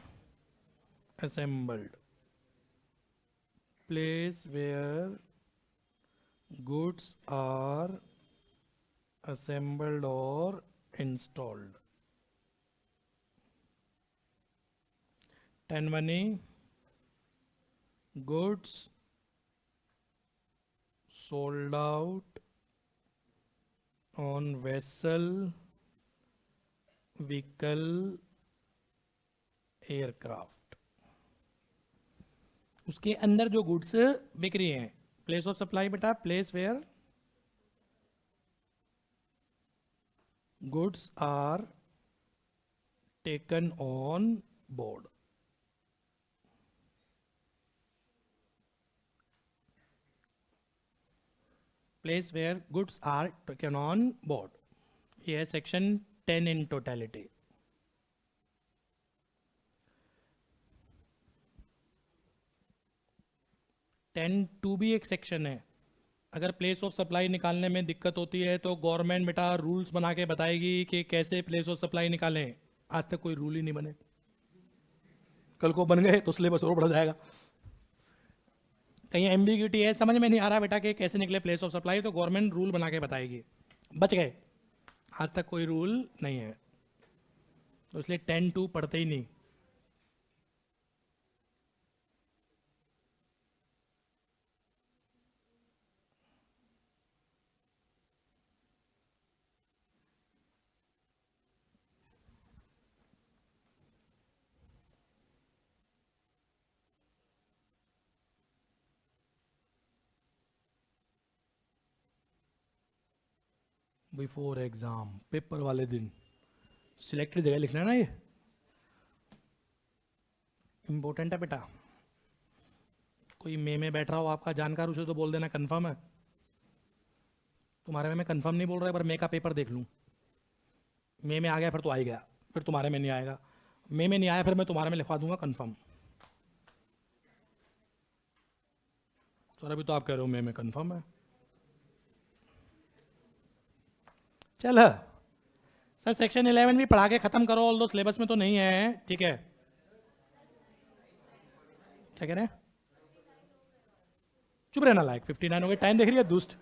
assembled, place where goods are assembled or installed। 10(1)(a goods sold out on vessel, vehicle, aircraft. उसके अंदर जो गुड्स बिक रही हैं। प्लेस ऑफ सप्लाई बेटा, place where goods are taken on board. Place where goods are taken on board, ये है section 10 in totality. Ten two भी एक सेक्शन है। अगर प्लेस ऑफ सप्लाई निकालने में दिक्कत होती है तो गवर्नमेंट बेटा रूल्स बना के बताएगी कि कैसे प्लेस ऑफ सप्लाई निकालें। आज तक कोई रूल ही नहीं बने, कल को बन गए तो सिलेबस और बढ़ जाएगा। कहीं एम्बिग्यूटी है, समझ में नहीं आ रहा बेटा कि कैसे निकले प्लेस ऑफ सप्लाई, तो गवर्नमेंट रूल बना के बताएगी। बच गए, आज तक कोई रूल नहीं है, तो इसलिए 10(2) पढ़ते ही नहीं। बिफोर एग्जाम, पेपर वाले दिन सिलेक्टेड जगह लिखना है ना, ये इंपॉर्टेंट है बेटा। कोई में बैठ रहा हो आपका जानकार, उसे तो बोल देना कंफर्म है। तुम्हारे में मैं कंफर्म नहीं बोल रहा, पर मैं का पेपर देख लूं। में आ गया फिर तो आ ही गया, फिर तुम्हारे में नहीं आएगा। में नहीं आया फिर मैं तुम्हारे में लिखवा दूंगा कंफर्म। सर अभी तो आप कह रहे हो में कंफर्म है। चल सर सेक्शन 11 भी पढ़ा के खत्म करो, ऑल दो सिलेबस में तो नहीं है, ठीक है। क्या कह रहे हैं? चुप रहना लायक 59 हो गए, टाइम देख रही है दुष्ट।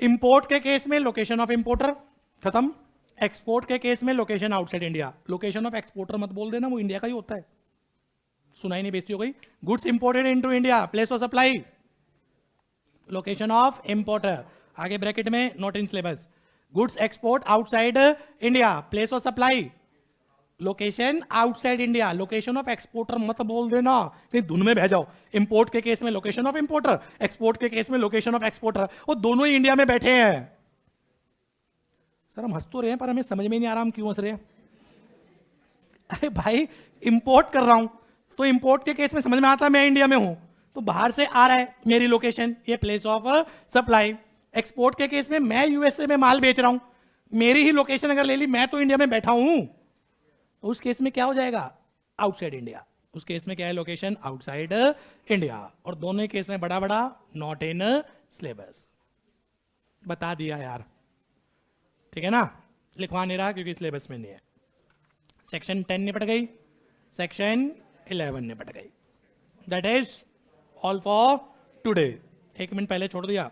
इंपोर्ट के केस में लोकेशन ऑफ इंपोर्टर खत्म, एक्सपोर्ट के केस में location outside India. Location of exporter मत बोल देना, वो इंडिया का ही होता है, सुनाई नहीं, बेइज्जती हो गई। Goods imported into India, place of supply, location of importer, आगे ब्रैकेट में not in syllabus. Goods export outside India, place of supply, location outside India. Location of exporter मत बोल देना, कहीं धुन में बह जाओ। इंपोर्ट के केस में लोकेशन ऑफ इंपोर्टर, एक्सपोर्ट के केस में लोकेशन ऑफ एक्सपोर्टर, वो दोनों ही इंडिया में बैठे हैं। सर हम हंस तो रहे हैं पर हमें समझ में नहीं आ रहा हम क्यों हंस रहे हैं। अरे भाई इंपोर्ट कर रहा हूं तो इंपोर्ट के केस में समझ में आता है मैं इंडिया में हूं, तो बाहर से आ रहा है मेरी लोकेशन, ये प्लेस ऑफ सप्लाई। एक्सपोर्ट के केस में मैं यूएसए में माल बेच रहा हूं, मेरी ही लोकेशन अगर ले ली, मैं तो इंडिया में बैठा हूं, तो उस केस में क्या हो जाएगा? Outside India. उस केस में क्या है? Location outside India. और दोनों केस में बड़ा बड़ा नॉट इन सिलेबस। बता दिया यार, ठीक है ना, लिखवा नहीं रहा क्योंकि सिलेबस में नहीं है। सेक्शन 10 निपट गई, सेक्शन 11 निपट गई। That is all for today. 1 minute पहले छोड़ दिया।